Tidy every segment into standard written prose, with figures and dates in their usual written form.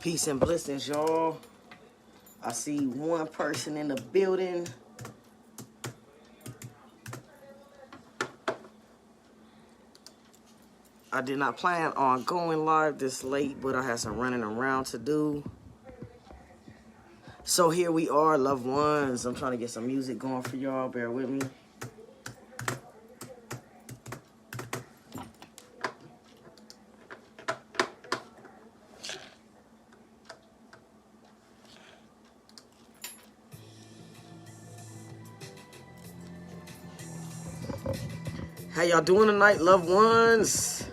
Peace and blessings, y'all. I see one person in the building. I did not plan on going live this late, but I had some running around to do. So here we are, loved ones. I'm trying to get some music going for y'all. Bear with me. How y'all doing tonight, loved ones?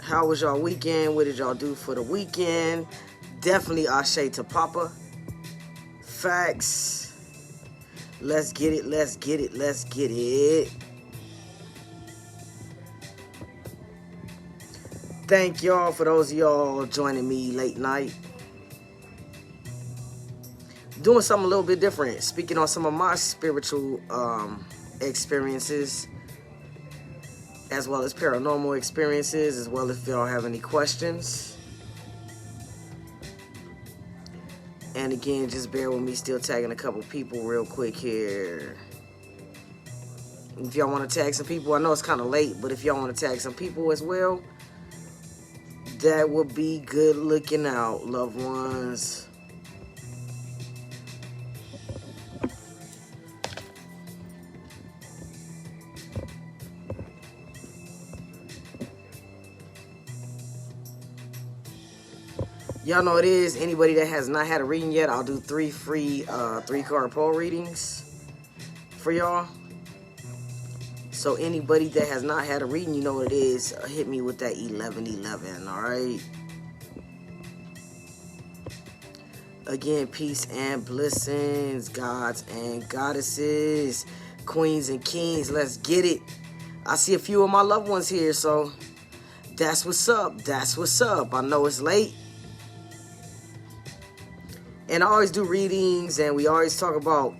How was y'all weekend? What did y'all do for the weekend? Definitely Ashe to Papa. Facts. Let's get it, let's get it, let's get it. Thank y'all for those of y'all joining me late night. Doing something a little bit different. Speaking on some of my spiritual experiences, as well as paranormal experiences, as well as if y'all have any questions. And again, just bear with me, still tagging a couple people real quick here. If y'all want to tag some people, I know it's kind of late, but if y'all want to tag some people as well, that would be good looking out, loved ones. Y'all know it is. Anybody that has not had a reading yet, I'll do 3 free 3-card poll readings for y'all. So anybody that has not had a reading, you know what it is. Hit me with that 1111, all right? Again, peace and blessings, gods and goddesses, queens and kings. Let's get it. I see a few of my loved ones here, so that's what's up. That's what's up. I know it's late. And I always do readings, and we always talk about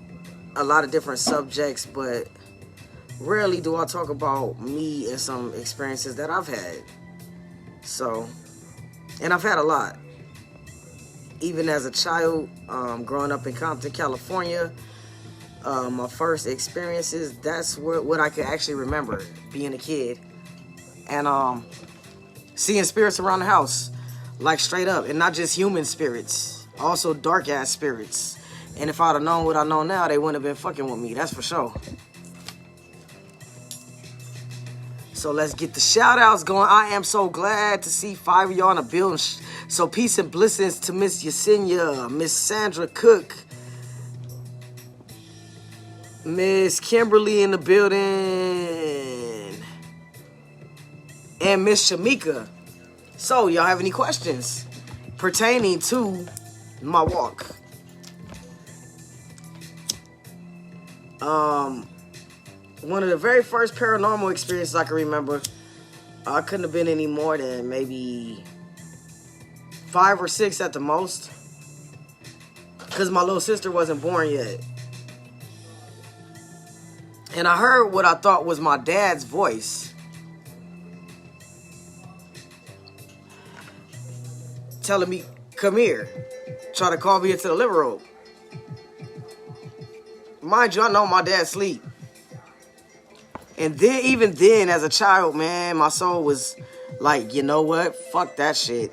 a lot of different subjects, but rarely do I talk about me and some experiences that I've had. So, and I've had a lot. Even as a child, growing up in Compton, California, my first experiences, that's what I could actually remember, being a kid. And seeing spirits around the house, like straight up, and not just human spirits. Also dark-ass spirits. And if I'd have known what I know now, they wouldn't have been fucking with me. That's for sure. So let's get the shout-outs going. I am so glad to see 5 of y'all in the building. So peace and blessings to Miss Yesenia, Miss Sandra Cook, Miss Kimberly in the building, and Miss Shamika. So y'all have any questions pertaining to my walk? One of the very first paranormal experiences I can remember, I couldn't have been any more than maybe 5 or 6 at the most, because my little sister wasn't born yet. And I heard what I thought was my dad's voice telling me, come here, try to call me into the living room. Mind you, I know my dad sleep. And then, even then, as a child, man, my soul was like, you know what? Fuck that shit.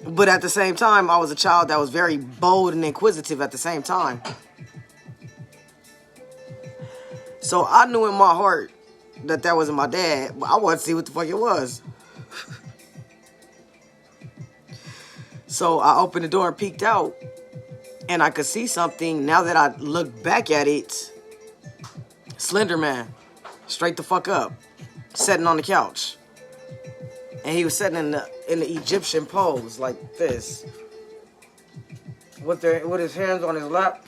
But at the same time, I was a child that was very bold and inquisitive at the same time. So I knew in my heart that that wasn't my dad, but I wanted to see what the fuck it was. So I opened the door and peeked out, and I could see something. Now that I look back at it, Slender Man, straight the fuck up, sitting on the couch. And he was sitting in the Egyptian pose like this, with his hands on his lap,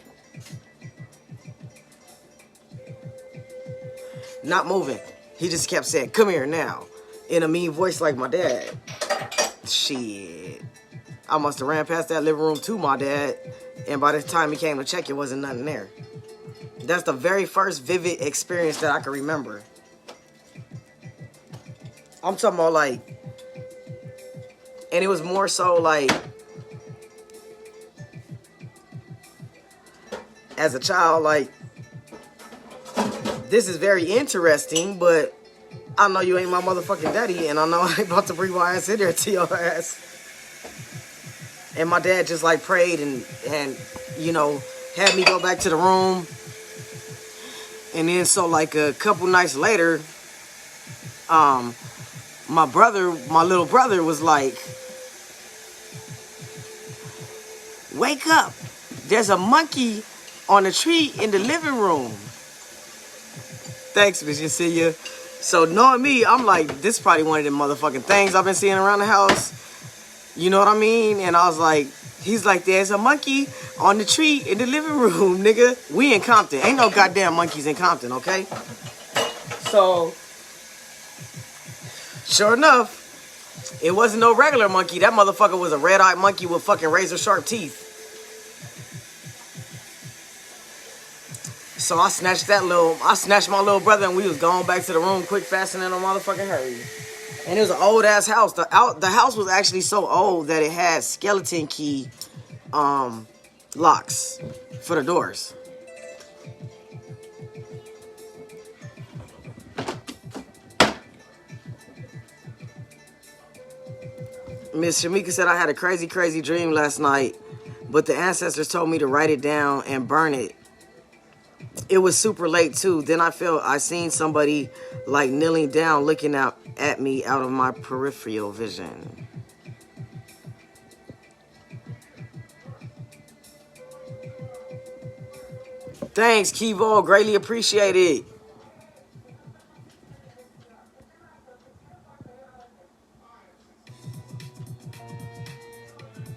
not moving. He just kept saying, come here now, in a mean voice like my dad. Shit. I must have ran past that living room to my dad, and by the time he came to check, it wasn't nothing there. That's the very first vivid experience that I can remember. I'm talking about like And it was more so like, as a child, like, this is very interesting, but I know you ain't my motherfucking daddy, and I know I ain't about to bring my ass in there to your ass. And my dad just like prayed and you know, had me go back to the room. And then so like a couple nights later, my little brother was like, wake up, there's a monkey on a tree in the living room. Thanks, Miss Yesenia. So knowing me, I'm like, this is probably one of them motherfucking things I've been seeing around the house. You know what I mean? And I was like, he's like, there's a monkey on the tree in the living room, nigga. We in Compton. Ain't no goddamn monkeys in Compton, okay? So, sure enough, it wasn't no regular monkey. That motherfucker was a red-eyed monkey with fucking razor-sharp teeth. So I snatched my little brother, and we was going back to the room quick, fast, and in a motherfucking hurry. And it was an old ass house. The house was actually so old that it had skeleton key locks for the doors. Miss Shamika said, I had a crazy, crazy dream last night, but the ancestors told me to write it down and burn it. It was super late too. Then I seen somebody like kneeling down looking out at me out of my peripheral vision. Thanks, Kivo. Greatly appreciate it.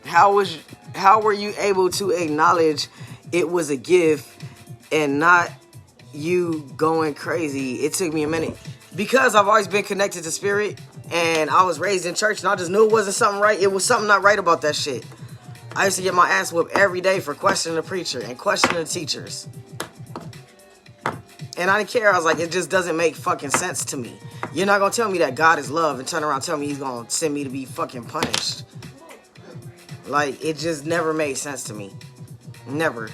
How were you able to acknowledge it was a gift and not you going crazy? It took me a minute. Because I've always been connected to spirit, and I was raised in church, and I just knew it wasn't something right. It was something not right about that shit. I used to get my ass whooped every day for questioning the preacher and questioning the teachers. And I didn't care. I was like, it just doesn't make fucking sense to me. You're not going to tell me that God is love and turn around and tell me he's going to send me to be fucking punished. Like, it just never made sense to me. Never.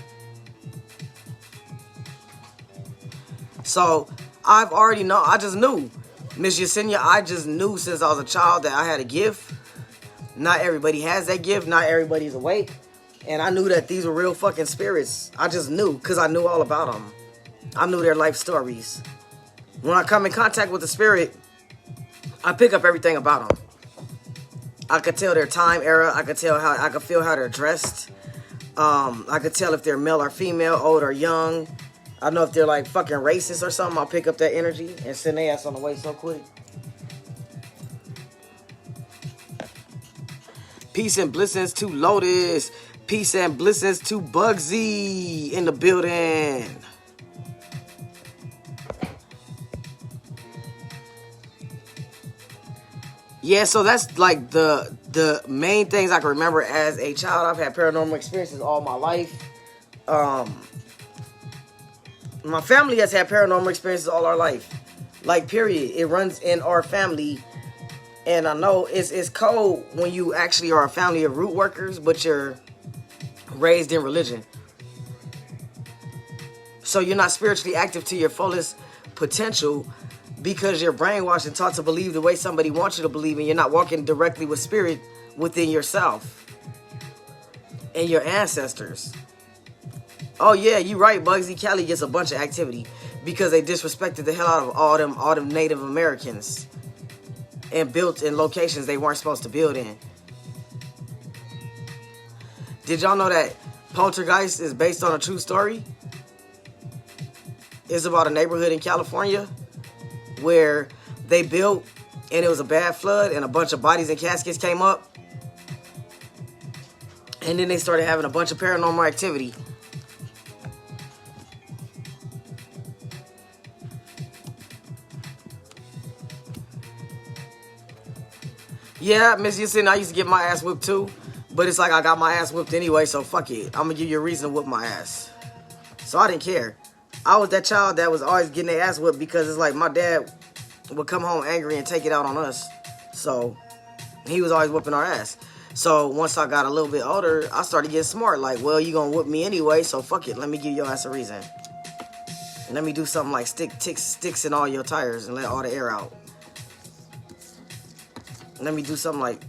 So, I've already known, I just knew. Miss Yesenia, I just knew since I was a child that I had a gift. Not everybody has that gift. Not everybody's awake. And I knew that these were real fucking spirits. I just knew, because I knew all about them. I knew their life stories. When I come in contact with the spirit, I pick up everything about them. I could tell their time era. I could feel how they're dressed. I could tell if they're male or female, old or young. I know if they're like fucking racist or something. I'll pick up that energy and send their ass on the way so quick. Peace and blessings to Lotus. Peace and blessings to Bugsy in the building. Yeah, so that's like the main things I can remember as a child. I've had paranormal experiences all my life. My family has had paranormal experiences all our life. Like, period. It runs in our family. And I know it's cold when you actually are a family of root workers, but you're raised in religion. So you're not spiritually active to your fullest potential because you're brainwashed and taught to believe the way somebody wants you to believe, and you're not walking directly with spirit within yourself and your ancestors. Oh yeah, you're right, Bugsy. Cali gets a bunch of activity because they disrespected the hell out of all them Native Americans and built in locations they weren't supposed to build in. Did y'all know that Poltergeist is based on a true story? It's about a neighborhood in California where they built and it was a bad flood and a bunch of bodies and caskets came up. And then they started having a bunch of paranormal activity. Yeah, Miss Houston, I used to get my ass whipped too. But it's like I got my ass whipped anyway, so fuck it. I'm gonna give you a reason to whip my ass. So I didn't care. I was that child that was always getting their ass whipped because it's like my dad would come home angry and take it out on us. So He was always whooping our ass. So once I got a little bit older, I started getting smart. Like, well, you gonna whoop me anyway, so fuck it. Let me give your ass a reason. Let me do something like stick sticks in all your tires and let all the air out. Let me do something like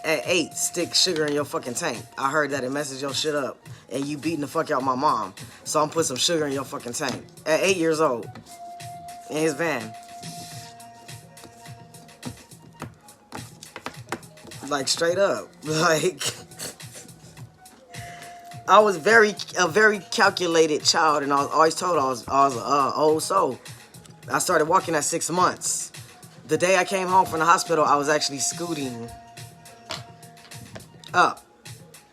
at 8, stick sugar in your fucking tank. I heard that it messes your shit up. And you beating the fuck out my mom. So I'm putting some sugar in your fucking tank. At 8 years old. In his van. Like, straight up. Like, I was a very calculated child, and I was always told I was old soul. I started walking at 6 months. The day I came home from the hospital, I was actually scooting up,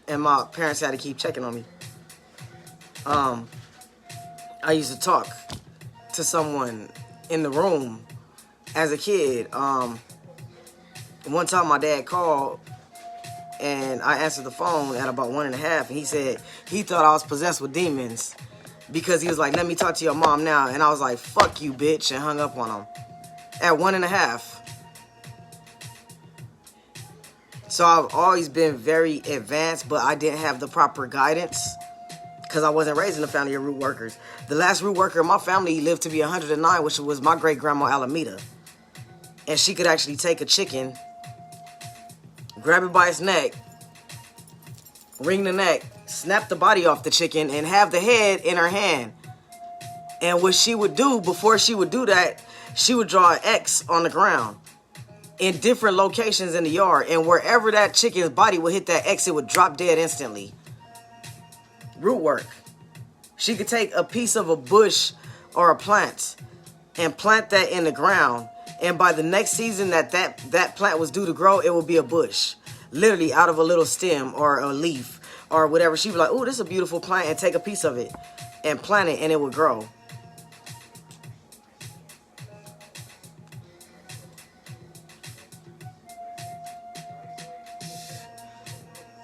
and my parents had to keep checking on me. I used to talk to someone in the room as a kid. One time my dad called, and I answered the phone at about 1.5, and he said he thought I was possessed with demons because he was like, let me talk to your mom now. And I was like, fuck you, bitch, and hung up on him at 1.5. So I've always been very advanced, but I didn't have the proper guidance because I wasn't raised in a family of root workers. The last root worker in my family lived to be 109, which was my great-grandma Alameda. And she could actually take a chicken, grab it by its neck, wring the neck, snap the body off the chicken, and have the head in her hand. And what she would do, before she would do that, she would draw an X on the ground in different locations in the yard. And wherever that chicken's body would hit that X, it would drop dead instantly. Root work. She could take a piece of a bush or a plant and plant that in the ground. And by the next season that plant was due to grow, it would be a bush. Literally out of a little stem or a leaf or whatever. She'd be like, oh, this is a beautiful plant, and take a piece of it and plant it, and it would grow.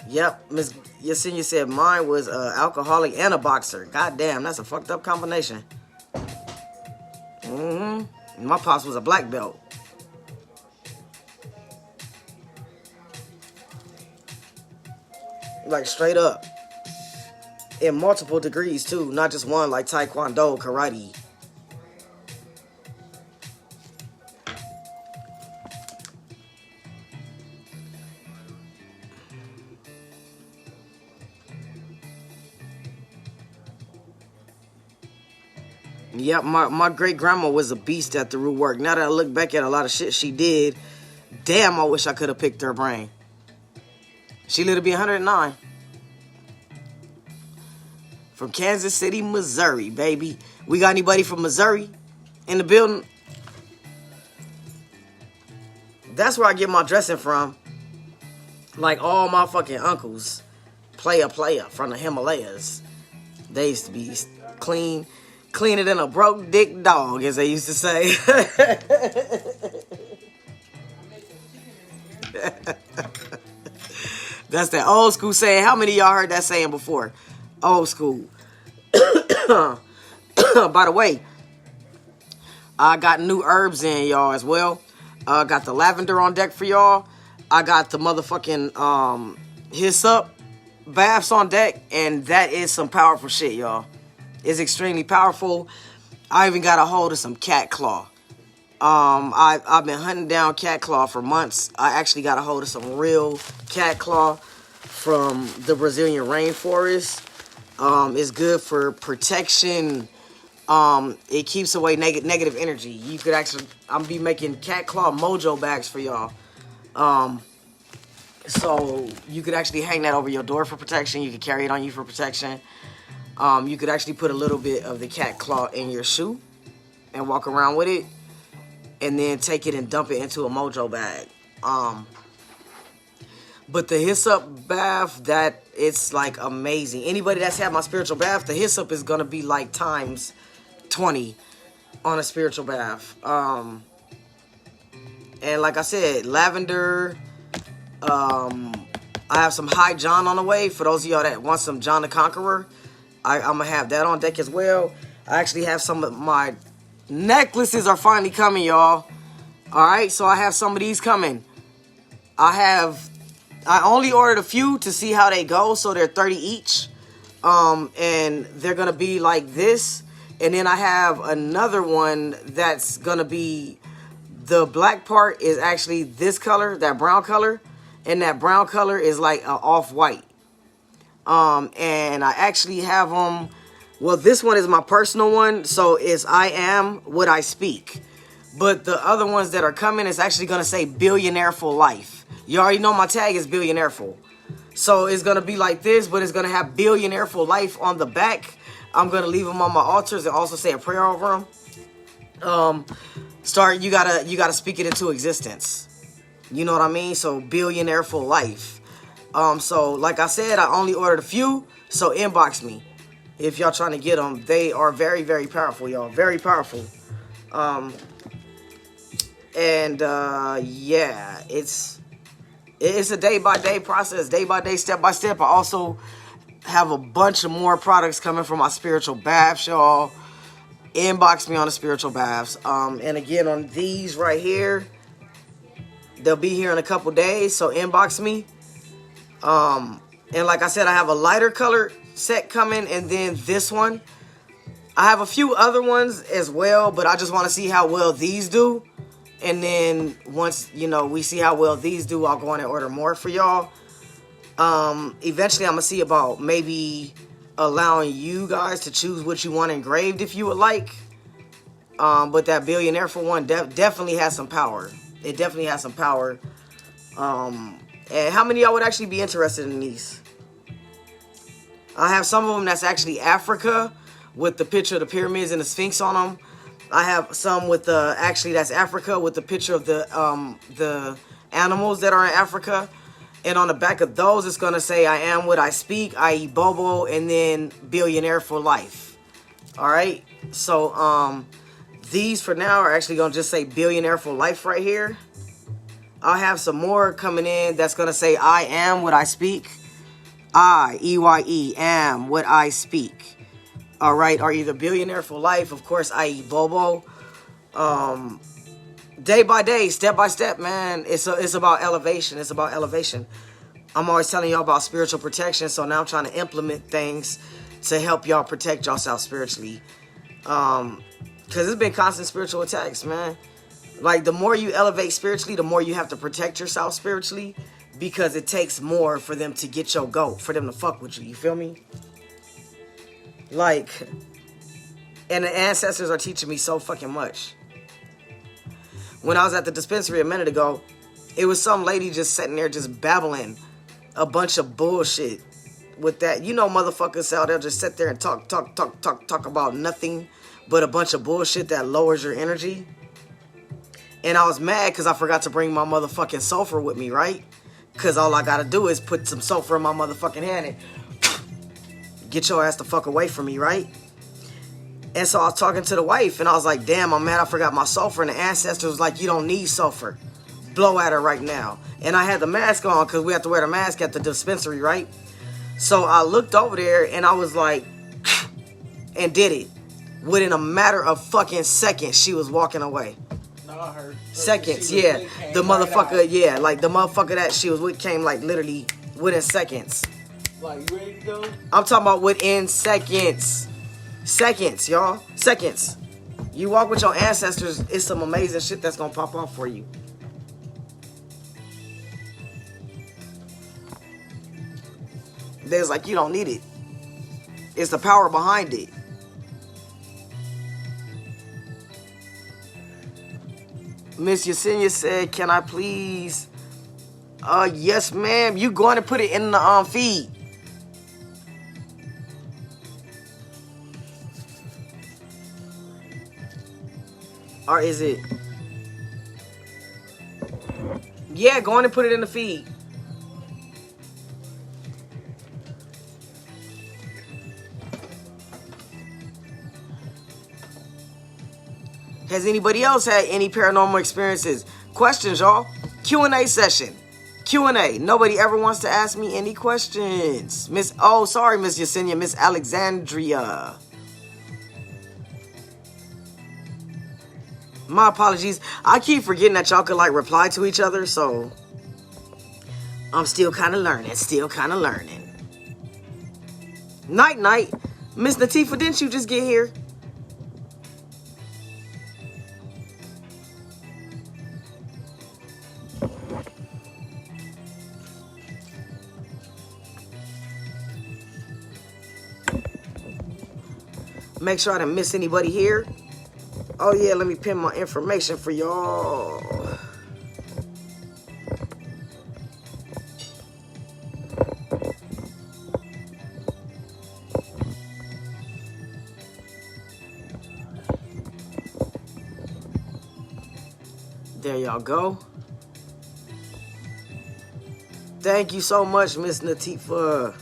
Yep, Miss Yesenia said mine was alcoholic and a boxer. God damn, that's a fucked up combination. My pops was a black belt. Like, straight up. In multiple degrees, too. Not just one, like taekwondo, karate. Yep, my great-grandma was a beast at the root work. Now that I look back at a lot of shit she did, damn, I wish I could have picked her brain. She lived to be 109. From Kansas City, Missouri, baby. We got anybody from Missouri in the building? That's where I get my dressing from. Like all my fucking uncles. Player from the Himalayas. They used to be cleaner than a broke dick dog, as they used to say. That's that old school saying. How many of y'all heard that saying before? Old school. By the way, I got new herbs in, y'all, as well. Got the lavender on deck for y'all. I got the motherfucking hyssop baths on deck, and that is some powerful shit, y'all. It's extremely powerful. I even got a hold of some cat claw. I've been hunting down cat claw for months. I actually got a hold of some real cat claw from the Brazilian rainforest. It's good for protection. It keeps away negative energy. You could actually, I'm be making cat claw mojo bags for y'all. So you could actually hang that over your door for protection. You could carry it on you for protection. You could actually put a little bit of the cat claw in your shoe and walk around with it, and then take it and dump it into a mojo bag. But the hyssop bath, that it's like amazing. Anybody that's had my spiritual bath, the hyssop is gonna be like times 20 on a spiritual bath. And like I said, lavender. I have some High John on the way for those of y'all that want some John the Conqueror. I'm gonna have that on deck as well. I actually have some of my necklaces are finally coming, y'all. All right, so I have some of these coming. I only ordered a few to see how they go, so they're 30 each. And they're gonna be like this. And then I have another one that's gonna be, the black part is actually this color, that brown color, and that brown color is like a off-white. And I actually have them. Well, this one is my personal one, so it's I am what I speak. But the other ones that are coming is actually gonna say billionaire for life. You already know my tag is billionaire for. So it's gonna be like this, but it's gonna have billionaire for life on the back. I'm gonna leave them on my altars and also say a prayer over them. You gotta speak it into existence. You know what I mean? So billionaire for life. So like I said, I only ordered a few, so inbox me if y'all trying to get them. They are very, very powerful, y'all. Very powerful. Yeah, it's a day-by-day process, day-by-day, step-by-step. I also have a bunch of more products coming from my spiritual baths, y'all. Inbox me on the spiritual baths. And again, on these right here, they'll be here in a couple days, so inbox me. And like I said, I have a lighter color set coming, and then this one. I have a few other ones as well, but I just want to see how well these do. And then once, we see how well these do, I'll go on and order more for y'all. Eventually, I'm going to see about maybe allowing you guys to choose what you want engraved if you would like. But that billionaire for one definitely has some power. It definitely has some power. And how many of y'all would actually be interested in these? I have some of them that's actually Africa with the picture of the pyramids and the Sphinx on them. I have some with that's Africa with the picture of the animals that are in Africa. And on the back of those, it's going to say, I am what I speak, i.e. Bobo, and then billionaire for life. All right. So these for now are actually going to just say billionaire for life right here. I'll have some more coming in that's going to say, I am what I speak. I, E-Y-E, am what I speak. All right. Or either billionaire for life, of course, i.e. Bobo. Day by day, step by step, man. It's about elevation. It's about elevation. I'm always telling y'all about spiritual protection, so now I'm trying to implement things to help y'all protect yourself spiritually. Because it's been constant spiritual attacks, man. Like, the more you elevate spiritually, the more you have to protect yourself spiritually, because it takes more for them to get your goat, for them to fuck with you. You feel me? Like, and the ancestors are teaching me so fucking much. When I was at the dispensary a minute ago, it was some lady just sitting there just babbling a bunch of bullshit with that. Motherfuckers out there just sit there and talk about nothing but a bunch of bullshit that lowers your energy. And I was mad because I forgot to bring my motherfucking sulfur with me, right? Because all I got to do is put some sulfur in my motherfucking hand and get your ass the fuck away from me, right? And so I was talking to the wife, and I was like, damn, I'm mad I forgot my sulfur. And the ancestor was like, you don't need sulfur. Blow at her right now. And I had the mask on because we have to wear the mask at the dispensary, right? So I looked over there, and I was like, and did it. Within a matter of fucking seconds, she was walking away. Not her. Seconds, yeah. The motherfucker, right, yeah. Like, the motherfucker that she was with came, like, literally within seconds. Like, you ready to go? I'm talking about within seconds. Seconds, y'all. Seconds. You walk with your ancestors, it's some amazing shit that's gonna pop off for you. There's like, you don't need it. It's the power behind it. Miss Yesenia said, can I please? Yes, ma'am. You going to put it in the feed. Or is it? Yeah, go on and put it in the feed. Has anybody else had any paranormal experiences? Questions, y'all. Q&A session. Q&A. Nobody ever wants to ask me any questions. Miss Yesenia. Miss Alexandria. My apologies. I keep forgetting that y'all could like reply to each other, so I'm still kind of learning. Still kind of learning. Night, night. Miss Latifah, didn't you just get here? Make sure I didn't miss anybody here. Oh yeah, let me pin my information for y'all. There y'all go. Thank you so much, Miss Latifah.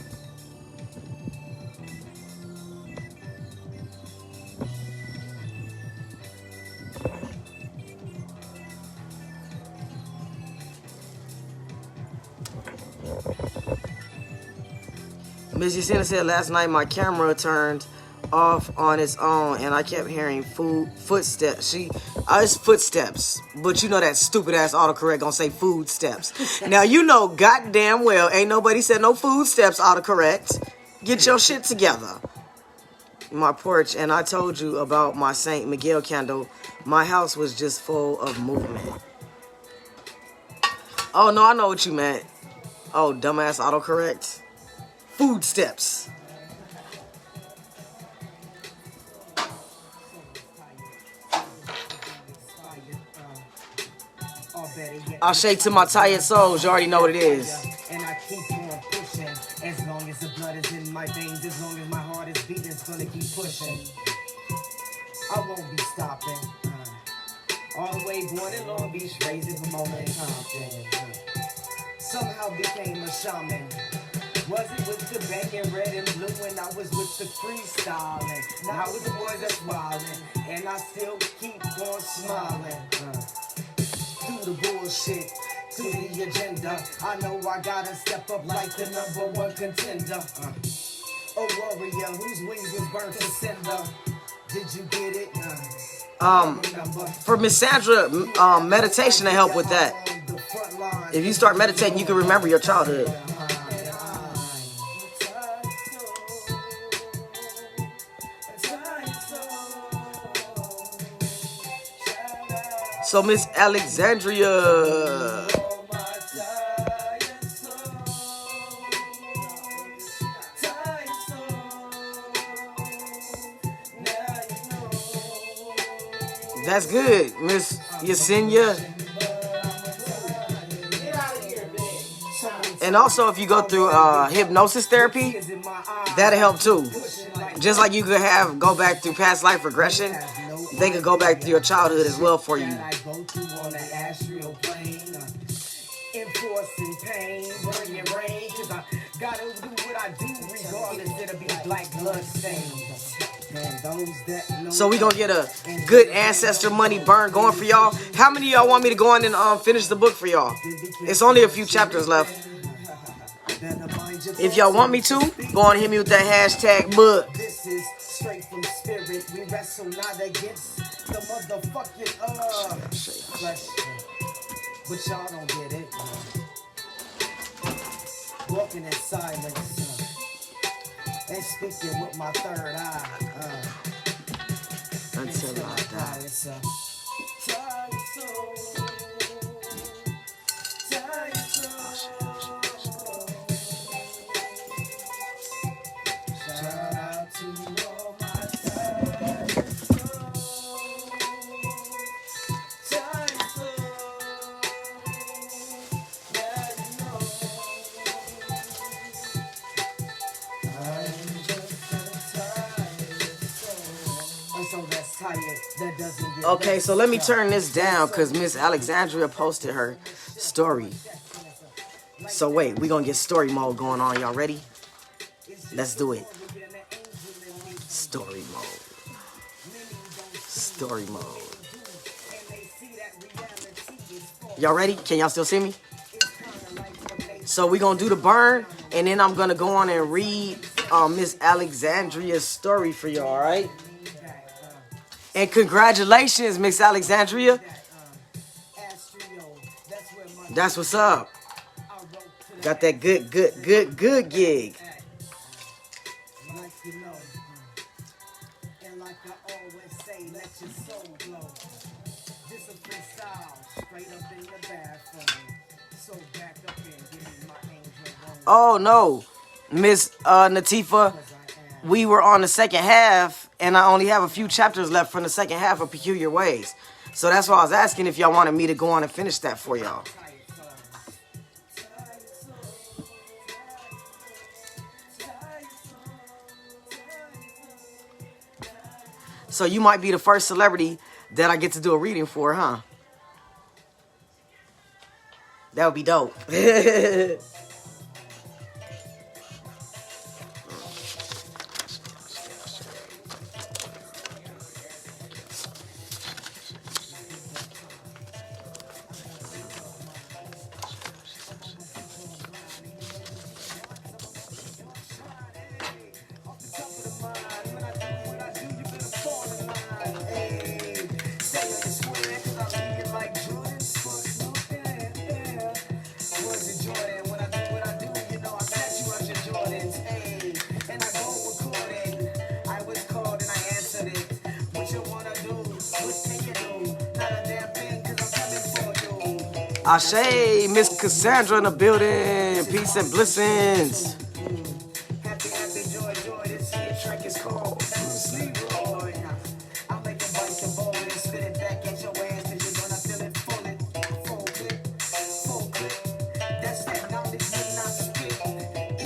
Miss Yesenia said last night my camera turned off on its own and I kept hearing footsteps. It's footsteps, but you know that stupid ass autocorrect gonna say food steps. Now you know goddamn well ain't nobody said no food steps autocorrect. Get your shit together. My porch, and I told you about my St. Miguel candle. My house was just full of movement. Oh no, I know what you meant. Oh, dumbass autocorrect. Food steps. I'll shake to my tired souls. You already know what it is. And I keep on pushing. As long as the blood is in my veins, as long as my heart is beating, it's gonna keep pushing. I won't be stopping. All the way born in Long Beach, raised in the moment in Compton. Somehow became a shaman. Wasn't with the banging red and blue when I was with the freestyling. Now with the boys that's wildin', and I still keep on smiling. Through the bullshit, to the agenda. I know I gotta step up like the #1 contender. A warrior whose wings was burnt to cinder. Did you get it? For Miss Sandra, meditation to help with that. If you start meditating, you can remember your childhood. So Miss Alexandria. That's good, Miss Yesenia. And also, if you go through hypnosis therapy, that'll help too. Just like you could go back through past life regression, they could go back through your childhood as well for you. So we gonna get a good ancestor money burn going for y'all. How many of y'all want me to go on and finish the book for y'all? It's only a few chapters left. If y'all want me to, go on and hit me with that hashtag book. This is straight from spirit. We wrestle not against the motherfucking flesh. But y'all don't get it. Walking in silence. And speaking with my third eye. Until I die. Okay, so let me turn this down because Miss Alexandria posted her story. So wait, we're going to get story mode going on. Y'all ready? Let's do it. Story mode. Story mode. Y'all ready? Can y'all still see me? So we're going to do the burn, and then I'm going to go on and read Miss Alexandria's story for y'all, all right? And congratulations, Miss Alexandria. That's what's up. Got that good gig. Like you know, and like I always say, let your soul glow. This a freestyle, straight up in the bathroom. So back up and give me my angel room. Oh no, Miss Natifa, we were on the second half, and I only have a few chapters left from the second half of Peculiar Ways. So that's why I was asking if y'all wanted me to go on and finish that for y'all. So you might be the first celebrity that I get to do a reading for, huh? That would be dope. Ashe, Miss Cassandra in the building. Peace and blessings.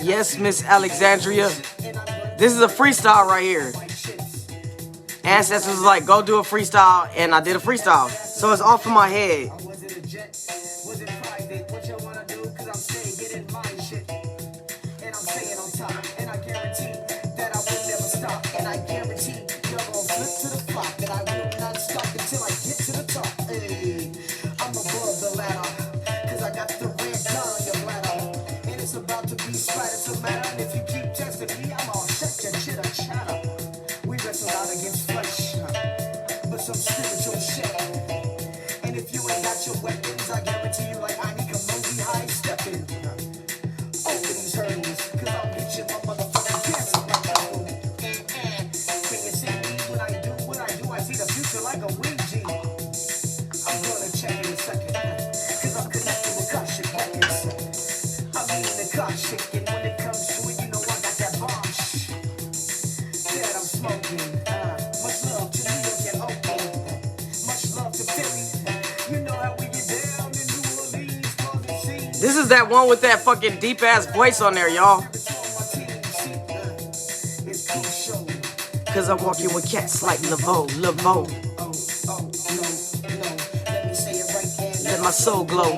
Yes, Miss Alexandria. This is a freestyle right here. Ancestors was like, go do a freestyle, and I did a freestyle. So it's off of my head. This is that one with that fucking deep ass voice on there, y'all. Cause I'm walking with cats like Laveau. Let my soul glow.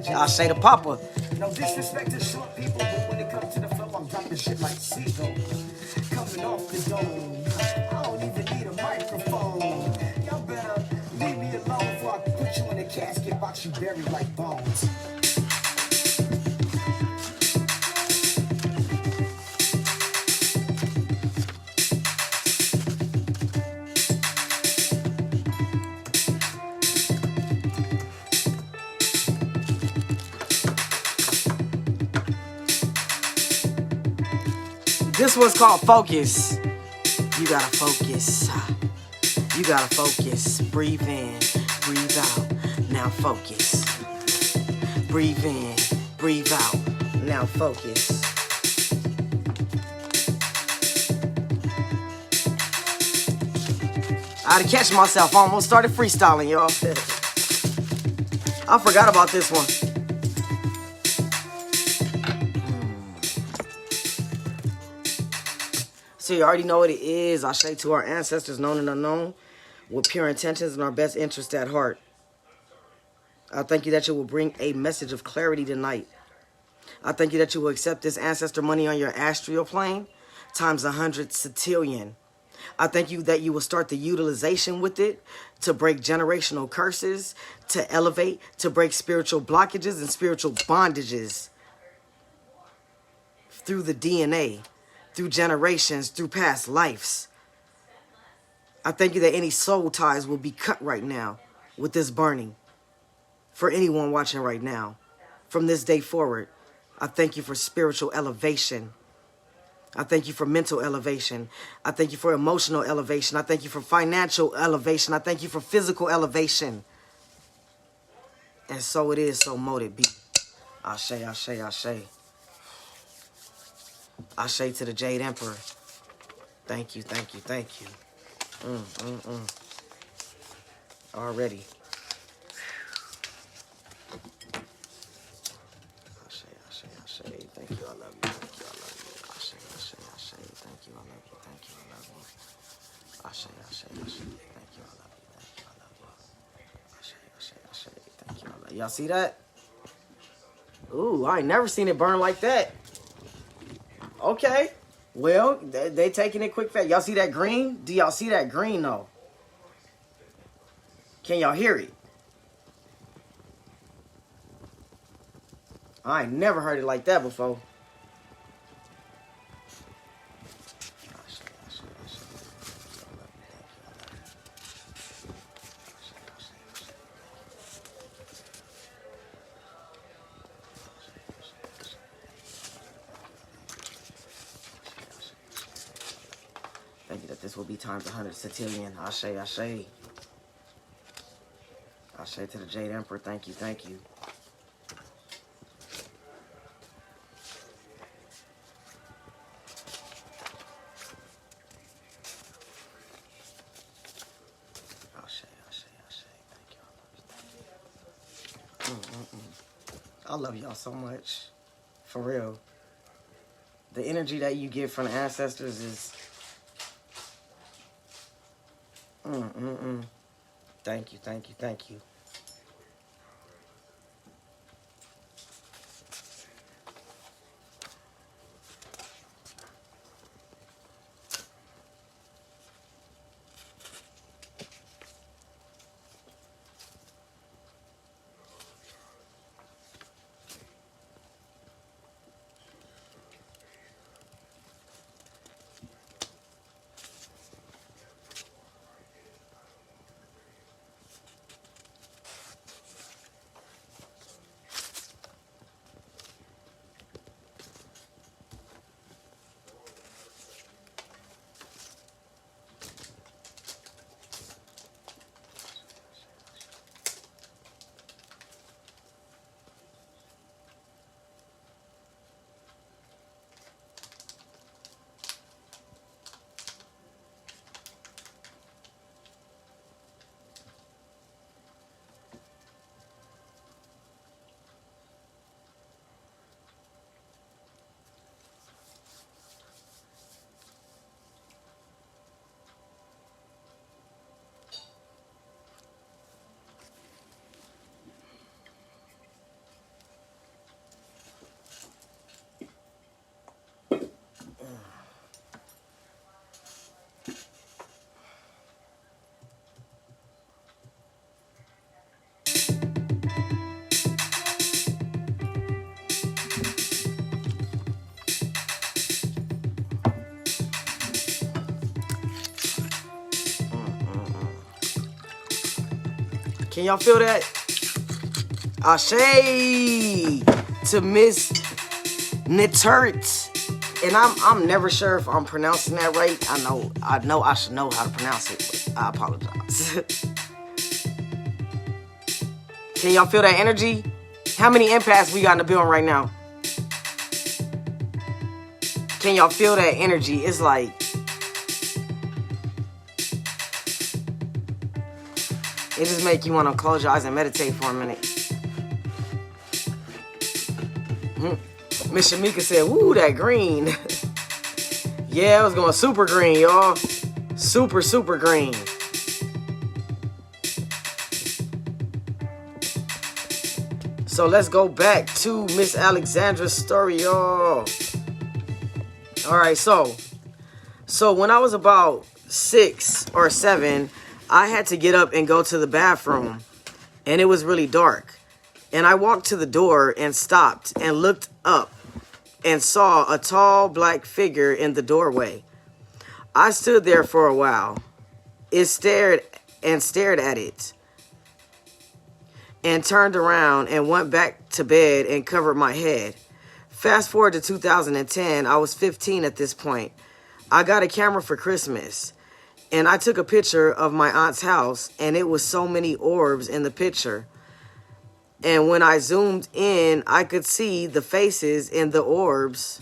Y'all say the papa. No disrespect to short people, but when it comes to the flow, I'm dropping shit like Caesar. Coming off the dome, I don't even need a microphone. Y'all better leave me alone before I put you in a casket, box you buried like bones. This one's called Focus. You gotta focus. You gotta focus. Breathe in, breathe out. Now focus. Breathe in, breathe out. Now focus. I had to catch myself. I almost started freestyling, y'all. I forgot about this one. So you already know what it is. I say to our ancestors, known and unknown, with pure intentions and our best interest at heart. I thank you that you will bring a message of clarity tonight. I thank you that you will accept this ancestor money on your astral plane times 100 centillion. I thank you that you will start the utilization with it to break generational curses, to elevate, to break spiritual blockages and spiritual bondages through the DNA, through generations, through past lives. I thank you that any soul ties will be cut right now with this burning. For anyone watching right now, from this day forward, I thank you for spiritual elevation. I thank you for mental elevation. I thank you for emotional elevation. I thank you for financial elevation. I thank you for physical elevation. And so it is, so mote it be. Ashe, ashe, ashe. Ashe to the Jade Emperor. Thank you, thank you, thank you. Already. Ashe, ashe, ashe. Thank you, I love you. Thank you, I love you. Ashe, ashe, ashe. Thank you, I love you. Thank you, I love you. Ashe, ashe, ashe. Thank you, I love you. Thank you, I love you. Ashe, ashe, ashe. Thank you, I love you. Y'all see that? Ooh, I ain't never seen it burn like that. Okay. Well, they taking it quick fast. Y'all see that green? Do y'all see that green though? Can y'all hear it? I ain't never heard it like that before. Thank you that this will be times 100 centillion. Ashe, ashe. Ashe to the Jade Emperor. Thank you, thank you. Ashe, ashe, ashe. Thank you. I love y'all so much. For real. The energy that you get from the ancestors is... Thank you, thank you, thank you. Can y'all feel that? Ashe to Miss Nitert. And I'm never sure if I'm pronouncing that right. I know I should know how to pronounce it, but I apologize. Can y'all feel that energy? How many empaths we got in the building right now? Can y'all feel that energy? It's like... It just make you want to close your eyes and meditate for a minute. Miss Shamika said, "Woo, that green." Yeah, it was going super green, y'all. Super, super green. So let's go back to Miss Alexandra's story, y'all. All right, so when I was about 6 or 7, I had to get up and go to the bathroom, and it was really dark. And I walked to the door and stopped and looked up and saw a tall black figure in the doorway. I stood there for a while, It stared at it and turned around and went back to bed and covered my head. Fast forward to 2010, I was 15 at this point. I got a camera for Christmas and I took a picture of my aunt's house and it was so many orbs in the picture. And when I zoomed in, I could see the faces in the orbs.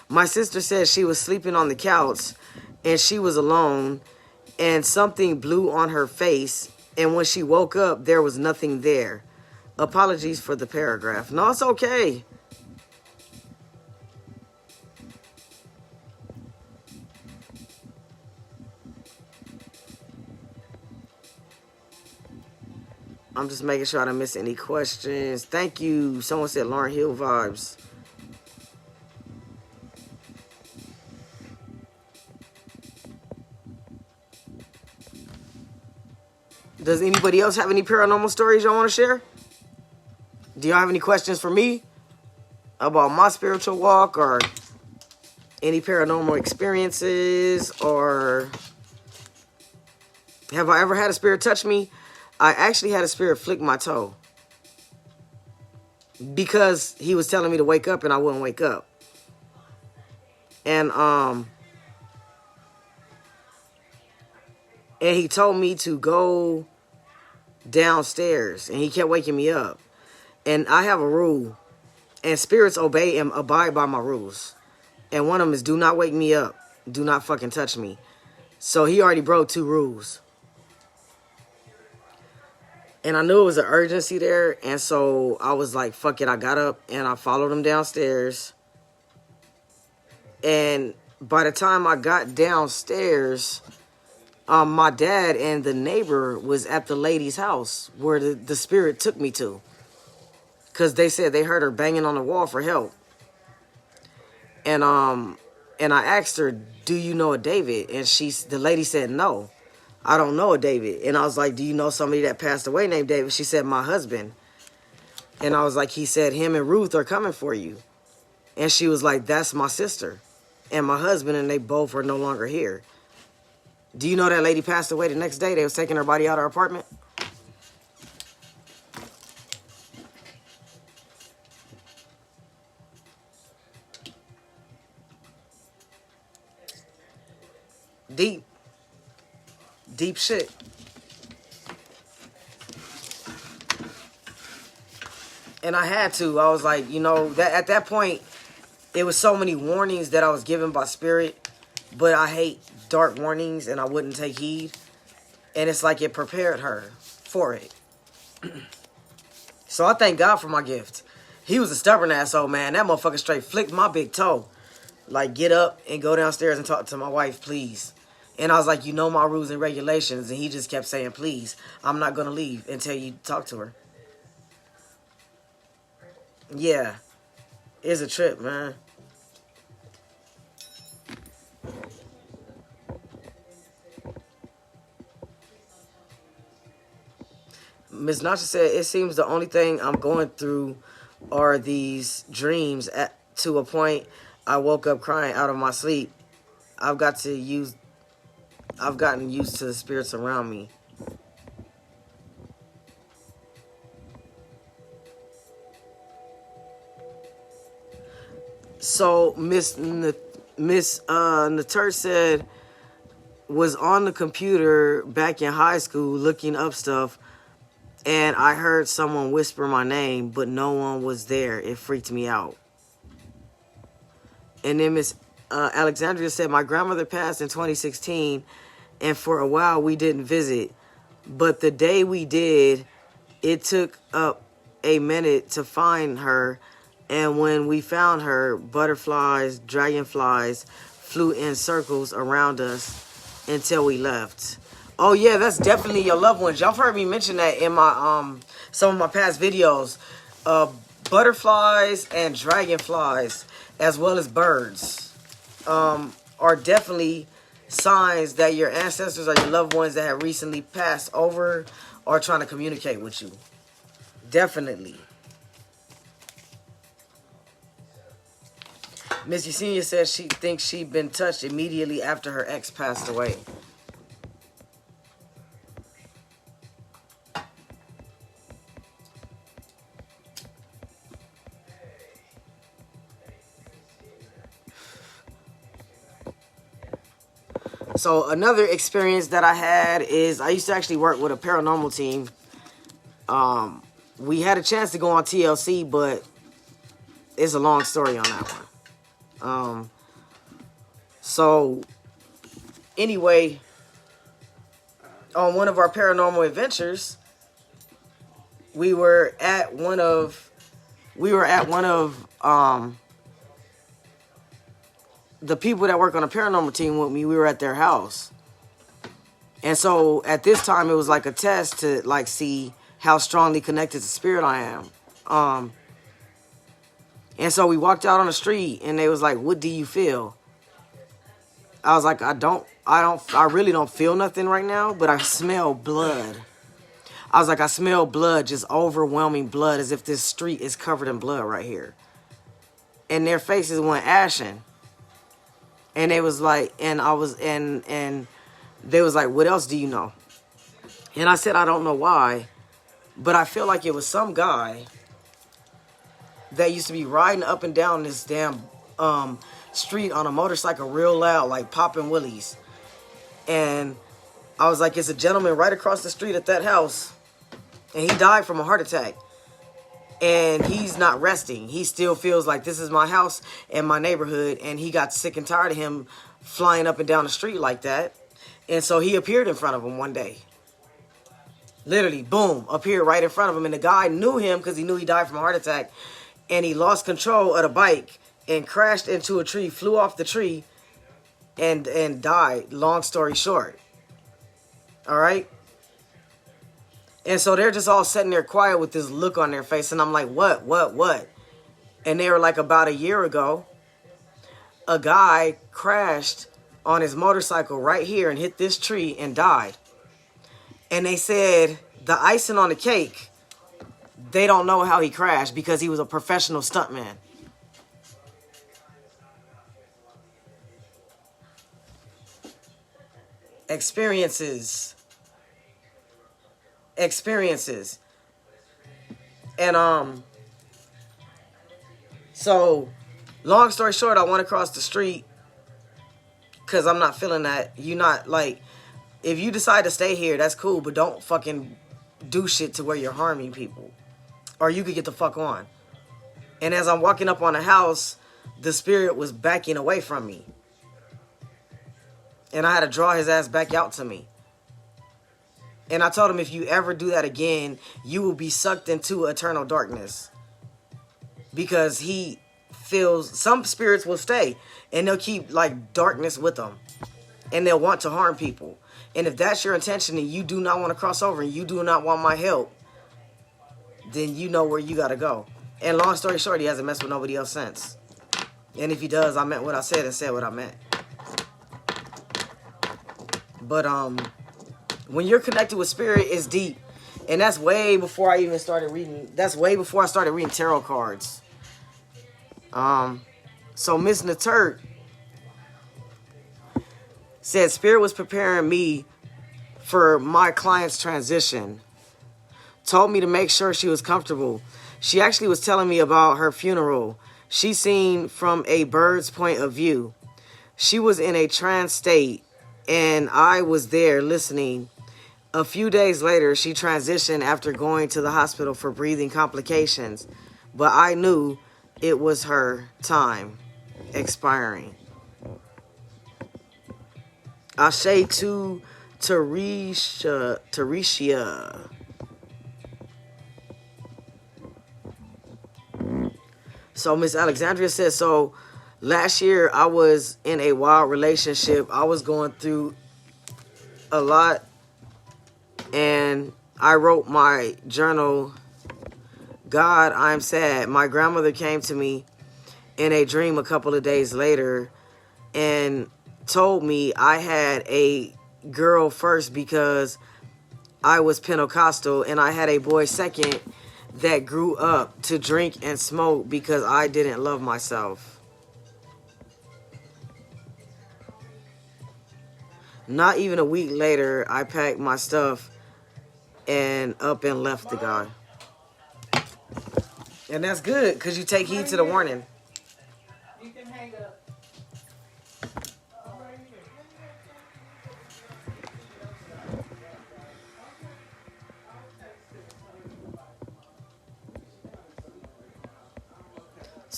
My sister said she was sleeping on the couch and she was alone and something blew on her face. And when she woke up, there was nothing there. Apologies for the paragraph. No, it's okay. I'm just making sure I don't miss any questions. Thank you. Someone said Lauren Hill vibes. Does anybody else have any paranormal stories y'all want to share? Do y'all have any questions for me about my spiritual walk or any paranormal experiences, or have I ever had a spirit touch me? I actually had a spirit flick my toe because he was telling me to wake up and I wouldn't wake up. And he told me to go downstairs and he kept waking me up. And I have a rule, and spirits obey and abide by my rules. And one of them is do not wake me up. Do not fucking touch me. So he already broke 2 rules. And I knew it was an urgency there. And so I was like, fuck it. I got up and I followed him downstairs. And by the time I got downstairs, my dad and the neighbor was at the lady's house where the spirit took me to. Because they said they heard her banging on the wall for help. And I asked her, do you know a David? And the lady said, no, I don't know a David. And I was like, do you know somebody that passed away named David? She said, my husband. And I was like, he said, him and Ruth are coming for you. And she was like, that's my sister and my husband, and they both are no longer here. Do you know that lady passed away the next day? They was taking her body out of her apartment. Deep shit. And I had to. I was like, you know, that at that point, it was so many warnings that I was given by spirit, but I hate dark warnings and I wouldn't take heed. And it's like it prepared her for it. So I thank God for my gift. He was a stubborn asshole, man. That motherfucker straight flicked my big toe. Like, get up and go downstairs and talk to my wife, please. And I was like, you know my rules and regulations. And he just kept saying, please, I'm not going to leave until you talk to her. Yeah. It's a trip, man. Miss Nasha said, it seems the only thing I'm going through are these dreams. To a point, I woke up crying out of my sleep. I've gotten used to the spirits around me. So Miss Natur said, was on the computer back in high school looking up stuff, and I heard someone whisper my name, but no one was there. It freaked me out. And then Miss Alexandria said, my grandmother passed in 2016, and for a while we didn't visit. But the day we did, it took up a minute to find her. And when we found her, butterflies, dragonflies flew in circles around us until we left. Oh yeah, that's definitely your loved ones. Y'all heard me mention that in my some of my past videos. Butterflies and dragonflies, as well as birds, are definitely signs that your ancestors or your loved ones that have recently passed over are trying to communicate with you. Definitely. Miss Yesenia says she thinks she'd been touched immediately after her ex passed away. So another experience that I had is I used to actually work with a paranormal team. We had a chance to go on TLC, but it's a long story on that one. So anyway, on one of our paranormal adventures, we were at one of the people that work on a paranormal team with me. We were at their house. And so at this time, it was like a test to like see how strongly connected to spirit I am. And so we walked out on the street and they was like, "What do you feel?" I was like, I really don't feel nothing right now, but I smell blood. I was like, I smell blood, just overwhelming blood, as if this street is covered in blood right here. And their faces went ashen. And they was like, and they was like, "What else do you know?" And I said, "I don't know why, but I feel like it was some guy that used to be riding up and down this damn street on a motorcycle real loud, like popping willies." And I was like, "It's a gentleman right across the street at that house, and he died from a heart attack. And he's not resting. He still feels like this is my house and my neighborhood, and he got sick and tired of him flying up and down the street like that. And so he appeared in front of him one day. Literally, boom, appeared right in front of him. And the guy knew him because he knew he died from a heart attack. And he lost control of the bike and crashed into a tree, flew off the tree, and died, long story short. All right? And so they're just all sitting there quiet with this look on their face. And I'm like, what? And they were like, about a year ago, a guy crashed on his motorcycle right here and hit this tree and died. And they said the icing on the cake, they don't know how he crashed because he was a professional stuntman. Experiences. And so long story short, I went across the street because I'm not feeling that. You're not like, if you decide to stay here, that's cool, but don't fucking do shit to where you're harming people, or you could get the fuck on. And as I'm walking up on the house, the spirit was backing away from me, and I had to draw his ass back out to me. And I told him, if you ever do that again, you will be sucked into eternal darkness. Because he feels, some spirits will stay and they'll keep like darkness with them. And they'll want to harm people. And if that's your intention and you do not want to cross over and you do not want my help, then you know where you got to go. And long story short, he hasn't messed with nobody else since. And if he does, I meant what I said and said what I meant. But, when you're connected with spirit, it's deep. And that's way before I even started reading. That's way before I started reading tarot cards. So Miss Naturt said spirit was preparing me for my client's transition. Told me to make sure she was comfortable. She actually was telling me about her funeral. She seen from a bird's point of view. She was in a trance state, and I was there listening. A few days later, she transitioned after going to the hospital for breathing complications. But I knew it was her time expiring. Ashe to Tarisha. So Miss Alexandria says, so last year I was in a wild relationship. I was going through a lot. And I wrote my journal, God, I'm sad. My grandmother came to me in a dream a couple of days later and told me I had a girl first because I was Pentecostal, and I had a boy second that grew up to drink and smoke because I didn't love myself. Not even a week later, I packed my stuff and up and left the guy. And that's good, because you take heed to the warning. You can hang up.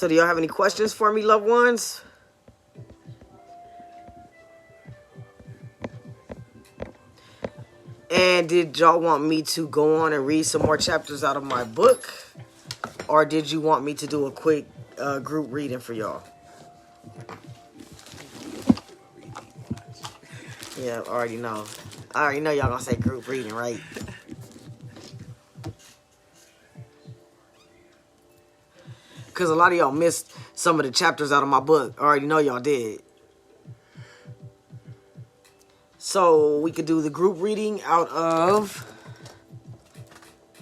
So do y'all have any questions for me, loved ones? And did y'all want me to go on and read some more chapters out of my book? Or did you want me to do a quick group reading for y'all? Yeah, I already know. I already know y'all gonna say group reading, right? Because a lot of y'all missed some of the chapters out of my book. I already know y'all did. So we could do the group reading out of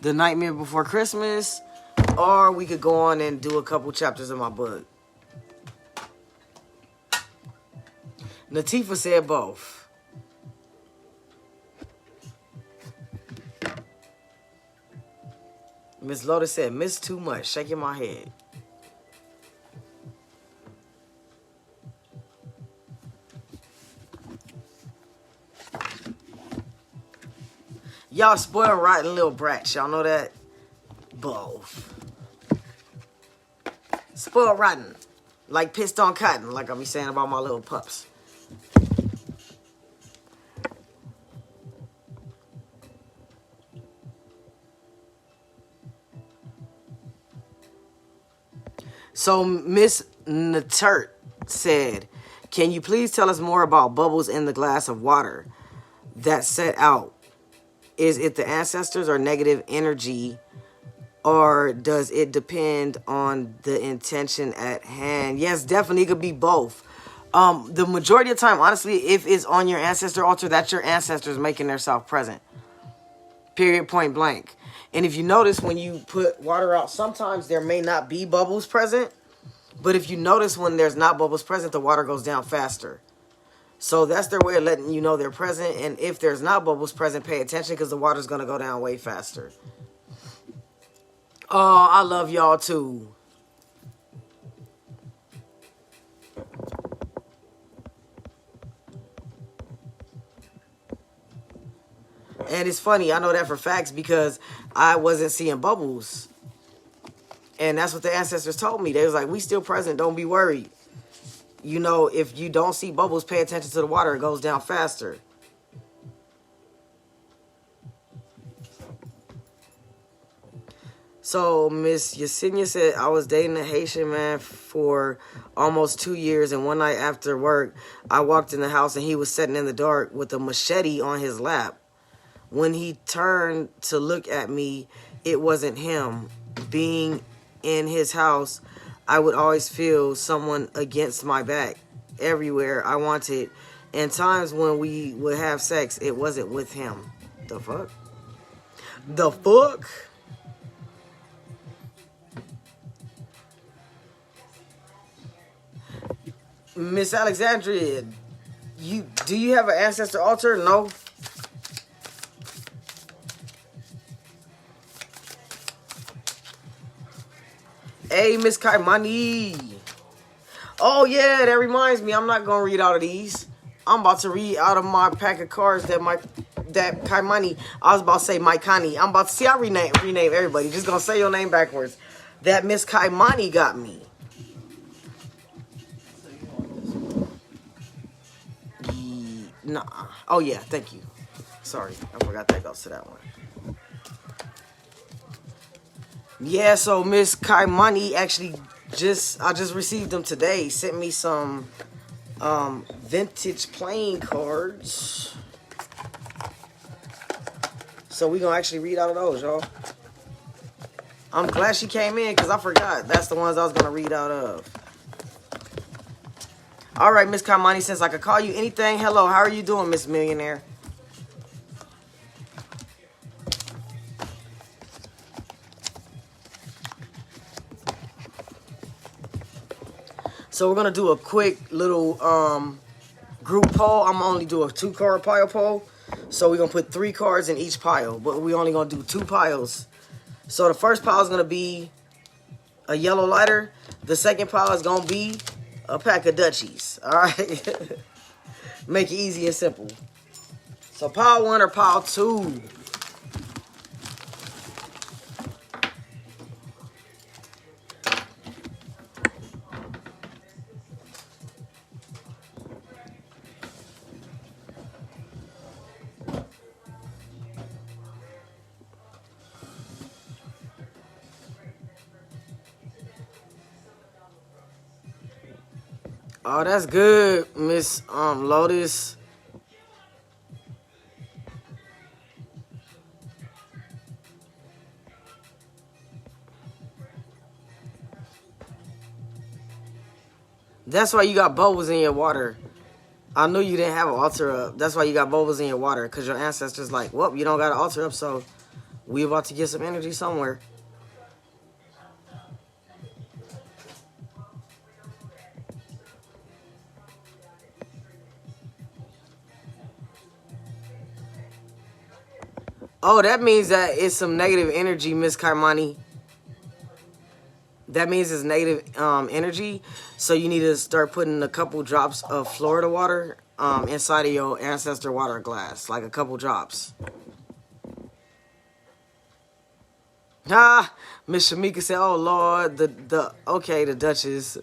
The Nightmare Before Christmas, or we could go on and do a couple chapters of my book. Natifa said both. Miss Lotus said, miss too much, shaking my head. Y'all spoiled rotten little brats. Y'all know that? Both. Spoiled rotten. Like pissed on cotton. Like I be saying about my little pups. So Miss Natert said, can you please tell us more about bubbles in the glass of water that set out? Is it the ancestors or negative energy, or does it depend on the intention at hand? Yes, definitely, it could be both. The majority of the time, honestly, if it's on your ancestor altar, that's your ancestors making themselves present. Period, point blank. And if you notice, when you put water out, sometimes there may not be bubbles present, but if you notice when there's not bubbles present, the water goes down faster. So that's their way of letting you know they're present. And if there's not bubbles present, pay attention because the water's going to go down way faster. Oh, I love y'all too. And it's funny, I know that for facts because I wasn't seeing bubbles. And that's what the ancestors told me. They was like, we still present, don't be worried. You know, if you don't see bubbles, pay attention to the water. It goes down faster. So Miss Yesenia said, I was dating a Haitian man for almost 2 years. And one night after work, I walked in the house and he was sitting in the dark with a machete on his lap. When he turned to look at me, it wasn't him. Being in his house, I would always feel someone against my back everywhere I wanted. And times when we would have sex, it wasn't with him. The fuck? The fuck? Miss Alexandria, do you have an ancestor altar? No. Hey, Miss Kaimani. Oh, yeah, that reminds me. I'm not going to read out of these. I'm about to read out of my pack of cards that Kaimani. I was about to say Maikani. I'm about to see. I rename everybody. Just going to say your name backwards. That Miss Kaimani got me. Nah. Oh, yeah. Thank you. Sorry. I forgot that goes to that one. Yeah, so Miss Kaimani actually I just received them today. Sent me some vintage playing cards. So we're going to actually read out of those, y'all. I'm glad she came in because I forgot. That's the ones I was going to read out of. All right, Miss Kaimani, since I could call you anything, hello, how are you doing, Miss Millionaire? So we're going to do a quick little group poll. I'm only do a 2-card pile poll. So we're going to put 3 cards in each pile. But we're only going to do 2 piles. So the first pile is going to be a yellow lighter. The second pile is going to be a pack of Dutchies. All right? Make it easy and simple. So pile 1 or pile 2. Oh, that's good, Miss Lotus. That's why you got bubbles in your water. I knew you didn't have an altar up. That's why you got bubbles in your water, because your ancestors like, well, you don't got an altar up, so we about to get some energy somewhere. Oh, that means that it's some negative energy, Miss Kaimani. That means it's negative energy. So you need to start putting a couple drops of Florida water inside of your ancestor water glass. Like a couple drops. Ah, Miss Shamika said, oh Lord, the Duchess.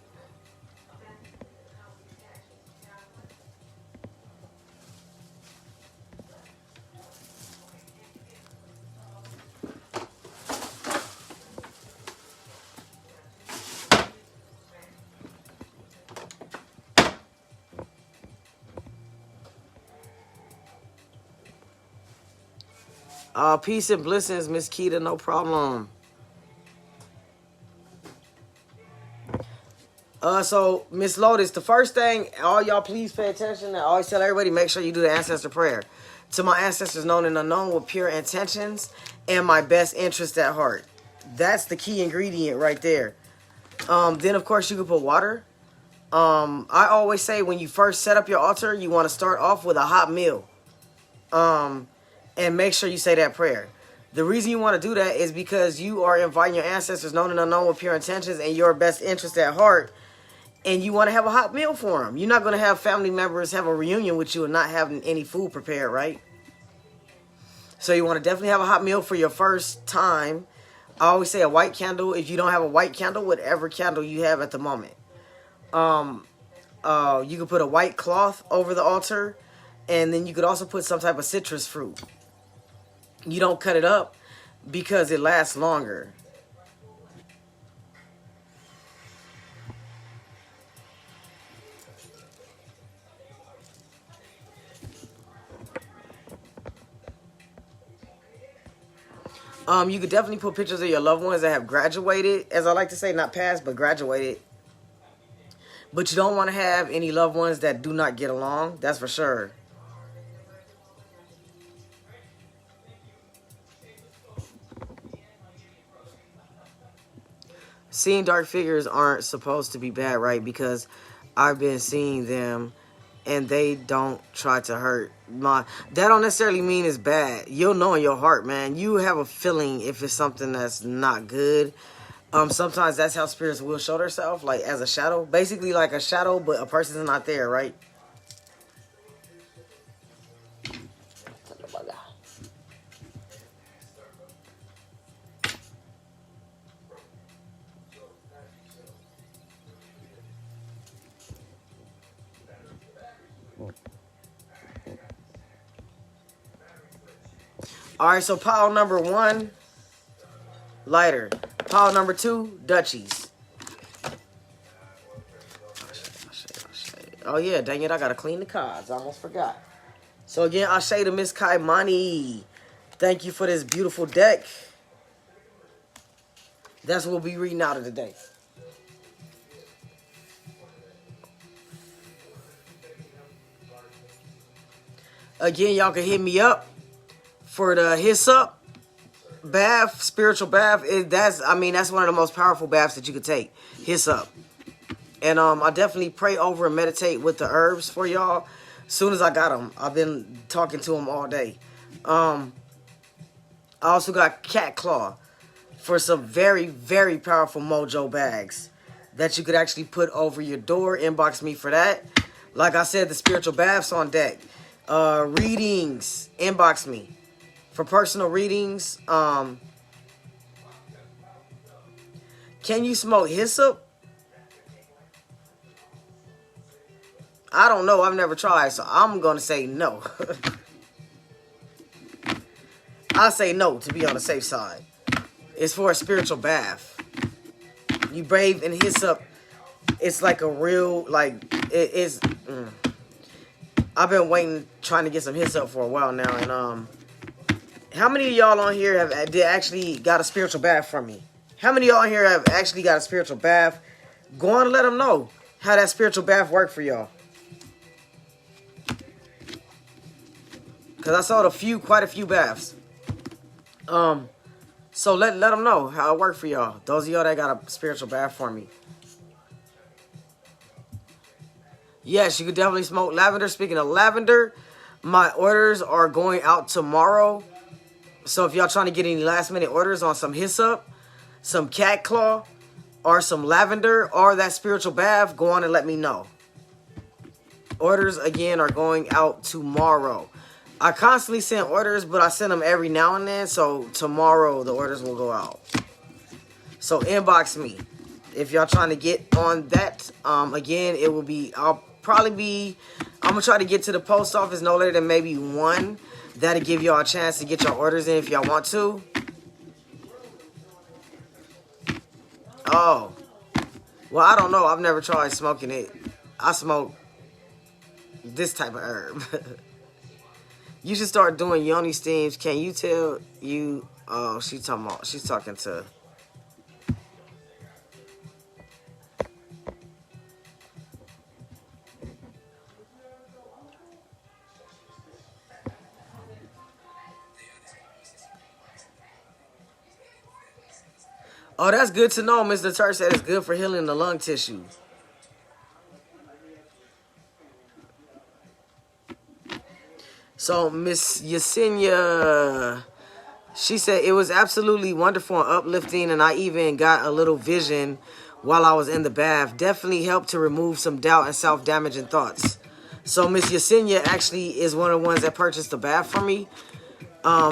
Peace and blessings, Miss Keita, no problem. So Miss Lotus, the first thing, all y'all please pay attention. I always tell everybody, make sure you do the ancestor prayer. To my ancestors known and unknown with pure intentions and my best interest at heart. That's the key ingredient right there. Then of course you can put water. I always say when you first set up your altar, you want to start off with a hot meal. And make sure you say that prayer. The reason you want to do that is because you are inviting your ancestors known and unknown with pure intentions and your best interest at heart. And you want to have a hot meal for them. You're not going to have family members have a reunion with you and not having any food prepared, right? So you want to definitely have a hot meal for your first time. I always say a white candle. If you don't have a white candle, whatever candle you have at the moment. You could put a white cloth over the altar. And then you could also put some type of citrus fruit. You don't cut it up because it lasts longer. You could definitely put pictures of your loved ones that have graduated, as I like to say, not passed, but graduated. But you don't want to have any loved ones that do not get along, that's for sure. Seeing dark figures aren't supposed to be bad, right? Because I've been seeing them and they don't try to hurt my... That don't necessarily mean it's bad. You'll know in your heart, man. You have a feeling if it's something that's not good. Sometimes that's how spirits will show themselves, like as a shadow. Basically like a shadow, but a person's not there, right? All right, so pile number 1, lighter. Pile number 2, Dutchies. Oh yeah, dang it, I gotta clean the cards. I almost forgot. So again, I'll say to Miss Kaimani, thank you for this beautiful deck. That's what we'll be reading out of today. Again, y'all can hit me up for the hiss up bath, spiritual bath. That's one of the most powerful baths that you could take. Hiss up. And I definitely pray over and meditate with the herbs for y'all. As soon as I got them, I've been talking to them all day. I also got cat claw for some very, very powerful mojo bags that you could actually put over your door. Inbox me for that. Like I said, the spiritual baths on deck. Readings, inbox me for personal readings. Can you smoke hyssop? I don't know. I've never tried, so I'm gonna say no. I'll say no to be on the safe side. It's for a spiritual bath. You bathe in hyssop. It's like a real, like, it's. I've been waiting, trying to get some hits up for a while now, and how many of y'all on here have actually got a spiritual bath from me? How many of y'all on here have actually got a spiritual bath? Go on and let them know how that spiritual bath worked for y'all. Because I saw quite a few baths. So let them know how it worked for y'all. Those of y'all that got a spiritual bath for me. Yes, you could definitely smoke lavender. Speaking of lavender, my orders are going out tomorrow. So if y'all trying to get any last minute orders on some hyssop, some cat claw, or some lavender, or that spiritual bath, go on and let me know. Orders, again, are going out tomorrow. I constantly send orders, but I send them every now and then. So tomorrow, the orders will go out. So inbox me. If y'all trying to get on that, again, it will be, I'm going to try to get to the post office no later than maybe 1. That'll give y'all a chance to get your orders in if y'all want to. Oh. Well, I don't know. I've never tried smoking it. I smoke this type of herb. You should start doing yoni steams. Can you tell you... Oh, she's talking to... Oh, that's good to know. Mr. Turk said it's good for healing the lung tissue. So, Miss Yesenia, she said it was absolutely wonderful and uplifting, and I even got a little vision while I was in the bath. Definitely helped to remove some doubt and self-damaging thoughts. So, Miss Yesenia actually is one of the ones that purchased the bath for me.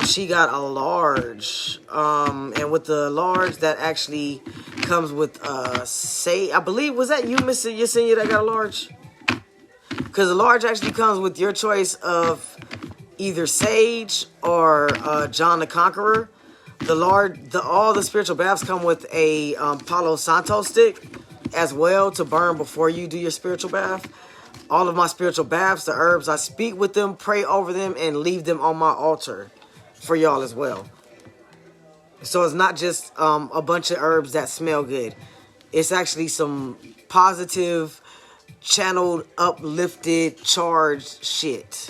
She got a large, and with the large, that actually comes with, I believe, was that you, Mr. Yesenia, that got a large? Because the large actually comes with your choice of either sage or John the Conqueror. All the spiritual baths come with a Palo Santo stick as well to burn before you do your spiritual bath. All of my spiritual baths, the herbs, I speak with them, pray over them, and leave them on my altar for y'all as well. So it's not just a bunch of herbs that smell good. It's actually some positive, channeled, uplifted, charged shit.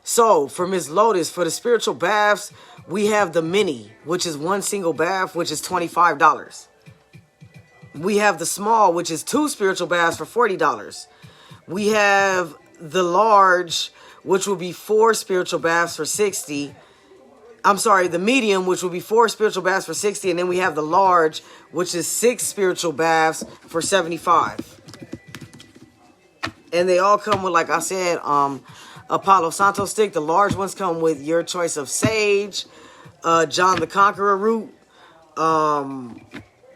So for Miss Lotus, for the spiritual baths, we have the mini, which is one single bath, which is $25. We have the small, which is 2 spiritual baths for $40. We have the large, which will be 4 spiritual baths for $60. I'm sorry, the medium, which will be 4 spiritual baths for $60. And then we have the large, which is 6 spiritual baths for $75. And they all come with, like I said, a Palo Santo stick. The large ones come with your choice of sage, John the Conqueror root.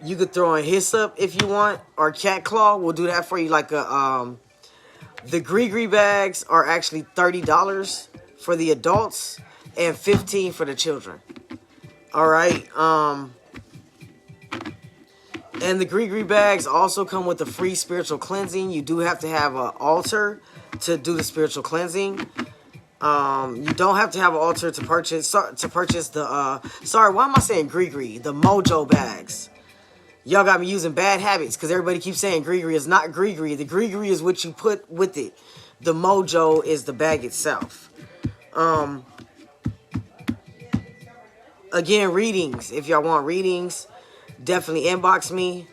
You could throw in hyssop if you want, or cat claw. We'll do that for you. Like the gree bags are actually $30 for the adults and $15 for the children. All right. And the gree bags also come with the free spiritual cleansing. You do have to have an altar to do the spiritual cleansing. You don't have to have an altar to purchase the sorry, why am I saying gree? The mojo bags. Y'all got me using bad habits because everybody keeps saying gree is not gree. The gree is what you put with it. The mojo is the bag itself. Again, readings. If y'all want readings, definitely inbox me.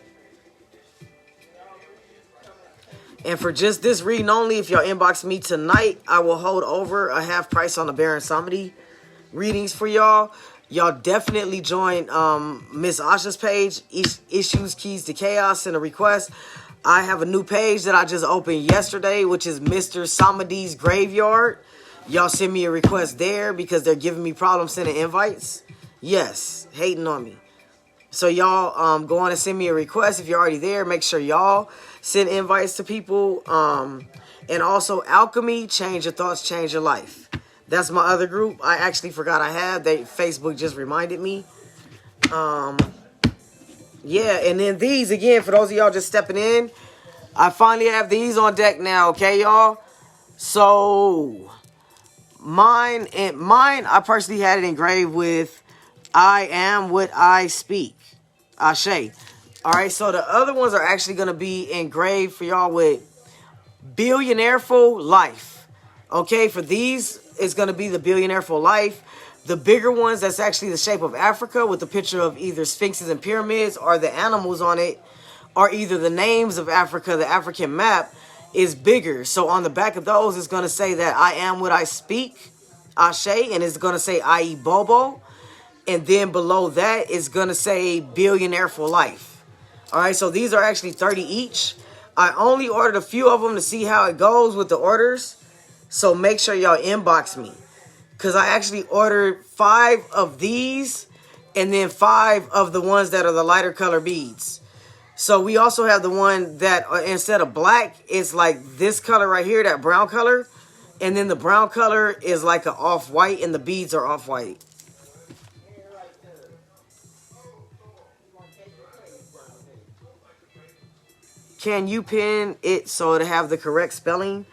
And for just this reading only, if y'all inbox me tonight, I will hold over a half price on the Baron Samedi readings for y'all. Y'all definitely join Miss Asha's page, Issues Keys to Chaos, send a request. I have a new page that I just opened yesterday, which is Mr. Samedi's Graveyard. Y'all send me a request there because they're giving me problems sending invites. Yes, hating on me. So y'all go on and send me a request. If you're already there, make sure y'all send invites to people. And also Alchemy, Change Your Thoughts, Change Your Life. That's my other group. I actually forgot I had. Facebook just reminded me. Yeah, and then these, again, for those of y'all just stepping in, I finally have these on deck now, okay, y'all? So, mine, I personally had it engraved with, I am what I speak. Ashe. Alright, so the other ones are actually going to be engraved for y'all with Billionaireful Life. Okay, for these, it's going to be the Billionaireful Life. The bigger ones, that's actually the shape of Africa with the picture of either sphinxes and pyramids, or the animals on it, or either the names of Africa, the African map, is bigger. So on the back of those, it's going to say that I am what I speak, Ashe, and it's going to say I.E. Bobo. And then below that, it's going to say Billionaireful Life. All right, so these are actually 30 each. I only ordered a few of them to see how it goes with the orders. So make sure y'all inbox me. Because I actually ordered 5 of these and then 5 of the ones that are the lighter color beads. So we also have the one that instead of black, it's like this color right here, that brown color. And then the brown color is like an off-white and the beads are off-white. Can you pin it so to have the correct spelling?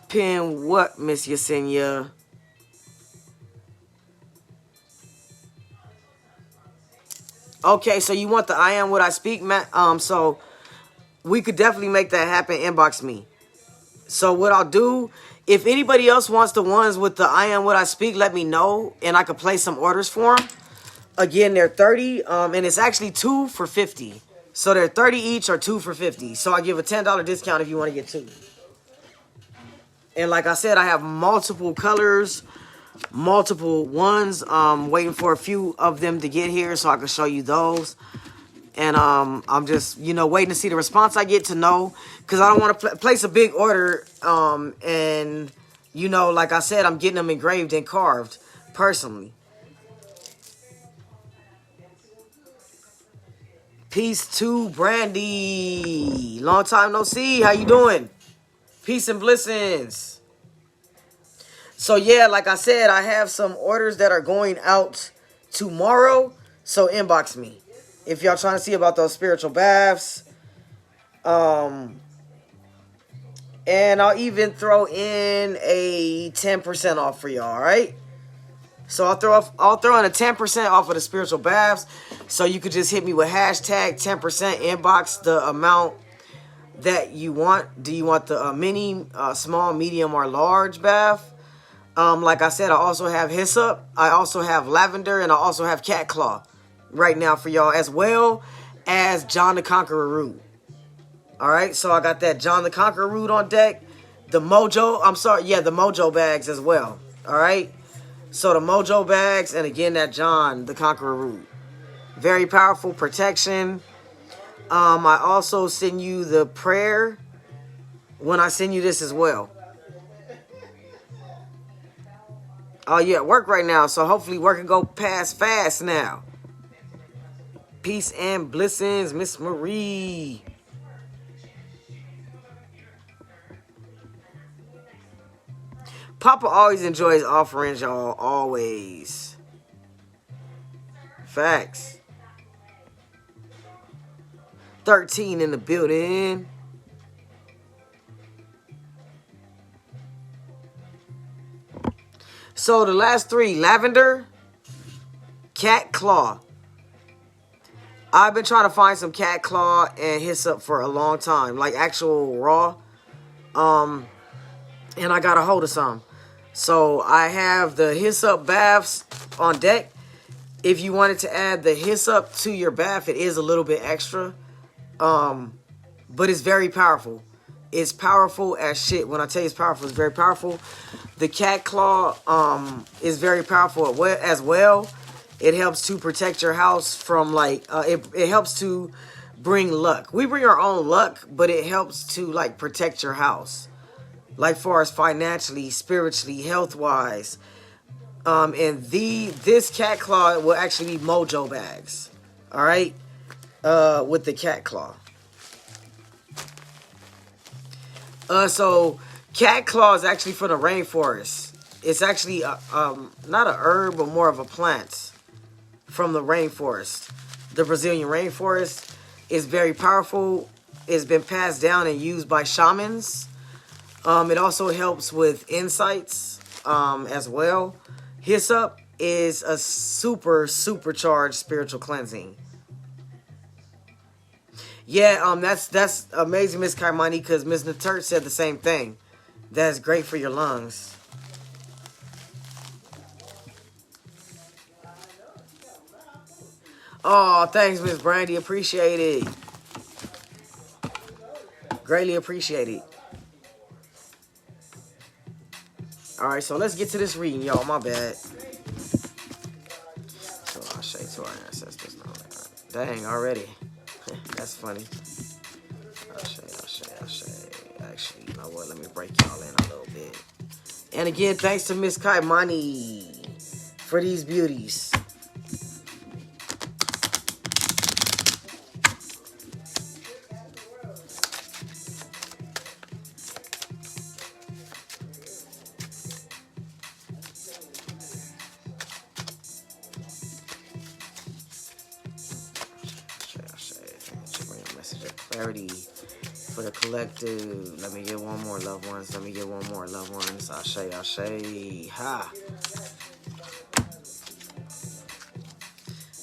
Pin what, Miss Yesenia? Okay, so you want the I am what I speak, Matt? So we could definitely make that happen. Inbox me. So what I'll do, if anybody else wants the ones with the I am what I speak, let me know, and I could place some orders for them. Again, they're 30, and it's actually 2 for 50. So they're 30 each or 2 for 50. So I give a $10 discount if you want to get 2. And like I said, I have multiple colors, multiple ones. Waiting for a few of them to get here so I can show you those. And I'm just, waiting to see the response I get to know. Because I don't want to place a big order. And, like I said, I'm getting them engraved and carved personally. Peace to Brandy. Long time no see. How you doing? Peace and blessings. So yeah, like I said, I have some orders that are going out tomorrow. So inbox me if y'all trying to see about those spiritual baths. And I'll even throw in a 10% off for y'all, all right? So I'll throw in a 10% off of the spiritual baths. So you could just hit me with hashtag 10%, inbox the amount that you want. Do you want the mini, small, medium, or large bath? Like I said, I also have hyssop. I also have lavender, and I also have cat claw right now for y'all, as well as John the Conqueror root. All right, so I got that John the Conqueror root on deck. The Mojo bags as well. All right. So the Mojo bags, and again, that John the Conqueror root. Very powerful protection. I also send you the prayer when I send you this as well. Oh, yeah, work right now, so hopefully work can go past fast now. Peace and blessings, Miss Marie. Papa always enjoys offerings, y'all. Always. Facts. 13 in the building. So the last 3, lavender, cat claw. I've been trying to find some cat claw and hyssop for a long time, like actual raw. And I got a hold of some. So I have the hyssop baths on deck. If you wanted to add the hyssop to your bath, it is a little bit extra. But it's very powerful. It's powerful as shit. When I tell you it's powerful, it's very powerful. The cat claw is very powerful as well. It helps to protect your house from it helps to bring luck. We bring our own luck, but it helps to protect your house. Like far as financially, spiritually, health-wise. And this cat claw will actually be Mojo bags. Alright? With the cat claw. So cat claw is actually for the rainforest. It's actually not a herb, but more of a plant from the rainforest. The Brazilian rainforest is very powerful. it's been passed down and used by shamans. It also helps with insights as well. Hyssop is a supercharged spiritual cleansing. Yeah, that's amazing, Miss Kaimani, because Miss Naturt said the same thing. That's great for your lungs. Oh, thanks, Miss Brandy. Appreciate it. Greatly appreciate it. All right, so let's get to this reading, y'all. My bad. So I'll show you to our ancestors. Dang, already. That's funny. I'll show you. Actually, you know what? Let me break y'all in a little bit. And again, thanks to Miss Kaimani for these beauties. Clarity for the collective. Let me get one more, loved ones. Let me get one more, loved ones. Ashe. Ha.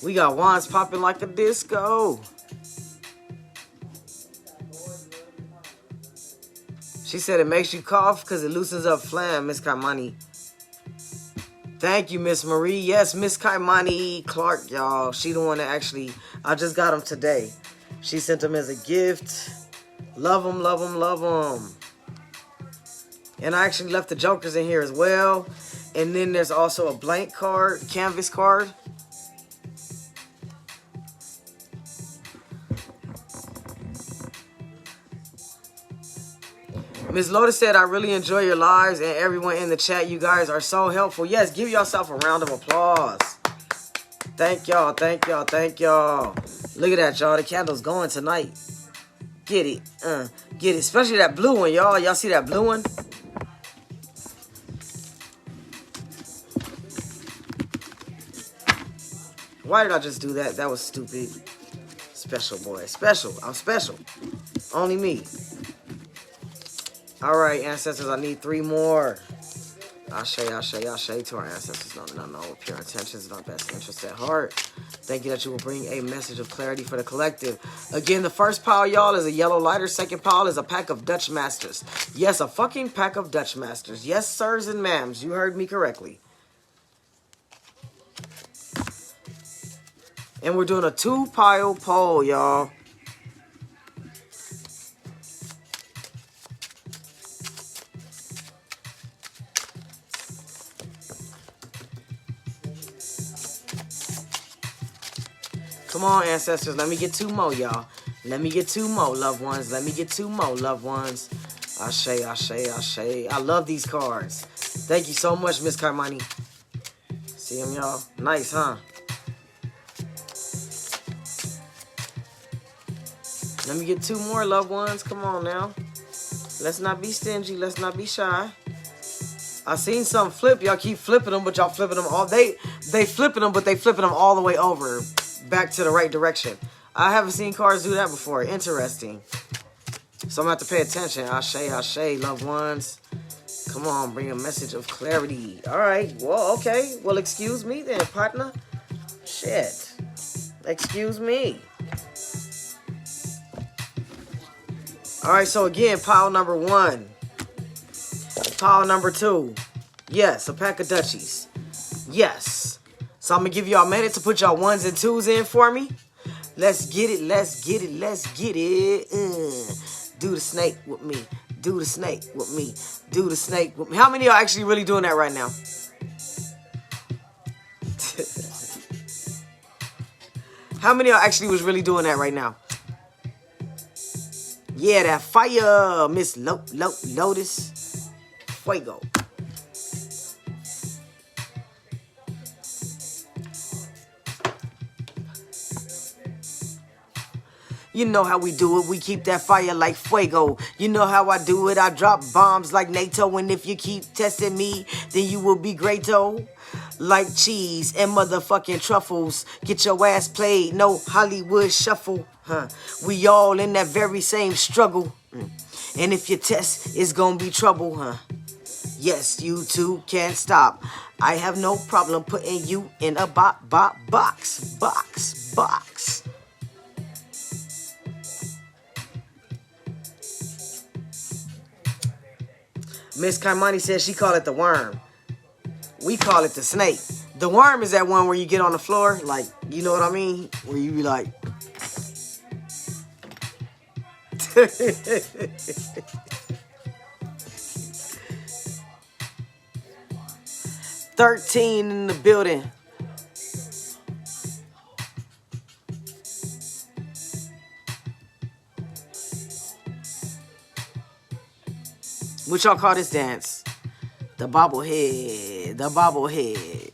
We got wands popping like a disco. She said it makes you cough because it loosens up phlegm, Miss Kaimani. Thank you, Miss Marie. Yes, Miss Kaimani Clark, y'all. She the one that actually, I just got them today. She sent them as a gift. Love them, love them, love them. And I actually left the jokers in here as well. And then there's also a blank card, canvas card. Ms. Lotus said, I really enjoy your lives, and everyone in the chat, you guys are so helpful. Yes, give yourself a round of applause. Thank y'all, thank y'all, thank y'all. Look at that, y'all. The candle's going tonight. Get it. Get it. Especially that blue one, y'all. Y'all see that blue one? Why did I just do that? That was stupid. Special, boy. Special. I'm special. Only me. All right, ancestors. I need 3 more. Ashe to our ancestors. No. Pure intentions and our best interests at heart. Thank you that you will bring a message of clarity for the collective. Again, the first pile, y'all, is a yellow lighter. Second pile is a pack of Dutch Masters. Yes, a fucking pack of Dutch Masters. Yes, sirs and ma'ams. You heard me correctly. And we're doing a 2-pile poll, y'all. Come on, ancestors. Let me get 2 more, y'all. Let me get 2 more, loved ones. Let me get 2 more, loved ones. Ashe. I love these cards. Thank you so much, Miss Kaimani. See them, y'all? Nice, huh? Let me get 2 more, loved ones. Come on now. Let's not be stingy. Let's not be shy. I seen some flip. Y'all keep flipping them, but y'all flipping them all. They flipping them, but they flipping them all the way over. Back to the right direction. I haven't seen cards do that before. Interesting. So I'm going to have to pay attention. Ashe, loved ones. Come on, bring a message of clarity. All right. Well, okay. Well, excuse me then, partner. Shit. Excuse me. All right, so again, pile number 1. Pile number 2. Yes, a pack of Dutchies. Yes. So I'm going to give y'all a minute to put y'all 1s and 2s in for me. Let's get it. Let's get it. Let's get it. Do the snake with me. Do the snake with me. Do the snake with me. How many of y'all actually really doing that right now? How many of y'all actually was really doing that right now? Yeah, that fire, Miss Lotus. Fuego. You know how we do it, we keep that fire like fuego. You know how I do it, I drop bombs like NATO. And if you keep testing me, then you will be great-o. like cheese and motherfucking truffles. Get your ass played, no Hollywood shuffle. Huh? We all in that very same struggle. And if your test is gonna be trouble, huh? Yes, you too can't stop. I have no problem putting you in a box. Miss Kaimani says she call it the worm. We call it the snake. The worm is that one where you get on the floor, like, you know what I mean? Where you be like... 13 in the building. What y'all call this dance? The bobblehead. The bobblehead.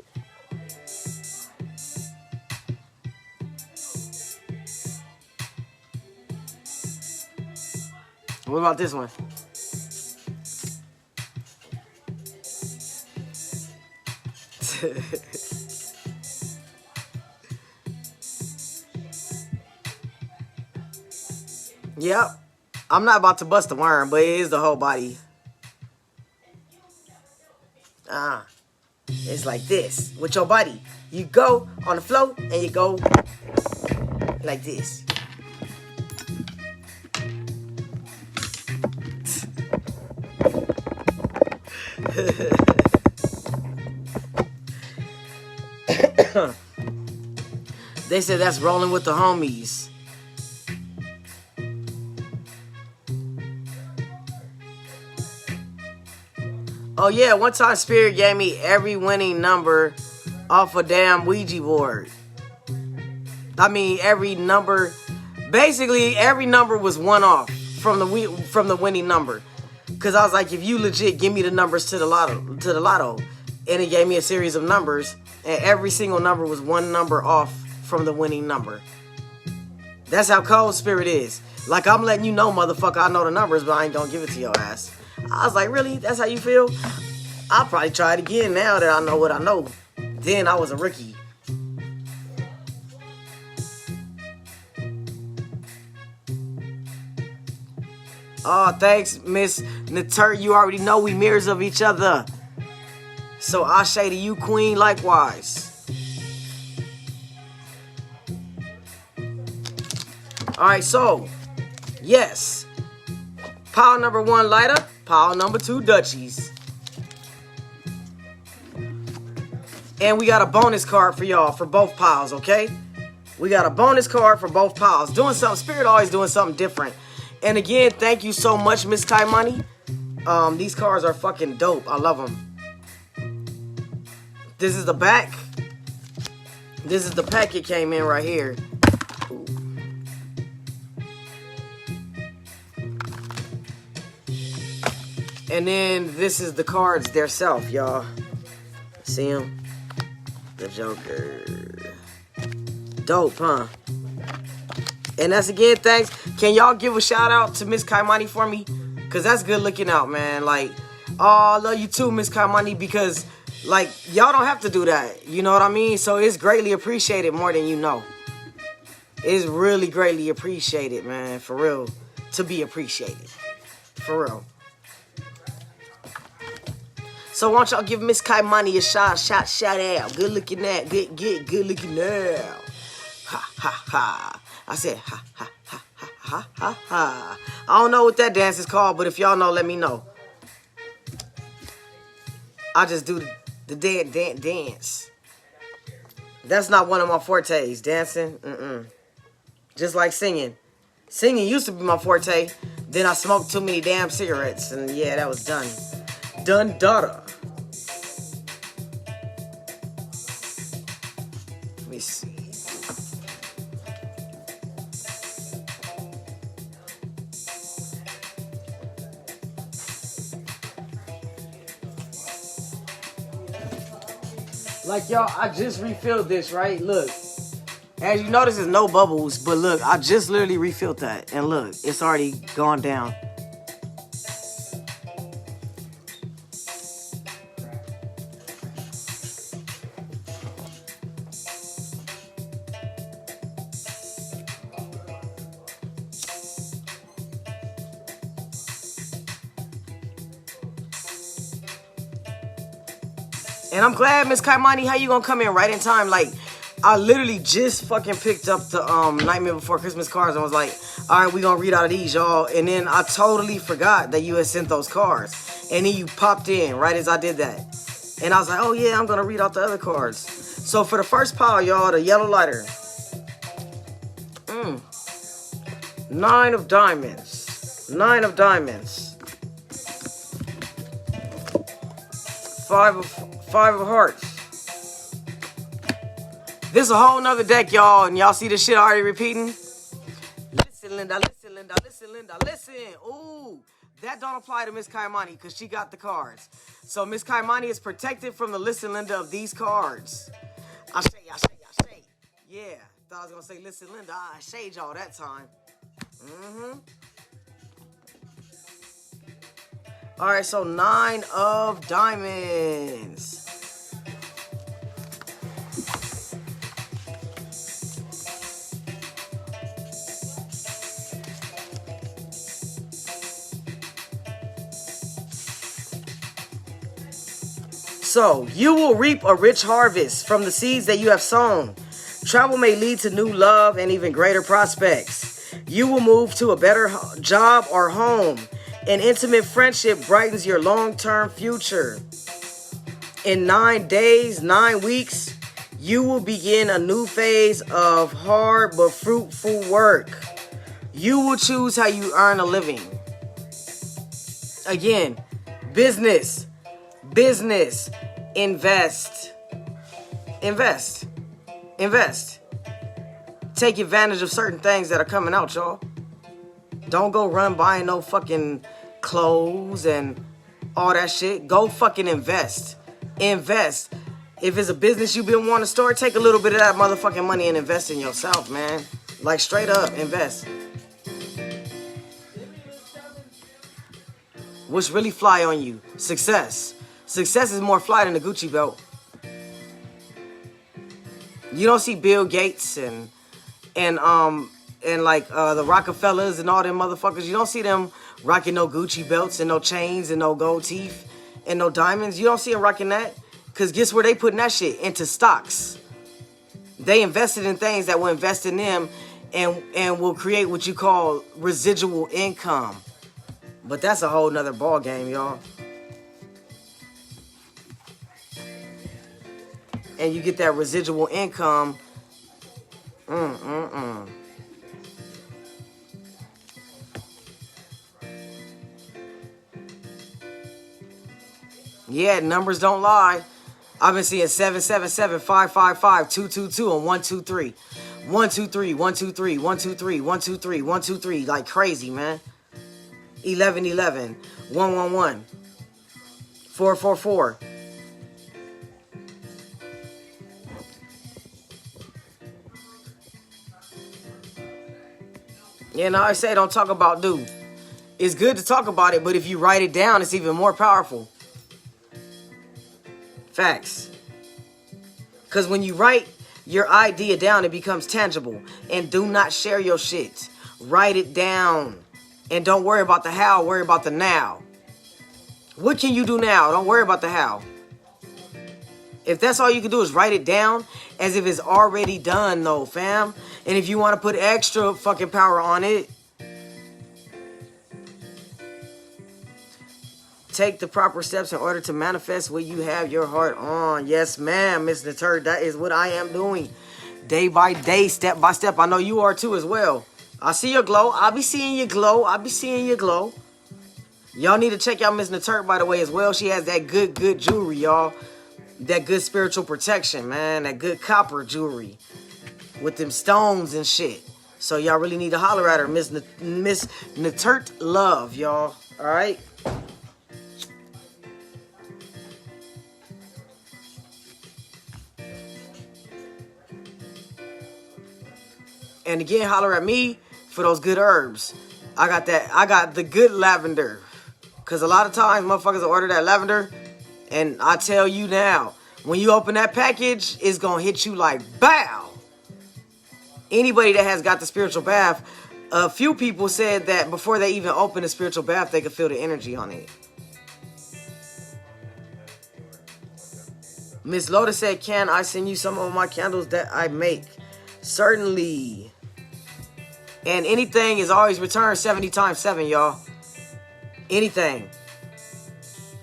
What about this one? Yep. I'm not about to bust the worm, but it is the whole body. It's like this with your body. You go on the floor and you go like this. They said that's rolling with the homies. Oh yeah, one time Spirit gave me every winning number off a damn Ouija board. I mean, every number, basically every number was one off from the winning number. Cause I was like, if you legit give me the numbers to the lotto, and it gave me a series of numbers, and every single number was one number off from the winning number. That's how cold Spirit is. Like, I'm letting you know, motherfucker, I know the numbers, but I ain't gonna give it to your ass. I was like, really? That's how you feel? I'll probably try it again now that I know what I know. Then I was a rookie. Oh, thanks, Miss Natur. You already know we mirrors of each other. So I say to you, Queen, likewise. Alright, so, yes. Pile number 1, lighter. Pile number 2, Dutchies. And we got a bonus card for y'all for both piles, okay? We got a bonus card for both piles. Doing something, Spirit always doing something different. And again, thank you so much, Miss Kaimani. These cards are fucking dope. I love them. This is the back. This is the pack it came in right here. Ooh. And then this is the cards theirself, y'all. See them? The Joker. Dope, huh? And that's again, thanks. Can y'all give a shout out to Miss Kaimani for me? Because that's good looking out, man. Like, oh, I love you too, Miss Kaimani, because, like, y'all don't have to do that. You know what I mean? So it's greatly appreciated more than you know. It's really greatly appreciated, man. For real. To be appreciated. For real. So why don't y'all give Miss Kaimani a shout out. Good looking out. Good looking out. Ha, ha, ha. I said, ha, ha, ha, ha, ha, ha, ha. I don't know what that dance is called, but if y'all know, let me know. I just do the dance. That's not one of my fortes. Dancing, Just like singing. Singing used to be my forte. Then I smoked too many damn cigarettes, and yeah, that was done. Done, daughter. Let me see. Like, y'all, I just refilled this, right? Look. As you notice, there's no bubbles, but look, I just literally refilled that. And look, it's already gone down. And I'm glad, Miss Kaimani, how you gonna come in right in time? Like, I literally just fucking picked up the Nightmare Before Christmas cards and was like, all right, we gonna read out of these, y'all. And then I totally forgot that you had sent those cards. And then you popped in right as I did that. And I was like, oh yeah, I'm gonna read out the other cards. So for the first pile, y'all, the yellow lighter. 9 of diamonds. 9 of diamonds. 5 of hearts. This is a whole nother deck, y'all, and y'all see this shit already repeating? Listen, Linda, listen, Linda, listen, Linda, listen. Ooh, that don't apply to Miss Kaimani because she got the cards. So Miss Kaimani is protected from the listen, Linda, of these cards. I say. Yeah, thought I was going to say listen, Linda. I shade y'all that time. All right, so 9 of diamonds. So, you will reap a rich harvest from the seeds that you have sown. Travel may lead to new love and even greater prospects. You will move to a better job or home. An intimate friendship brightens your long-term future. In 9 days, 9 weeks, you will begin a new phase of hard but fruitful work. You will choose how you earn a living. Again, business, invest. Take advantage of certain things that are coming out, y'all. Don't go run buying no fucking clothes and all that shit. Go fucking invest. Invest. If it's a business you've been wanting to start, take a little bit of that motherfucking money and invest in yourself, man. Like straight up, invest. What's really fly on you? Success. Success is more fly than the Gucci belt. You don't see Bill Gates and like the Rockefellers and all them motherfuckers. You don't see them rocking no Gucci belts and no chains and no gold teeth and no diamonds. You don't see them rocking that. Because guess where they putting that shit? Into stocks. They invested in things that will invest in them and will create what you call residual income. But that's a whole nother ball game, y'all. And you get that residual income. Yeah, numbers don't lie. I've been seeing 777, 555, 222, and 123. 123, 123, 123, 123, 123, like crazy, man. 1111, 111, 444. You know, I say don't talk about do. It's good to talk about it, but if you write it down, it's even more powerful. Facts. Because when you write your idea down, it becomes tangible. And do not share your shit. Write it down. And don't worry about the how, worry about the now. What can you do now? Don't worry about the how. If that's all you can do is write it down as if it's already done, though, fam. And if you want to put extra fucking power on it, take the proper steps in order to manifest what you have your heart on. Yes, ma'am, Mr. Turd. That is what I am doing. Day by day, step by step. I know you are too as well. I see your glow. I'll be seeing your glow. I'll be seeing your glow. Y'all need to check out Miss Naturt, by the way, as well. She has that good jewelry, y'all. That good spiritual protection, man. That good copper jewelry. With them stones and shit. So y'all really need to holler at her. Miss Naturt Love, y'all. Alright? And again, holler at me for those good herbs. I got the good lavender. Because a lot of times, motherfuckers will order that lavender. And I tell you now, when you open that package, it's going to hit you like, bow. Anybody that has got the spiritual bath, a few people said that before they even open the spiritual bath, they could feel the energy on it. Miss Lotus said, can I send you some of my candles that I make? Certainly. And anything is always returned 70 times 7, y'all. Anything.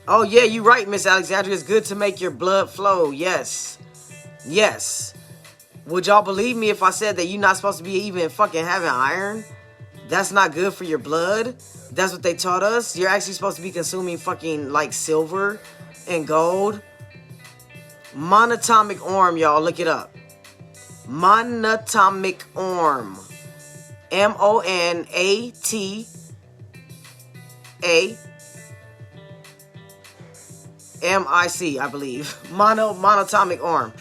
Oh, yeah, you're right, Miss Alexandria. It's good to make your blood flow. Yes. Yes. Would y'all believe me if I said that you're not supposed to be even fucking having iron? That's not good for your blood. That's what they taught us. You're actually supposed to be consuming fucking like silver and gold. Monatomic orm, y'all. Look it up. Monatomic orm. M-O-N-A-T-A-M-I-C, I believe. Monatomic orm.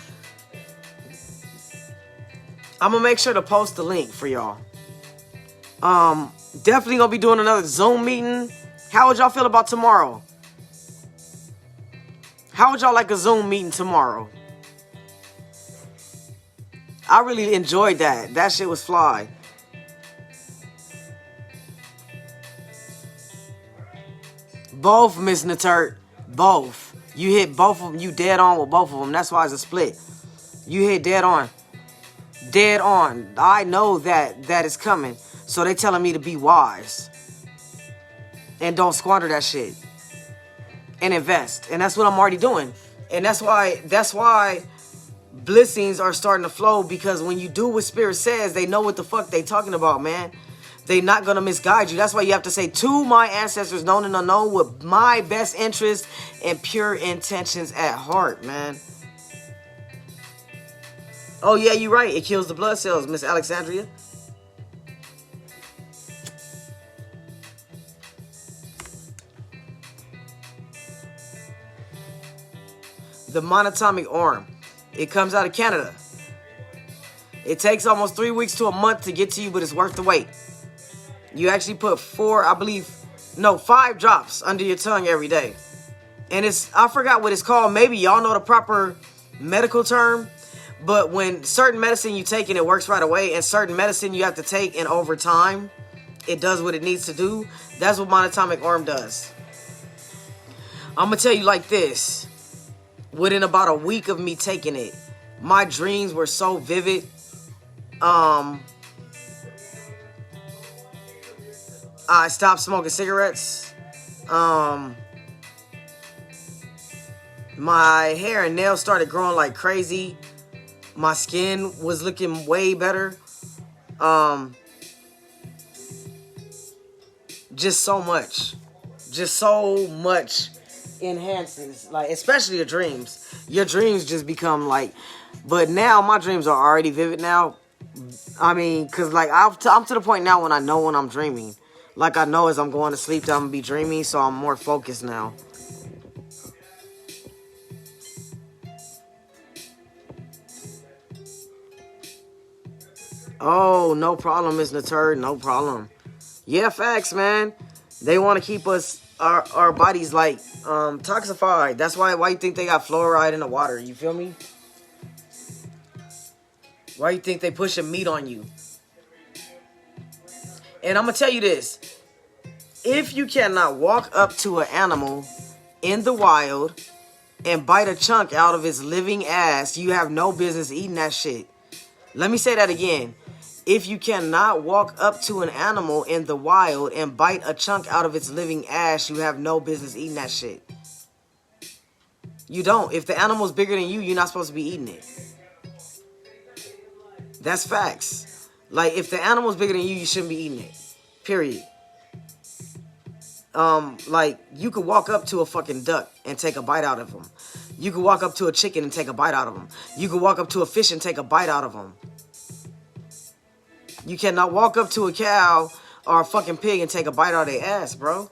I'm gonna make sure to post the link for y'all. Definitely gonna be doing another Zoom meeting. How would y'all feel about tomorrow? How would y'all like a Zoom meeting tomorrow? I really enjoyed that. That shit was fly. Both, Miss Naturt. Both. You hit both of them. You dead on with both of them. That's why it's a split. You hit dead on. Dead on. I know that is coming. So they telling me to be wise. And don't squander that shit. And invest. And that's what I'm already doing. And that's why blessings are starting to flow, because when you do what Spirit says, they know what the fuck they talking about, man. They not gonna misguide you. That's why you have to say, to my ancestors known and unknown, with my best interest and pure intentions at heart, man. Oh yeah, you're right. It kills the blood cells, Miss Alexandria. The monatomic orm. It comes out of Canada. It takes almost 3 weeks to a month to get to you, but it's worth the wait. You actually put 5 drops under your tongue every day. And I forgot what it's called. Maybe y'all know the proper medical term. But when certain medicine you take and it works right away, and certain medicine you have to take and over time, it does what it needs to do. That's what monatomic orm does. I'm going to tell you like this. Within about a week of me taking it, my dreams were so vivid. I stopped smoking cigarettes. My hair and nails started growing like crazy. My skin was looking way better. Just so much enhances, like, especially your dreams. Your dreams just become like, but now my dreams are already vivid now. I mean, cause like I'm to the point now when I know when I'm dreaming. Like I know as I'm going to sleep that I'm gonna be dreaming, so I'm more focused now. Oh, no problem, Miss Natur. No problem. Yeah, facts, man. They want to keep us, our bodies, like, toxified. That's why you think they got fluoride in the water. You feel me? Why you think they pushing meat on you? And I'm going to tell you this. If you cannot walk up to an animal in the wild and bite a chunk out of its living ass, you have no business eating that shit. Let me say that again. If you cannot walk up to an animal in the wild and bite a chunk out of its living ass, you have no business eating that shit. You don't. If the animal's bigger than you, you're not supposed to be eating it. That's facts. Like, if the animal's bigger than you, you shouldn't be eating it. Period. Like, you could walk up to a fucking duck and take a bite out of them. You could walk up to a chicken and take a bite out of them. You could walk up to a fish and take a bite out of them. You cannot walk up to a cow or a fucking pig and take a bite out of their ass, bro.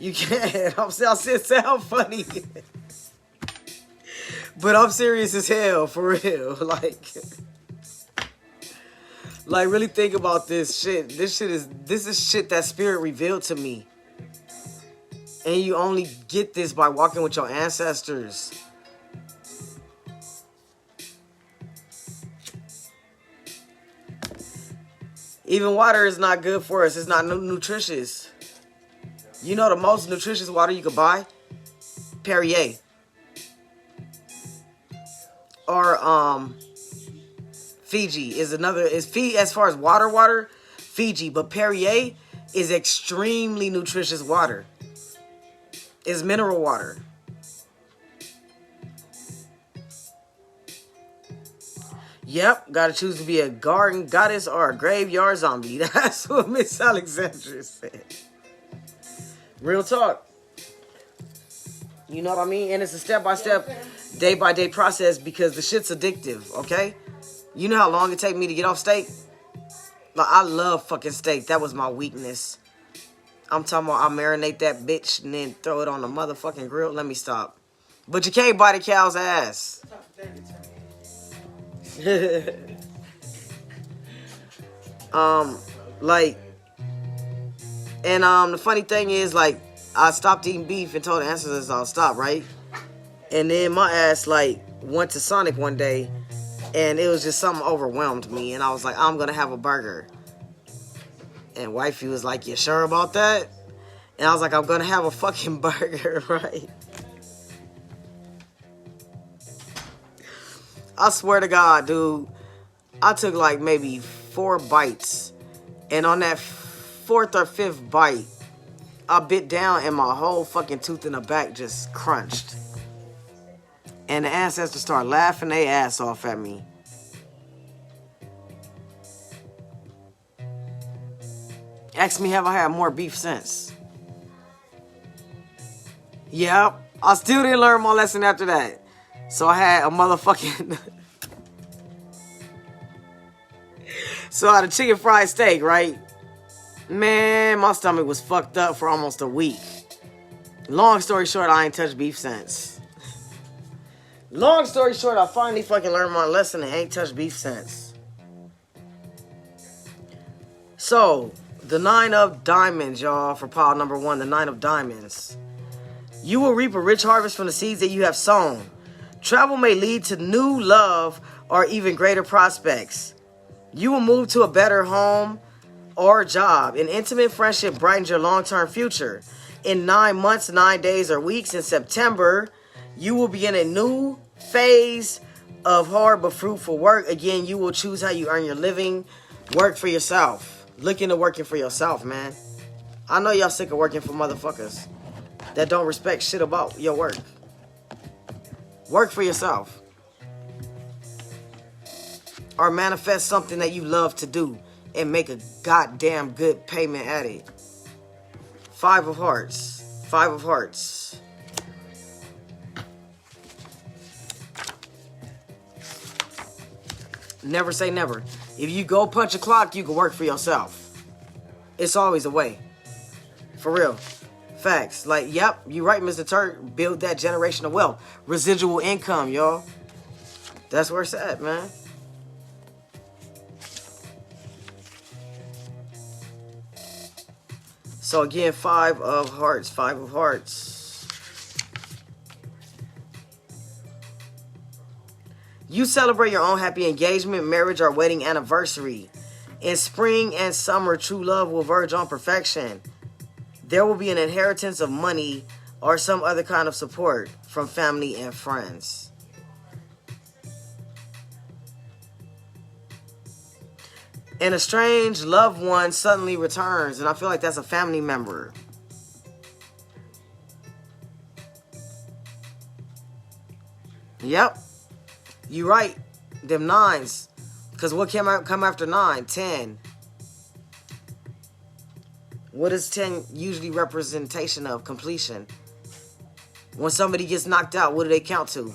You can't. I'm saying it sound funny. But I'm serious as hell, for real. Like really think about this shit. This is shit that Spirit revealed to me. And you only get this by walking with your ancestors. Even water is not good for us. It's not nutritious. You know the most nutritious water you could buy? Perrier. or Fiji is another. As far as water, Fiji, but Perrier is extremely nutritious water. It's mineral water. Yep, gotta choose to be a garden goddess or a graveyard zombie. That's what Miss Alexandra said. Real talk. You know what I mean? And it's a step-by-step, day-by-day process because the shit's addictive, okay? You know how long it take me to get off steak? Like, I love fucking steak. That was my weakness. I'm talking about I marinate that bitch and then throw it on the motherfucking grill. Let me stop. But you can't buy the cow's ass. Like, and the funny thing is, like, I stopped eating beef and told the ancestors I'll stop, right? And then my ass, like, went to Sonic one day, and it was just something overwhelmed me, and I was like, I'm gonna have a burger. And wifey was like, you sure about that? And I was like, I'm gonna have a fucking burger, right? I swear to God, dude, I took like maybe 4 bites. And on that 4th or 5th bite, I bit down and my whole fucking tooth in the back just crunched. And the ancestors started laughing their ass off at me. Ask me, have I had more beef since? Yep, I still didn't learn my lesson after that. So I had a motherfucking... So I had a chicken fried steak, right? Man, my stomach was fucked up for almost a week. Long story short, I ain't touched beef since. Long story short, I finally fucking learned my lesson and ain't touched beef since. So, the 9 of diamonds, y'all, for pile number 1, the 9 of diamonds. You will reap a rich harvest from the seeds that you have sown. Travel may lead to new love or even greater prospects. You will move to a better home or job. An intimate friendship brightens your long-term future. In 9 months, 9 days, or weeks in September, you will begin a new phase of hard but fruitful work. Again, you will choose how you earn your living. Work for yourself. Look into working for yourself, man. I know y'all sick of working for motherfuckers that don't respect shit about your work. Work for yourself. Or manifest something that you love to do and make a goddamn good payment at it. 5 of hearts. 5 of hearts. Never say never. If you go punch a clock, you can work for yourself. It's always a way. For real. Facts. Like, yep, you're right, Mr. Turk. Build that generational wealth. Residual income, y'all. That's where it's at, man. So again, 5 of hearts. 5 of hearts. You celebrate your own happy engagement, marriage, or wedding anniversary. In spring and summer, true love will verge on perfection. There will be an inheritance of money or some other kind of support from family and friends. And a strange loved one suddenly returns, and I feel like that's a family member. Yep. You right. Them 9s. Because what come after 9? 10. What is 10 usually representation of? Completion. When somebody gets knocked out, what do they count to?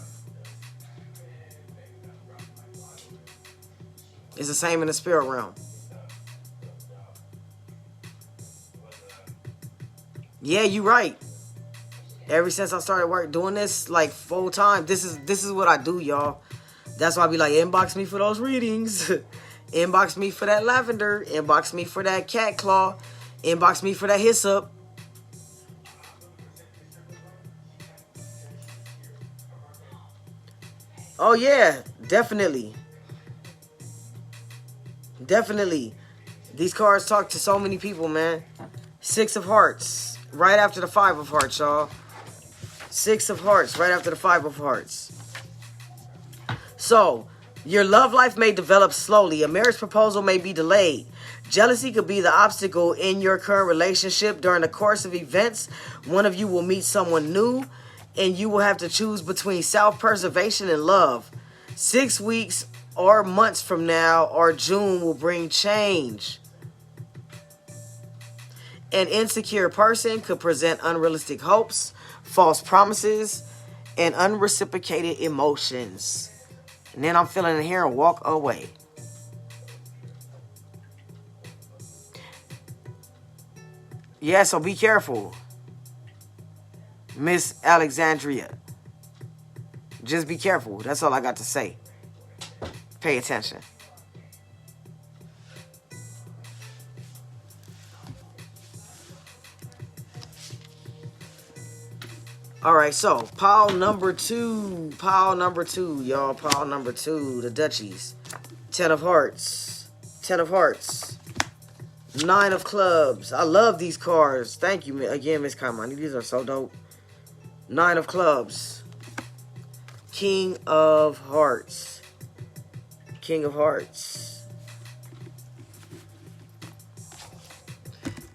It's the same in the spirit realm. Yeah, you right. Ever since I started doing this like full time, this is what I do, y'all. That's why I be like, inbox me for those readings. Inbox me for that lavender. Inbox me for that cat claw. Inbox me for that hyssop. Oh yeah, definitely. Definitely. These cards talk to so many people, man. 6 of hearts. Right after the 5 of hearts, y'all. 6 of hearts. Right after the 5 of hearts. So, your love life may develop slowly. A marriage proposal may be delayed. Jealousy could be the obstacle in your current relationship. During the course of events, one of you will meet someone new, and you will have to choose between self-preservation and love. 6 weeks or months from now or June will bring change. An insecure person could present unrealistic hopes, false promises, and unreciprocated emotions. And then I'm feeling it here and walk away. Yeah, so be careful, Miss Alexandria. Just be careful. That's all I got to say. Pay attention. All right, so pile number two, y'all. Pile number two, the Duchies. 10 of Hearts. 10 of Hearts. 9 of Clubs. I love these cards. Thank you again, Miss Kamani. These are so dope. 9 of Clubs. King of Hearts. King of Hearts.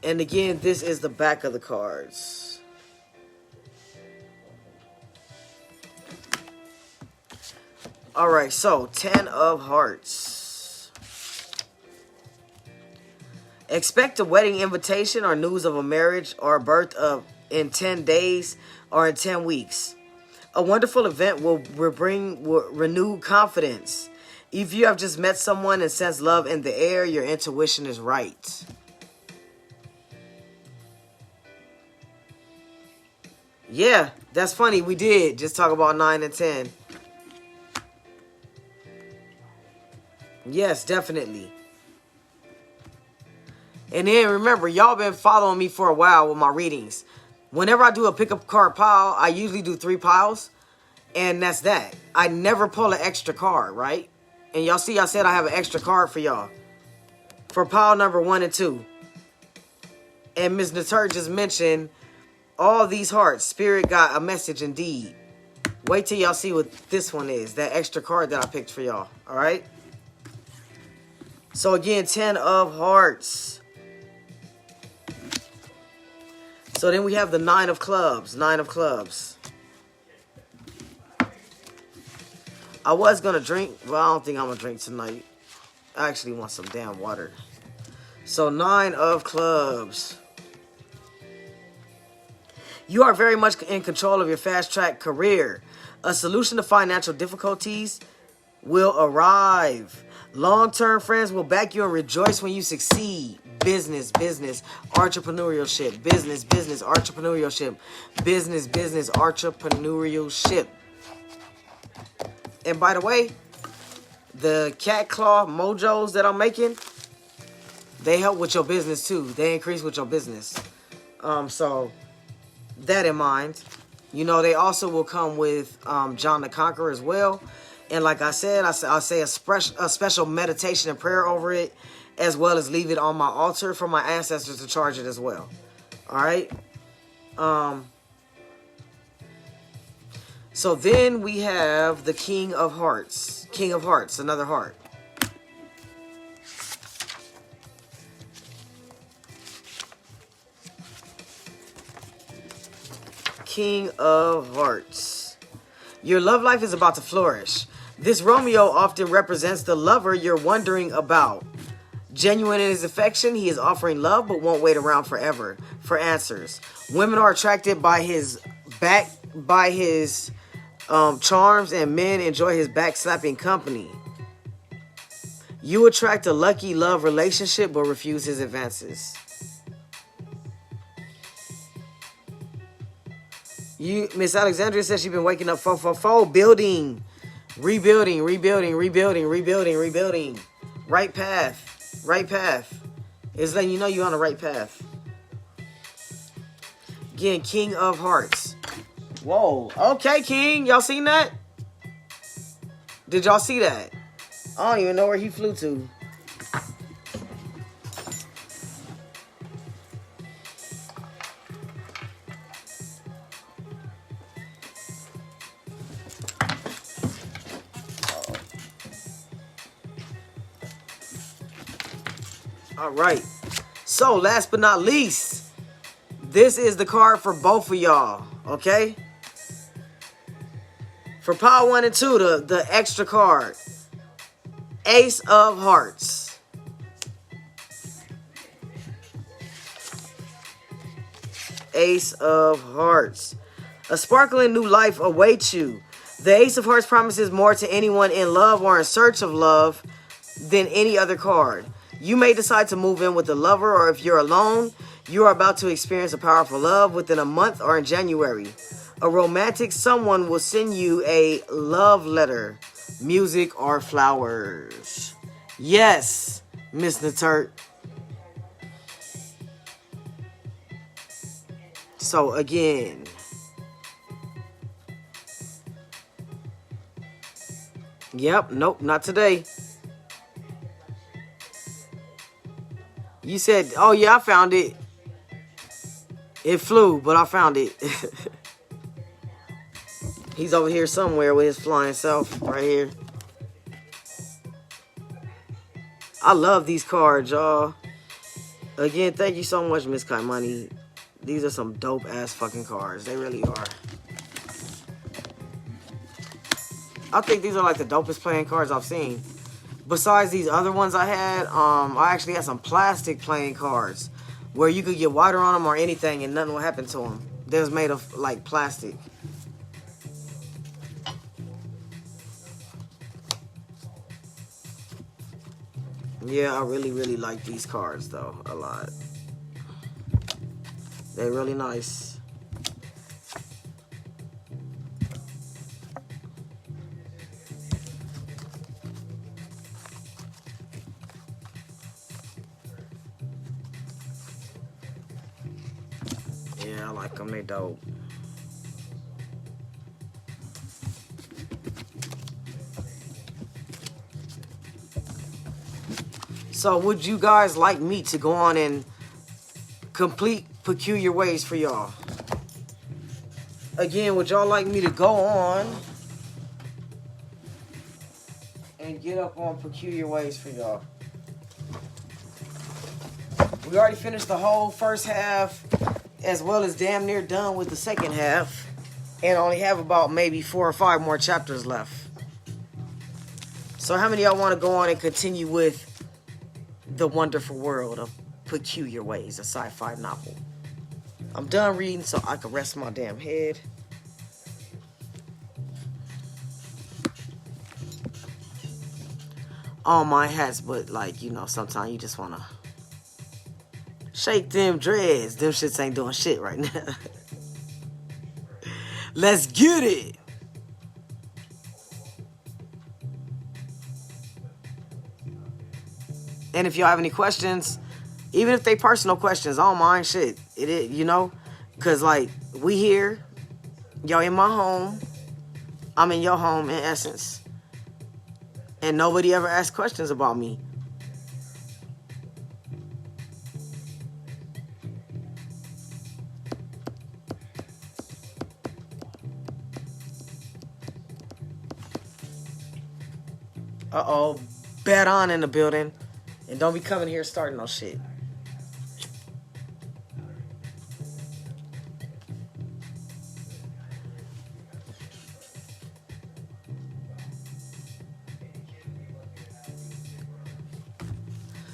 And again, this is the back of the cards. All right, so 10 of Hearts. Expect a wedding invitation or news of a marriage or a birth of in 10 days or in 10 weeks. A wonderful event will bring renewed confidence. If you have just met someone and sense love in the air, your intuition is right. Yeah, that's funny. We did just talk about 9 and 10. Yes, definitely. And then remember, y'all been following me for a while with my readings. Whenever I do a pickup card pile, I usually do 3 piles. And that's that. I never pull an extra card, right? And y'all see I said I have an extra card for y'all. For pile number 1 and 2. And Ms. Natur just mentioned all these hearts. Spirit got a message indeed. Wait till y'all see what this one is. That extra card that I picked for y'all. Alright? So again, 10 of Hearts. So then we have the 9 of Clubs. 9 of Clubs. I was going to drink. Well, I don't think I'm going to drink tonight. I actually want some damn water. So 9 of Clubs. You are very much in control of your fast-track career. A solution to financial difficulties will arrive. Long-term friends will back you and rejoice when you succeed. Business, business, entrepreneurship. Business, business, entrepreneurship. Business, business, entrepreneurship. And by the way, the cat claw mojos that I'm making, they help with your business too. They increase with your business. So that in mind. You know, they also will come with John the Conqueror as well. And like I said, I'll say a special meditation and prayer over it, as well as leave it on my altar for my ancestors to charge it as well. All right. So then we have the King of Hearts. King of Hearts, another heart. King of Hearts. Your love life is about to flourish. This Romeo often represents the lover you're wondering about. Genuine in his affection, he is offering love but won't wait around forever for answers. Women are attracted by his charms, and men enjoy his backslapping company. You attract a lucky love relationship but refuse his advances. Miss Alexandria says she's been waking up 444, building, rebuilding. Right path. It's letting you know you're on the right path. Again, King of Hearts. Whoa. Okay, King. Y'all seen that? Did y'all see that? I don't even know where he flew to. All right. So, last but not least, this is the card for both of y'all, okay? For pile 1 and 2, the extra card. Ace of Hearts. Ace of Hearts. A sparkling new life awaits you. The Ace of Hearts promises more to anyone in love or in search of love than any other card. You may decide to move in with a lover, or if you're alone, you are about to experience a powerful love within a month or in January. A romantic someone will send you a love letter, music, or flowers. Yes, Miss Naturt. So again, yep, nope, not today. You said, oh yeah, I found it. It flew, but I found it. He's over here somewhere with his flying self, right here. I love these cards, y'all. Again, thank you so much, Miss Kaimani. These are some dope ass fucking cards. They really are. I think these are like the dopest playing cards I've seen. Besides these other ones I had, I actually had some plastic playing cards where you could get water on them or anything and nothing will happen to them. They was made of like plastic. Yeah, I really, really like these cards though, a lot. They're really nice. Yeah, I like them. They dope. So, would you guys like me to go on and complete Peculiar Ways for y'all? Again, would y'all like me to go on and get up on Peculiar Ways for y'all? We already finished the whole first half, as well as damn near done with the second half, and only have about maybe 4 or 5 more chapters left. So how many of y'all want to go on and continue with The Wonderful World of Peculiar Ways, a sci-fi novel? I'm done reading so I can rest my damn head. All my hats, but like, you know, sometimes you just want to shake them dreads. Them shits ain't doing shit right now. Let's get it. And if y'all have any questions, even if they personal questions, I don't mind shit. It is, you know, because like we here, y'all in my home, I'm in your home in essence, and nobody ever asked questions about me. Uh-oh, bet on in the building. And don't be coming here starting no shit.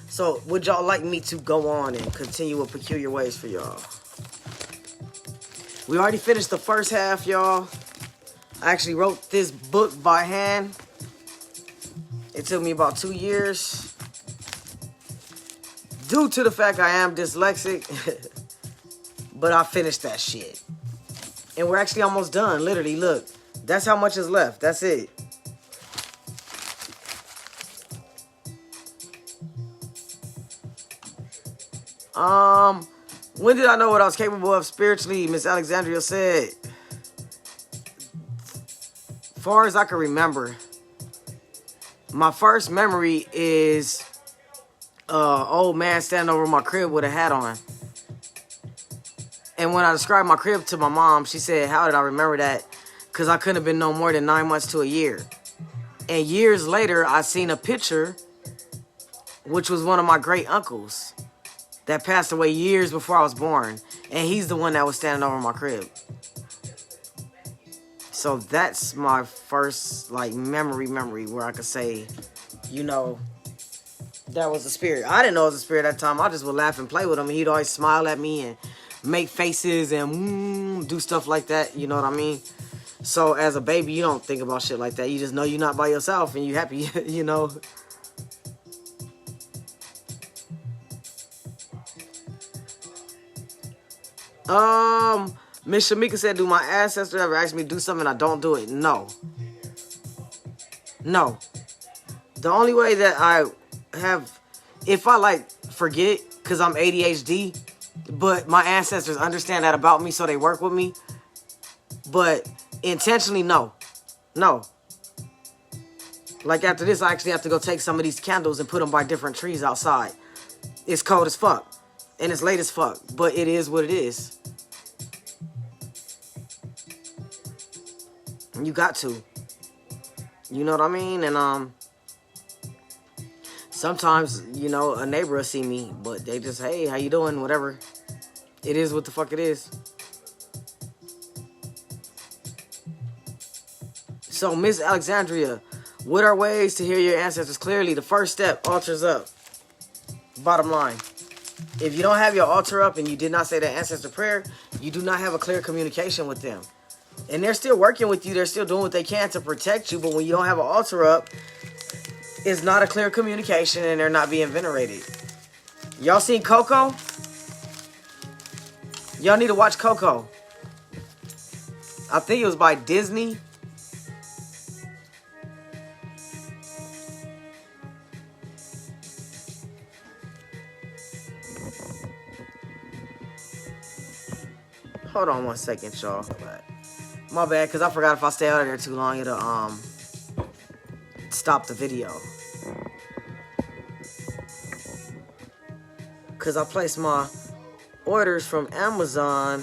So, would y'all like me to go on and continue with Peculiar Ways for y'all? We already finished the first half, y'all. I actually wrote this book by hand. It took me about 2 years. Due to the fact I am dyslexic. But I finished that shit. And we're actually almost done, literally, look. That's how much is left, that's it. When did I know what I was capable of spiritually? Miss Alexandria said, far as I can remember, my first memory is old man standing over my crib with a hat on. And when I described my crib to my mom, she said, how did I remember that? Because I couldn't have been no more than 9 months to a year. And years later, I seen a picture which was one of my great uncles that passed away years before I was born. And he's the one that was standing over my crib. So that's my first, like, memory where I could say, you know, that was a spirit. I didn't know it was a spirit at the time. I just would laugh and play with him. And he'd always smile at me and make faces and do stuff like that. You know what I mean? So as a baby, you don't think about shit like that. You just know you're not by yourself and you're happy, you know? Miss Shamika said, do my ancestors ever ask me to do something and I don't do it? No. No. The only way that I have, if I like forget, because I'm ADHD, but my ancestors understand that about me, so they work with me. But intentionally, no. No. Like after this, I actually have to go take some of these candles and put them by different trees outside. It's cold as fuck. And it's late as fuck. But it is what it is. You got to. You know what I mean? And sometimes, you know, a neighbor will see me, but they just, hey, how you doing? Whatever. It is what the fuck it is. So, Miss Alexandria, what are ways to hear your ancestors clearly? The first step, altars up. Bottom line. If you don't have your altar up and you did not say the ancestor prayer, you do not have a clear communication with them. And they're still working with you. They're still doing what they can to protect you. But when you don't have an altar up, it's not a clear communication and they're not being venerated. Y'all seen Coco? Y'all need to watch Coco. I think it was by Disney. Hold on one second, y'all. My bad, because I forgot if I stay out of there too long, it'll stop the video. Because I placed my orders from Amazon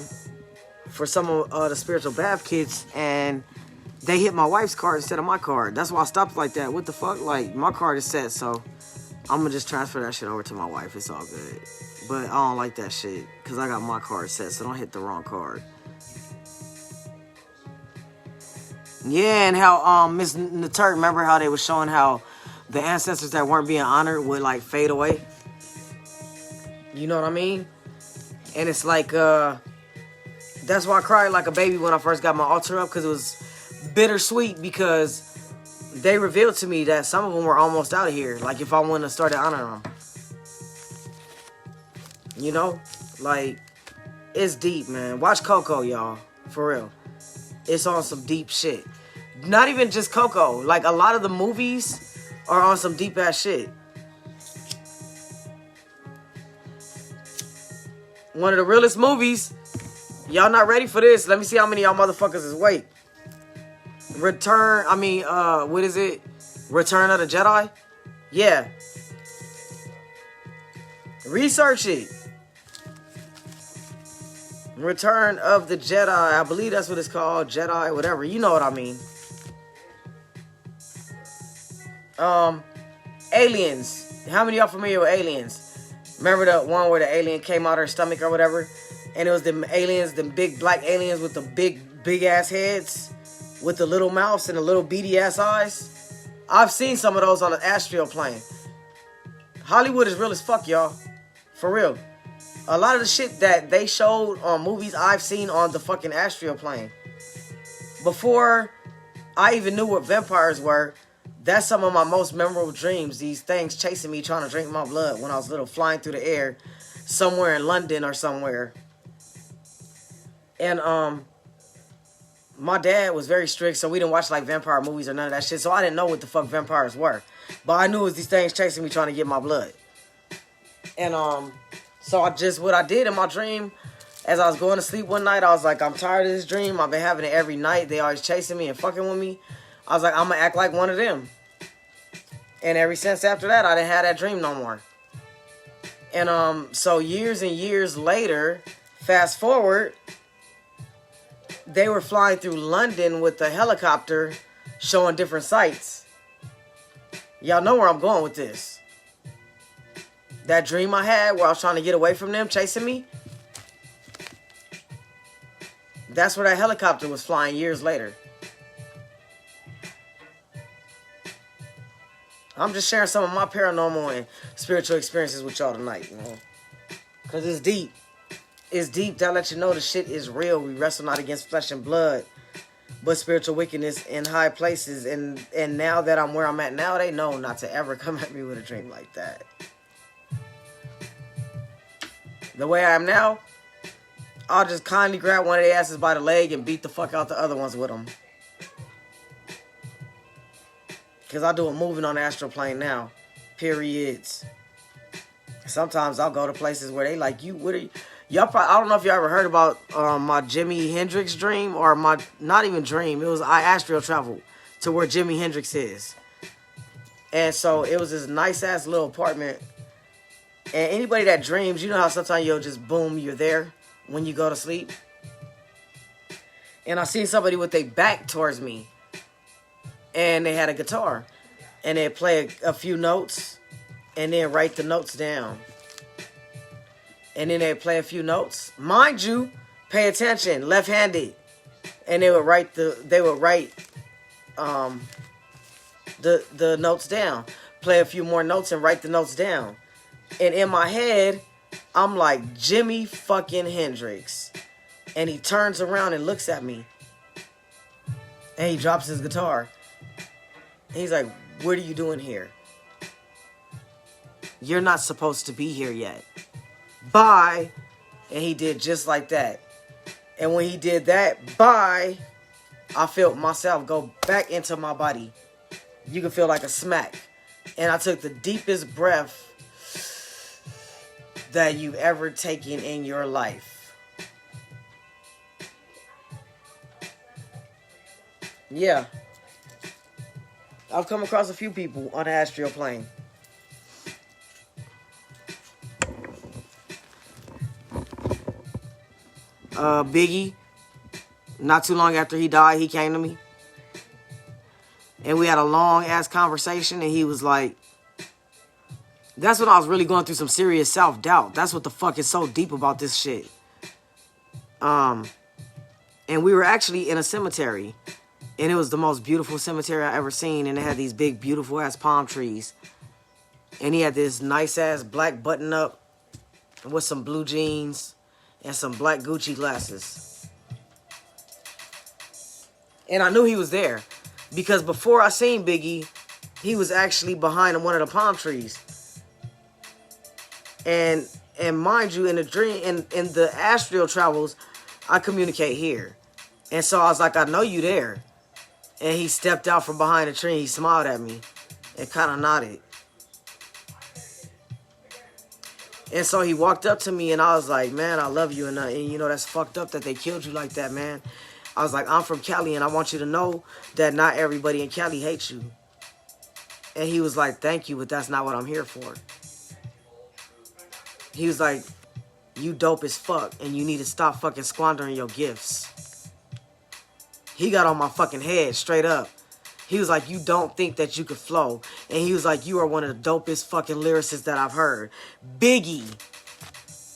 for some of the spiritual bath kits, and they hit my wife's card instead of my card. That's why I stopped like that. What the fuck? Like, my card is set, so I'm going to just transfer that shit over to my wife. It's all good. But I don't like that shit, because I got my card set, so don't hit the wrong card. Yeah, and how Miss Natur, remember how they were showing how the ancestors that weren't being honored would, like, fade away? You know what I mean? And it's like, that's why I cried like a baby when I first got my altar up, because it was bittersweet, because they revealed to me that some of them were almost out of here. Like, if I wanted to start honoring them. You know? Like, it's deep, man. Watch Coco, y'all. For real. It's on some deep shit. Not even just Coco. Like, a lot of the movies are on some deep-ass shit. One of the realest movies. Y'all not ready for this? Let me see how many of y'all motherfuckers is awake. What is it? Return of the Jedi? Yeah. Research it. Return of the Jedi. I believe that's what it's called. Jedi, whatever. You know what I mean. Aliens. How many of y'all familiar with Aliens? Remember the one where the alien came out of her stomach or whatever? And it was them aliens, them big black aliens with the big ass heads, with the little mouths and the little beady ass eyes. I've seen some of those on the astral plane. Hollywood is real as fuck, y'all. For real. A lot of the shit that they showed on movies, I've seen on the fucking astral plane. Before I even knew what vampires were, that's some of my most memorable dreams. These things chasing me, trying to drink my blood when I was little, flying through the air somewhere in London or somewhere. And my dad was very strict, so we didn't watch like vampire movies or none of that shit. So I didn't know what the fuck vampires were. But I knew it was these things chasing me, trying to get my blood. And so what I did in my dream, as I was going to sleep one night, I was like, I'm tired of this dream. I've been having it every night. They always chasing me and fucking with me. I was like, I'm going to act like one of them. And ever since after that, I didn't have that dream no more. And so years and years later, fast forward, they were flying through London with a helicopter showing different sights. Y'all know where I'm going with this. That dream I had where I was trying to get away from them chasing me, that's where that helicopter was flying years later. I'm just sharing some of my paranormal and spiritual experiences with y'all tonight, you know. Because it's deep. It's deep. That lets you know the shit is real. We wrestle not against flesh and blood, but spiritual wickedness in high places. And now that I'm where I'm at now, they know not to ever come at me with a dream like that. The way I am now, I'll just kindly grab one of their asses by the leg and beat the fuck out the other ones with them. Because I do a moving on the astral plane now. Periods. Sometimes I'll go to places where they like, what are you? Y'all probably, I don't know if you ever heard about my Jimi Hendrix dream, or my, not even dream. It was, I astral traveled to where Jimi Hendrix is. And so it was this nice ass little apartment. And anybody that dreams, you know how sometimes you'll just boom, you're there when you go to sleep. And I seen somebody with their back towards me. And they had a guitar. And they'd play a few notes. And then write the notes down. And then they'd play a few notes. Mind you, pay attention, left-handed. And they would write the notes down. Play a few more notes and write the notes down. And in my head, I'm like, Jimi fucking Hendrix. And he turns around and looks at me. And he drops his guitar. And he's like, what are you doing here? You're not supposed to be here yet. Bye. And he did just like that. And when he did that, bye, I felt myself go back into my body. You can feel like a smack. And I took the deepest breath that you've ever taken in your life. Yeah. I've come across a few people on the astral plane. Biggie, not too long after he died, he came to me. And we had a long ass conversation, and he was like, that's when I was really going through some serious self-doubt. That's what the fuck is so deep about this shit. And we were actually in a cemetery. And it was the most beautiful cemetery I ever seen. And it had these big, beautiful ass palm trees. And he had this nice ass black button up with some blue jeans and some black Gucci glasses. And I knew he was there. Because before I seen Biggie, he was actually behind one of the palm trees. And mind you, in the dream, in the astral travels, I communicate here. And so I was like, I know you there. And he stepped out from behind the tree and he smiled at me and kind of nodded. And so he walked up to me and I was like, man, I love you. And you know, that's fucked up that they killed you like that, man. I was like, I'm from Cali and I want you to know that not everybody in Cali hates you. And he was like, thank you, but that's not what I'm here for. He was like, you dope as fuck and you need to stop fucking squandering your gifts. He got on my fucking head straight up. He was like, you don't think that you could flow. And he was like, you are one of the dopest fucking lyricists that I've heard. Biggie.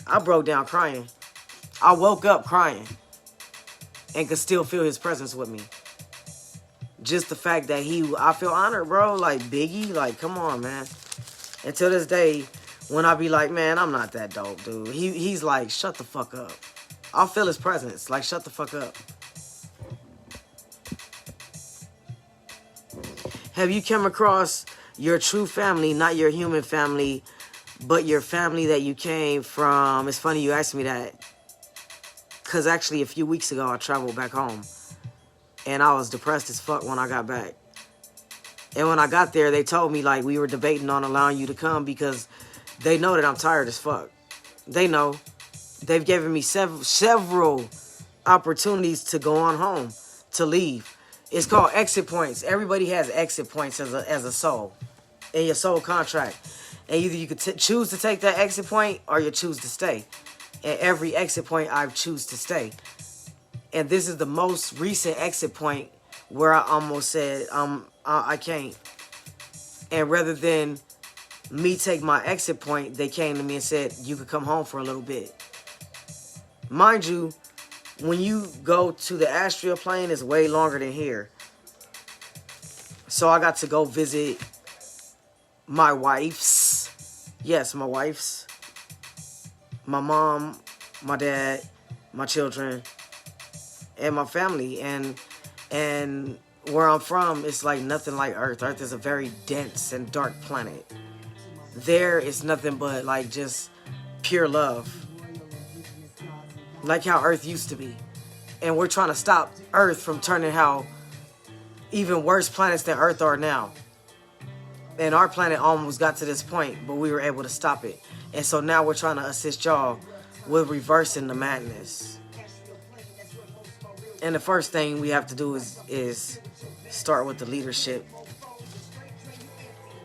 I broke down crying. I woke up crying. And could still feel his presence with me. Just the fact that I feel honored, bro. Like, Biggie, like, come on, man. And to this day, when I be like, man, I'm not that dope, dude. He's like, shut the fuck up. I'll feel his presence. Like, shut the fuck up. Have you come across your true family, not your human family, but your family that you came from? It's funny you asked me that. Because actually, a few weeks ago, I traveled back home. And I was depressed as fuck when I got back. And when I got there, they told me, like, we were debating on allowing you to come because they know that I'm tired as fuck. They know. They've given me several opportunities to go on home, to leave. It's called exit points. Everybody has exit points as a soul in your soul contract. And either you could choose to take that exit point or you choose to stay. And every exit point, I choose to stay. And this is the most recent exit point where I almost said, I can't. And rather than me take my exit point, they came to me and said, you could come home for a little bit. Mind you, when you go to the astral plane, it's way longer than here. So I got to go visit my wife's. Yes, my wife's. My mom, my dad, my children, and my family. And where I'm from, it's like nothing like Earth. Earth is a very dense and dark planet. There is nothing but like just pure love. Like how Earth used to be. And we're trying to stop Earth from turning how even worse planets than Earth are now. And our planet almost got to this point, but we were able to stop it. And so now we're trying to assist y'all with reversing the madness. And the first thing we have to do is start with the leadership.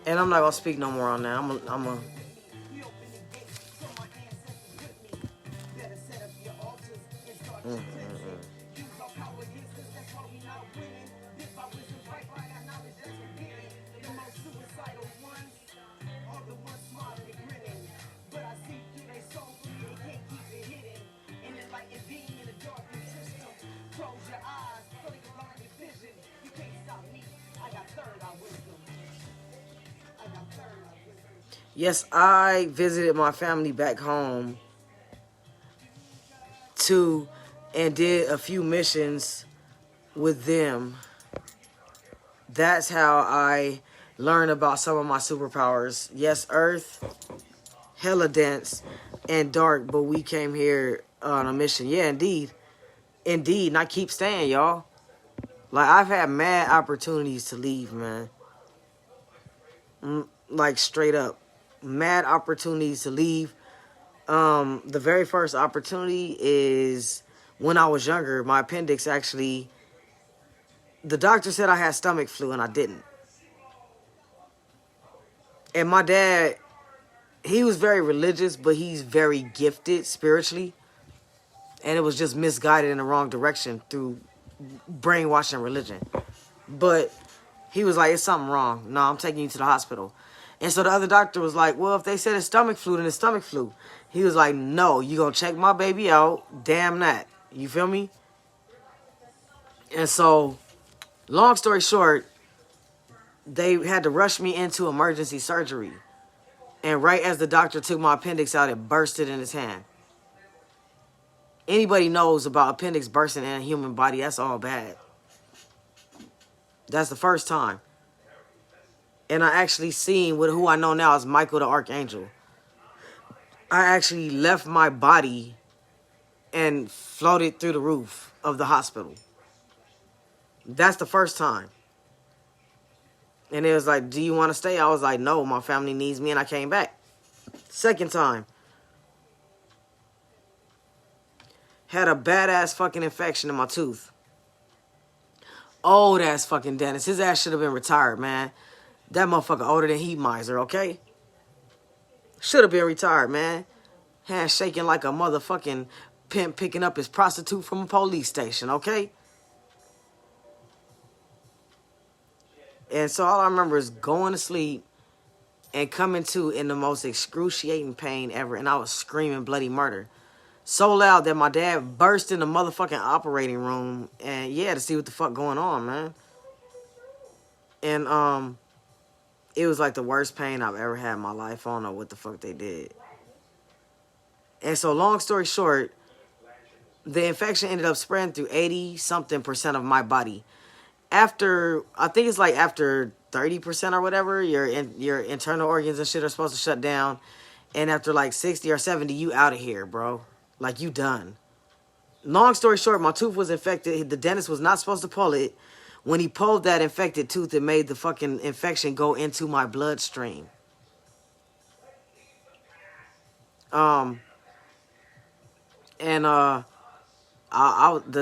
And I'm not going to speak no more on that. I'm a Yes, I visited my family back home too and did a few missions with them. That's how I learned about some of my superpowers. Yes, Earth, hella dense and dark, but we came here on a mission. Yeah, indeed. Indeed, and I keep staying, y'all. Like, I've had mad opportunities to leave, man. Like, straight up. Mad opportunities to leave. The very first opportunity is when I was younger. My appendix actually, the doctor said I had stomach flu and I didn't. And my dad, he was very religious, but he's very gifted spiritually. And it was just misguided in the wrong direction through brainwashing religion. But he was like, it's something wrong. No, I'm taking you to the hospital. And so the other doctor was like, well, if they said it's stomach flu, then it's stomach flu. He was like, no, you gonna check my baby out. Damn that. You feel me? And so, long story short, they had to rush me into emergency surgery. And right as the doctor took my appendix out, it bursted in his hand. Anybody knows about appendix bursting in a human body, that's all bad. That's the first time. And I actually seen with who I know now as Michael the Archangel. I actually left my body and floated through the roof of the hospital. That's the first time. And it was like, do you want to stay? I was like, no, my family needs me, and I came back. Second time. Had a badass fucking infection in my tooth. Old ass fucking dentist. His ass should have been retired, man. That motherfucker older than Heat Miser, okay? Should have been retired, man. Hand shaking like a motherfucking pimp picking up his prostitute from a police station, okay? And so all I remember is going to sleep and coming to in the most excruciating pain ever. And I was screaming bloody murder. So loud that my dad burst in the motherfucking operating room. And yeah, to see what the fuck going on, man. And it was like the worst pain I've ever had in my life. I don't know what the fuck they did. And so long story short, the infection ended up spreading through 80-something% of my body. After, I think it's like after 30% or whatever, your internal organs and shit are supposed to shut down. And after like 60 or 70, you out of here, bro. Like, you done. Long story short, my tooth was infected. The dentist was not supposed to pull it. When he pulled that infected tooth, it made the fucking infection go into my bloodstream. The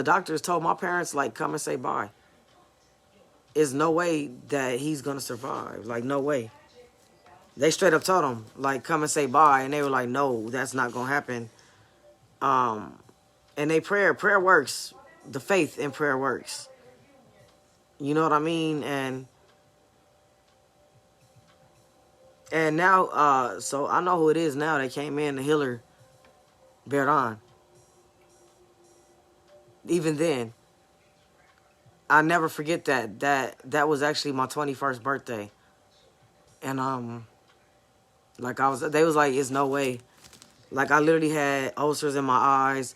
doctors told my parents, like, come and say bye. There's no way that he's going to survive. Like, no way. They straight up told him, like, come and say bye. And they were like, no, that's not going to happen. And prayer works. The faith in prayer works. You know what I mean? And And now, so I know who it is now that came in, the healer, Beran. Even then, I never forget that was actually my 21st birthday. And like they was like, it's no way. Like I literally had ulcers in my eyes,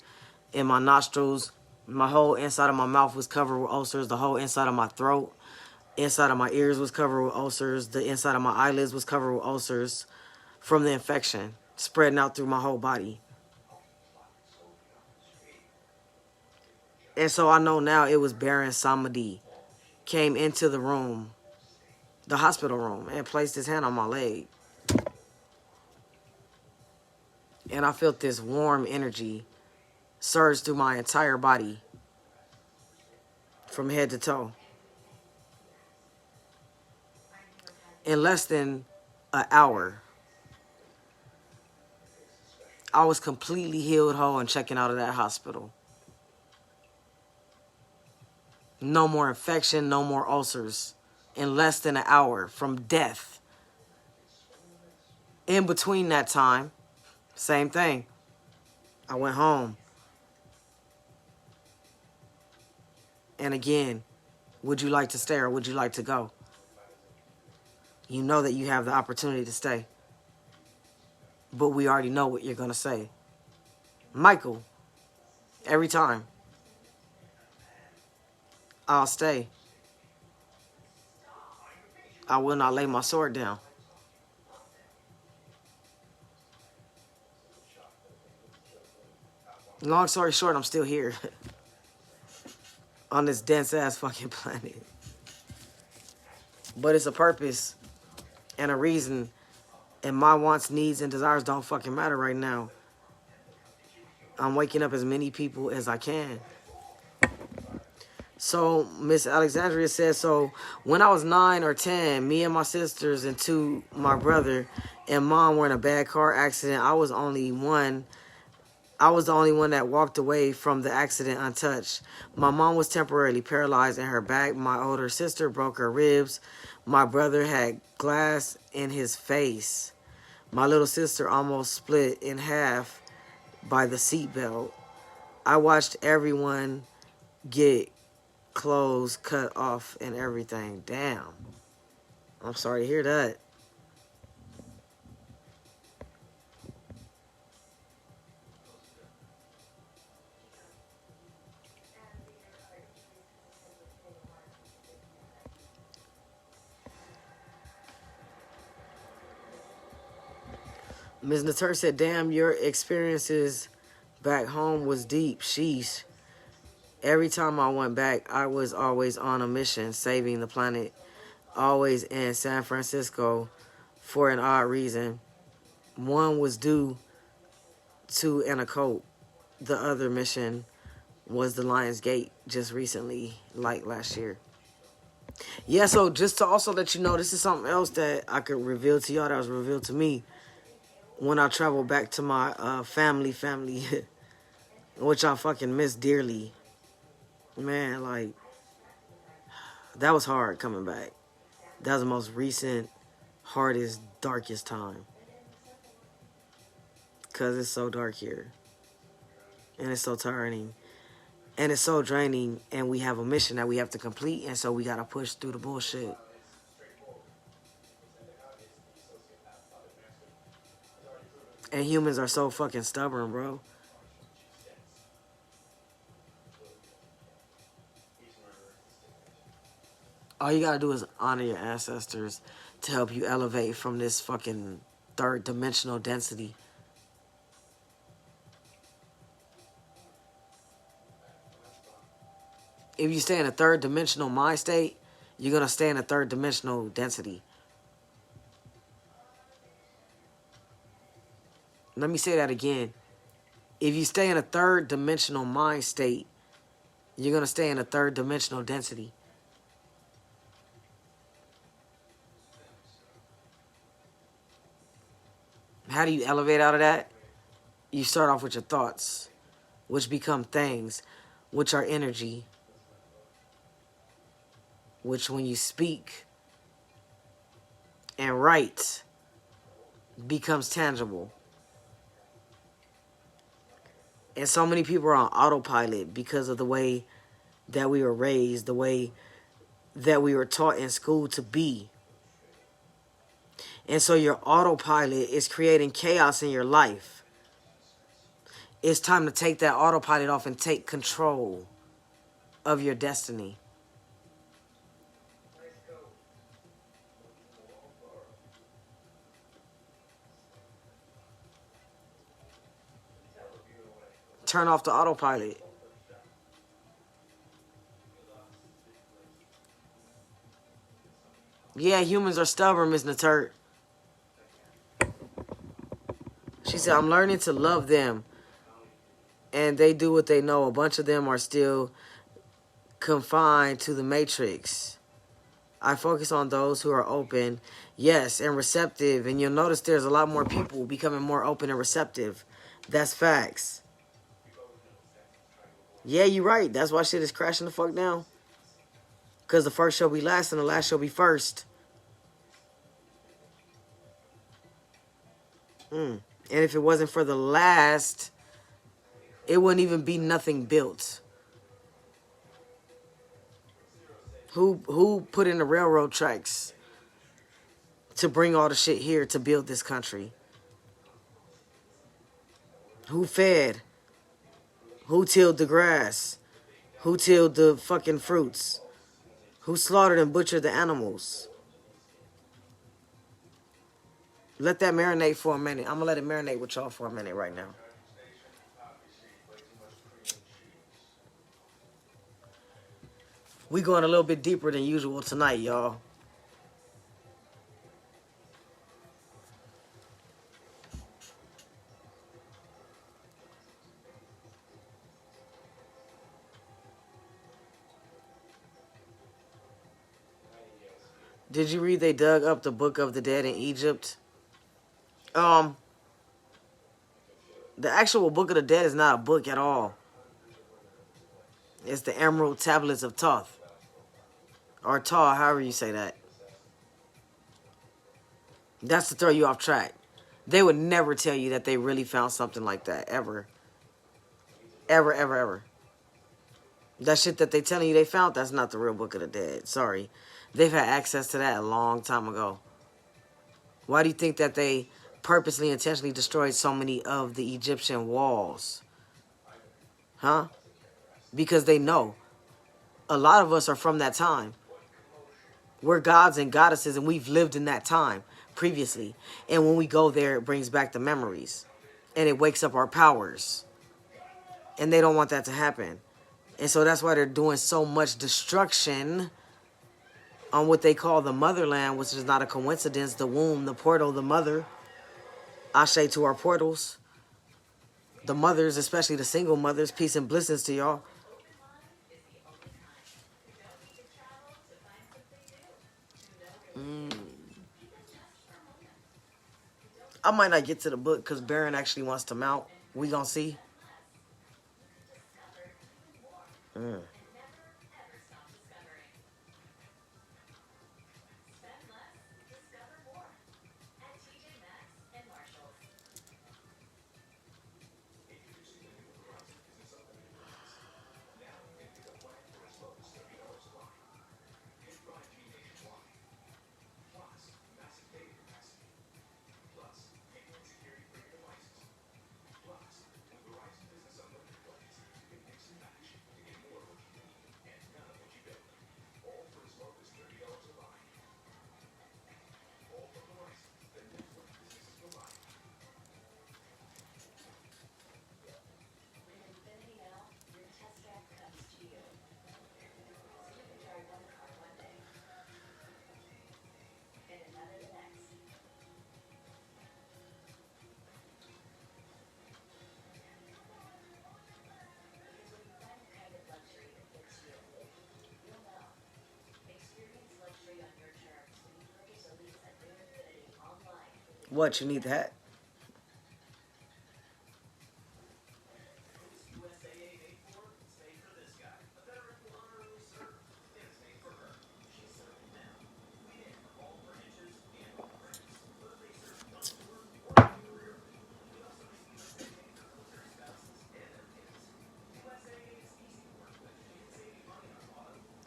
in my nostrils. My whole inside of my mouth was covered with ulcers. The whole inside of my throat, inside of my ears was covered with ulcers. The inside of my eyelids was covered with ulcers from the infection spreading out through my whole body. And so I know now it was Baron Samedi came into the room, the hospital room, and placed his hand on my leg. And I felt this warm energy surge through my entire body from head to toe. In less than an hour, I was completely healed whole and checking out of that hospital. No more infection, no more ulcers. In less than an hour from death. In between that time, same thing. I went home. And again, would you like to stay or would you like to go? You know that you have the opportunity to stay. But we already know what you're going to say. Michael, every time, I'll stay. I will not lay my sword down. Long story short, I'm still here. On this dense ass fucking planet. But it's a purpose and a reason. And my wants, needs, and desires don't fucking matter right now. I'm waking up as many people as I can. So Miss Alexandria says, so when I was 9 or 10, me and my sisters and my brother and mom were in a bad car accident. I was the only one that walked away from the accident untouched. My mom was temporarily paralyzed in her back. My older sister broke her ribs. My brother had glass in his face. My little sister almost split in half by the seatbelt. I watched everyone get clothes cut off and everything. Damn. I'm sorry to hear that. Ms. Natur said, damn, your experiences back home was deep. Sheesh. Every time I went back, I was always on a mission, saving the planet. Always in San Francisco for an odd reason. One was due to an occult. The other mission was the Lion's Gate just recently, like last year. Yeah, so just to also let you know, this is something else that I could reveal to y'all that was revealed to me when I traveled back to my family, which I fucking miss dearly. Man, like, that was hard coming back. That was the most recent, hardest, darkest time. Because it's so dark here. And it's so tiring. And it's so draining. And we have a mission that we have to complete. And so we got to push through the bullshit. And humans are so fucking stubborn, bro. All you gotta do is honor your ancestors to help you elevate from this fucking third dimensional density. If you stay in a third dimensional mind state, you're gonna stay in a third dimensional density. Let me say that again. If you stay in a third dimensional mind state, you're gonna stay in a third dimensional density. How do you elevate out of that? You start off with your thoughts, which become things, which are energy, which when you speak and write becomes tangible. And so many people are on autopilot because of the way that we were raised, the way that we were taught in school to be. And so your autopilot is creating chaos in your life. It's time to take that autopilot off and take control of your destiny. Turn off the autopilot. Yeah, humans are stubborn, Miss Naturt. She said, I'm learning to love them. And they do what they know. A bunch of them are still confined to the matrix. I focus on those who are open, yes, and receptive. And you'll notice there's a lot more people becoming more open and receptive. That's facts. Yeah, you're right. That's why shit is crashing the fuck down. Because the first shall be last and the last shall be first. And if it wasn't for the last, it wouldn't even be nothing built. Who put in the railroad tracks to bring all the shit here to build this country? Who fed? Who tilled the grass? Who tilled the fucking fruits? Who slaughtered and butchered the animals? Let that marinate for a minute. I'm going to let it marinate with y'all for a minute right now. We going a little bit deeper than usual tonight, y'all. Did you read they dug up the Book of the Dead in Egypt? The actual Book of the Dead is not a book at all. It's the Emerald Tablets of Thoth. Or Taw, however you say that. That's to throw you off track. They would never tell you that they really found something like that. Ever. Ever, ever, ever. That shit that they telling you they found, that's not the real Book of the Dead. Sorry. They've had access to that a long time ago. Why do you think that they purposely, intentionally destroyed so many of the Egyptian walls? Huh? Because they know. A lot of us are from that time. We're gods and goddesses, and we've lived in that time previously. And when we go there, it brings back the memories. And it wakes up our powers. And they don't want that to happen. And so that's why they're doing so much destruction on what they call the motherland, which is not a coincidence. The womb, the portal, the mother. Ashe to our portals. The mothers, especially the single mothers. Peace and blessings to y'all. I might not get to the book because Baron actually wants to mount. We gonna see. What, you need that?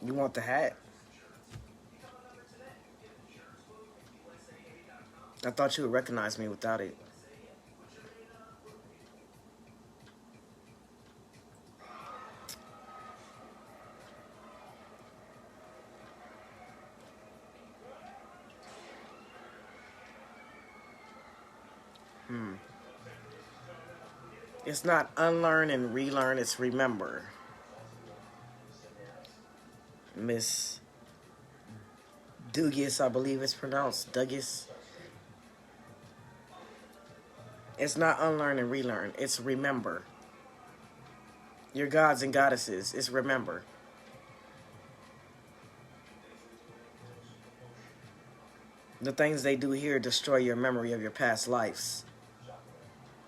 You want the hat? I thought you would recognize me without it. It's not unlearn and relearn, it's remember. Miss Dugas, I believe it's pronounced. Dugas. It's not unlearn and relearn, it's remember. Your gods and goddesses, it's remember. The things they do here destroy your memory of your past lives.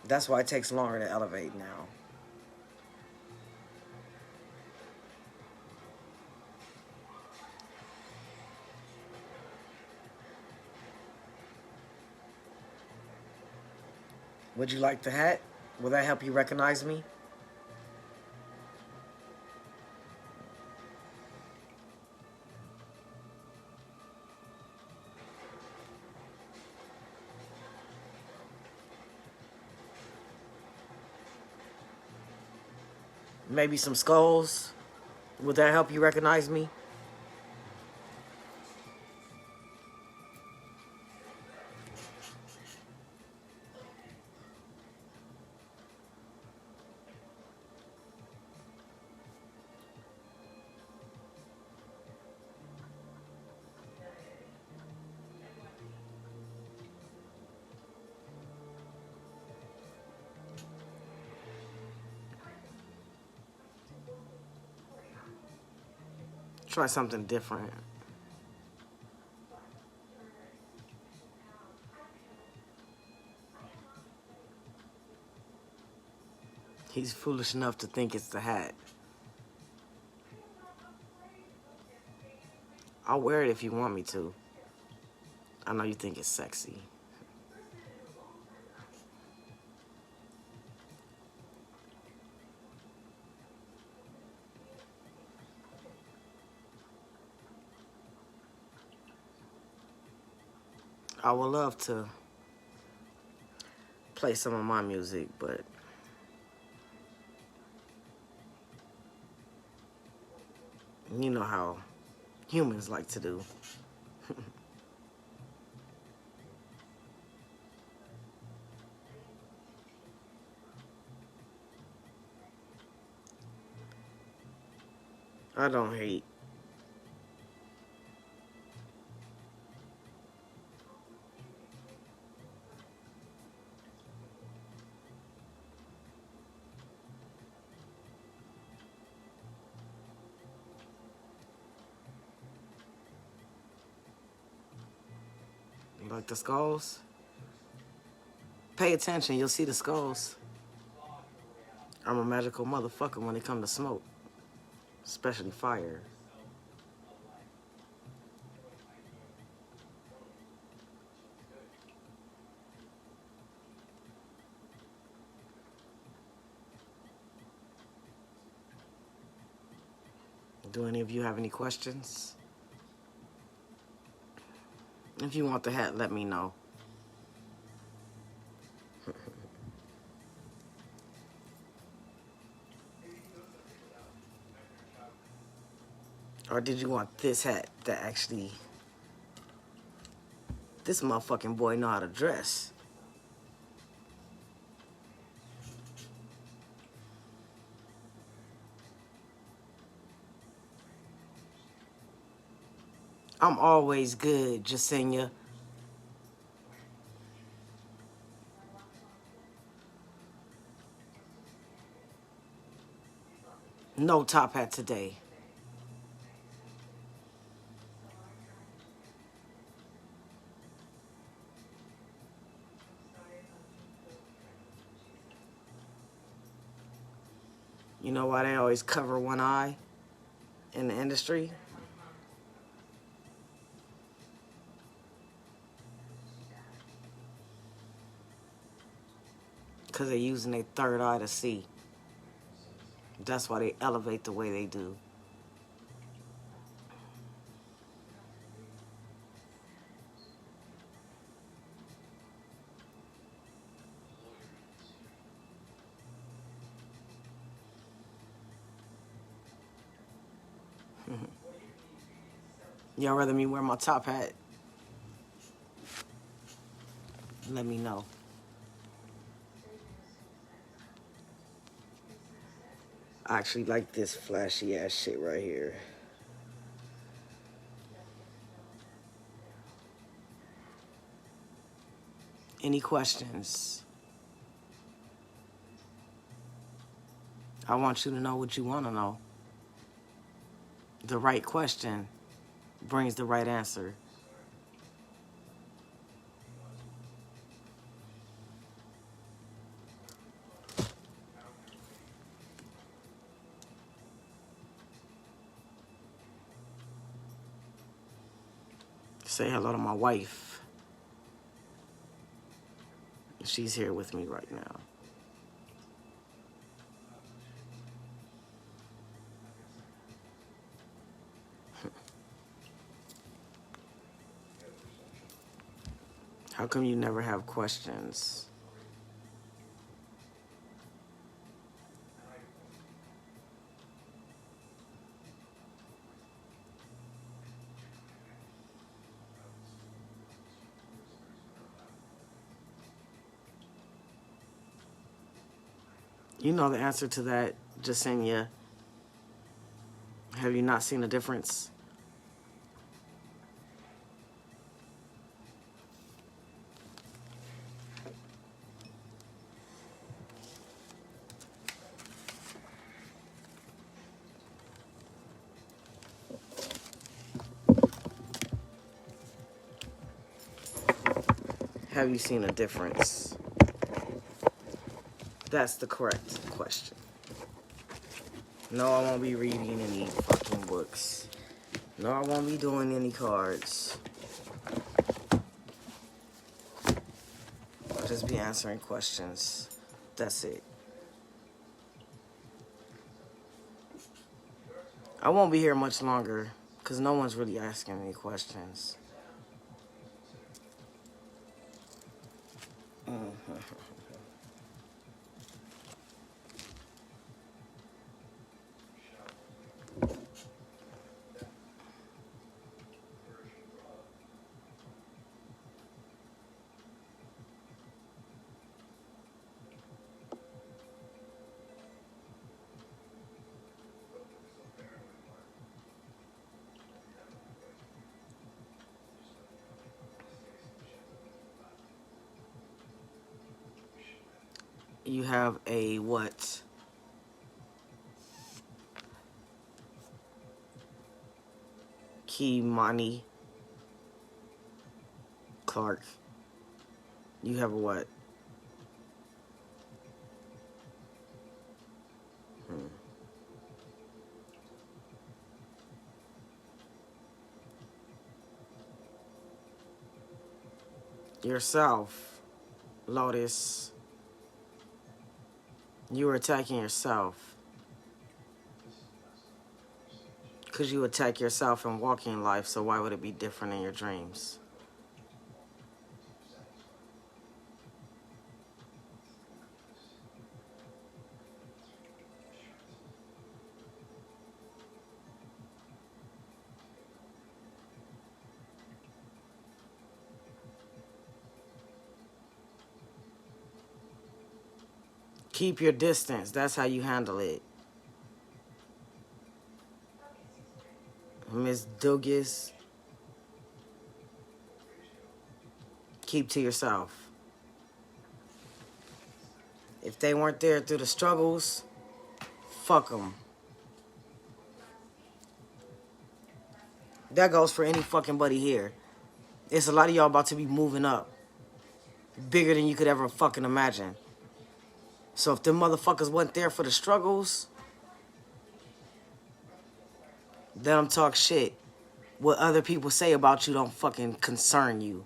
That's why it takes longer to elevate now. Would you like the hat? Will that help you recognize me? Maybe some skulls? Would that help you recognize me? Try something different. He's foolish enough to think it's the hat. I'll wear it if you want me to. I know you think it's sexy. I would love to play some of my music, but you know how humans like to do. I don't hate. Like the skulls? Pay attention, you'll see the skulls. I'm a magical motherfucker when it comes to smoke. Especially fire. Do any of you have any questions? If you want the hat, let me know. Or did you want this hat that actually... This motherfucking boy know how to dress. I'm always good, Jasenia. No top hat today. You know why they always cover one eye in the industry? Because they're using their third eye to see. That's why they elevate the way they do. Y'all rather me wear my top hat? Let me know. I actually like this flashy ass shit right here. Any questions? I want you to know what you want to know. The right question brings the right answer. Say hello to my wife. She's here with me right now. How come you never have questions? You know the answer to that, Jasenia. Have you not seen a difference? Have you seen a difference? That's the correct question. No, I won't be reading any fucking books. No, I won't be doing any cards. I'll just be answering questions. That's it. I won't be here much longer because no one's really asking any questions. You have a what? Kimani Clark. You have a what? Yourself, Lotus. You were attacking yourself. Because you attack yourself in walking life, so why would it be different in your dreams? Keep your distance. That's how you handle it. Miss Dugas, keep to yourself. If they weren't there through the struggles, fuck them. That goes for any fucking buddy here. It's a lot of y'all about to be moving up. Bigger than you could ever fucking imagine. So if them motherfuckers wasn't there for the struggles, let them talk shit. What other people say about you don't fucking concern you.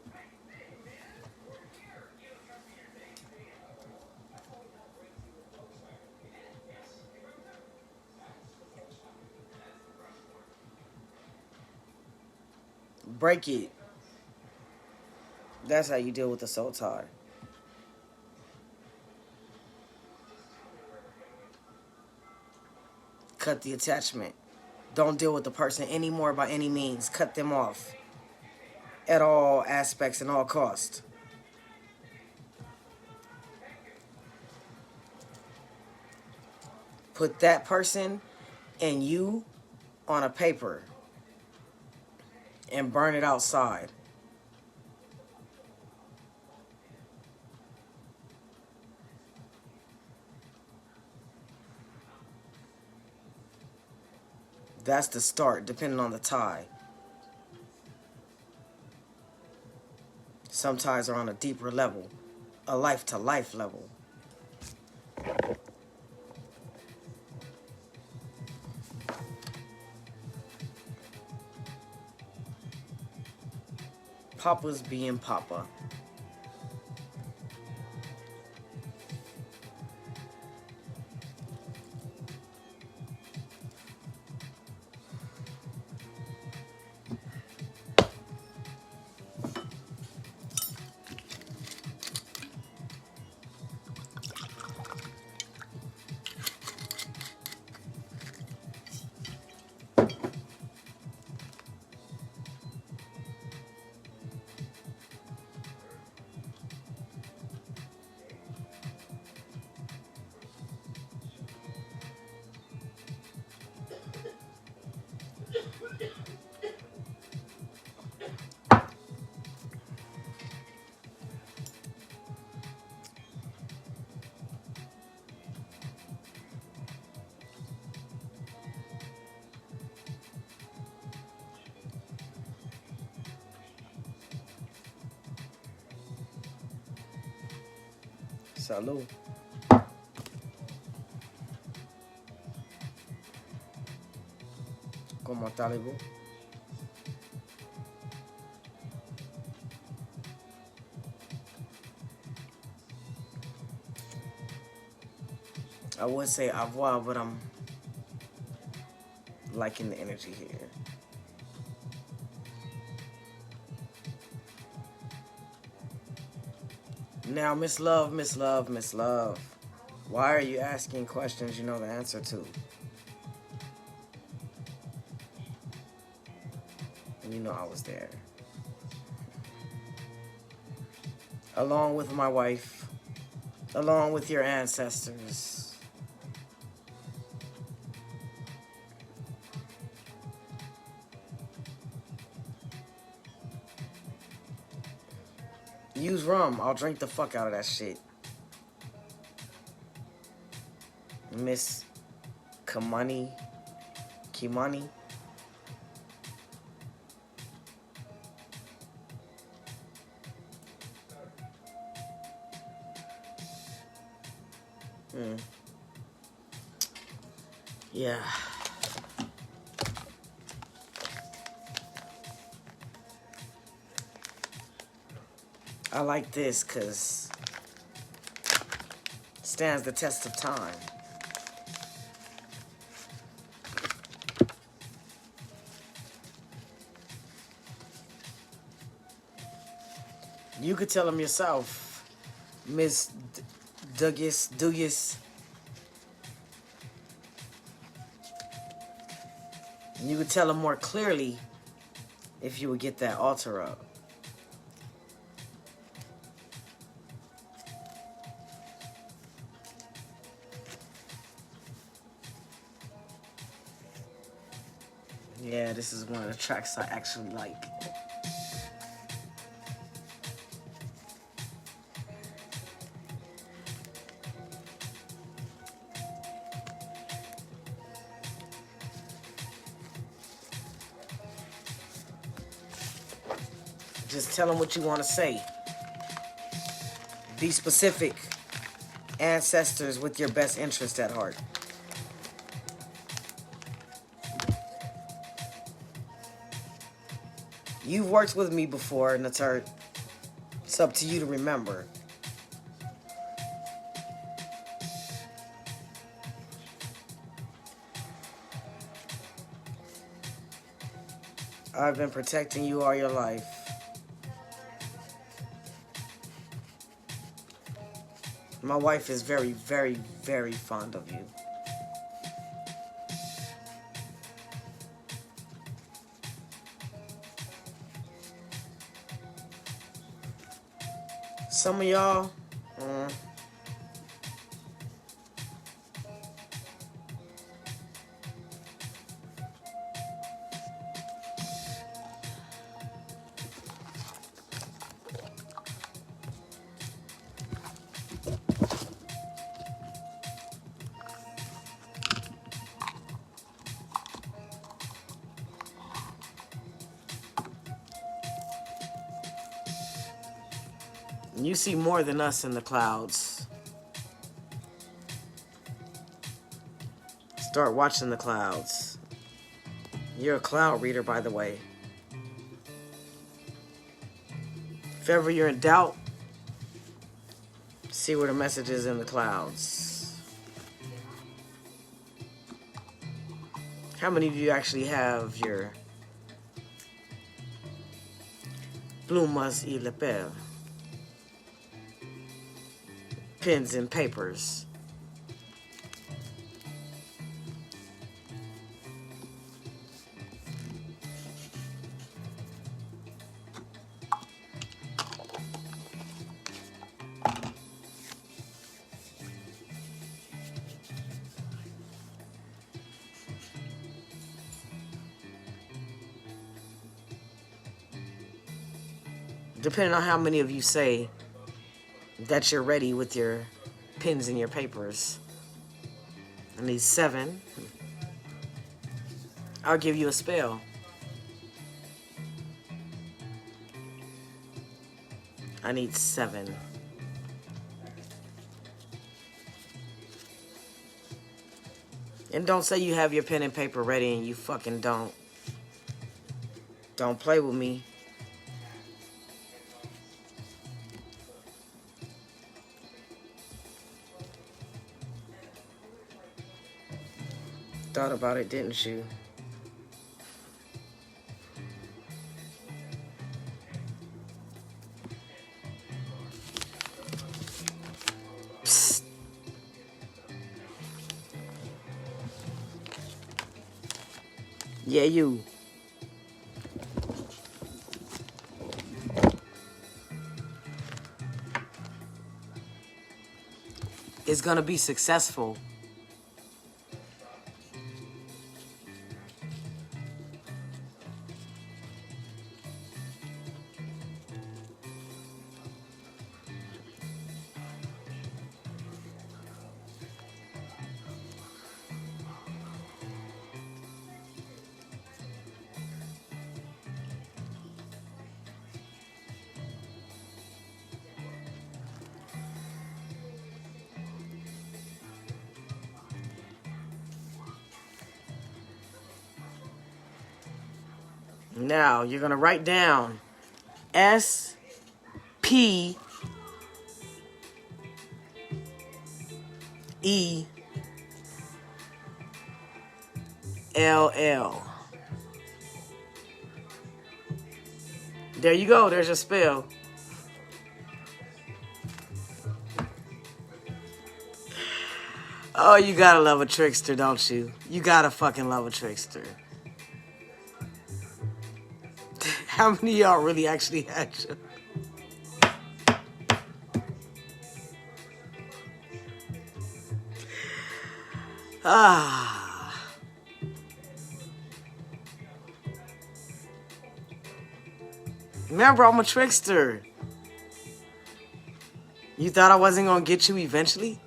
Break it. That's how you deal with the soul tie. Cut the attachment. Don't deal with the person anymore by any means. Cut them off at all aspects and all costs. Put that person and you on a paper and burn it outside. That's the start, depending on the tie. Some ties are on a deeper level, a life-to-life level. Papa's being Papa. Salud. ¿Cómo está, Libu? I would say au revoir, but I'm liking the energy here. Now, Miss Love, Miss Love, Miss Love, why are you asking questions you know the answer to? And you know I was there. Along with my wife, along with your ancestors. Use rum. I'll drink the fuck out of that shit. Miss Kimani. Yeah. I like this because it stands the test of time. You could tell him yourself, Miss Dugas. You could tell him more clearly if you would get that altar up. Yeah, this is one of the tracks I actually like. Just tell them what you want to say. Be specific. Ancestors with your best interest at heart. You've worked with me before, Natur. It's up to you to remember. I've been protecting you all your life. My wife is very, very, very fond of you. Some of y'all, you see more than us in the clouds. Start watching the clouds. You're a cloud reader, by the way. If ever you're in doubt, see where the message is in the clouds. How many of you actually have your plumas y lapel? Pens and papers. Depending on how many of you say that you're ready with your pens and your papers. I need 7. I'll give you a spell. I need 7. And don't say you have your pen and paper ready and you fucking don't. Don't play with me. Thought about it, didn't you? Psst. Yeah, you. It's gonna be successful. Now, you're going to write down S-P-E-L-L. There you go. There's your spell. Oh, you gotta love a trickster, don't you? You gotta fucking love a trickster. How many of y'all really actually had you? Remember, I'm a trickster. You thought I wasn't gonna get you eventually?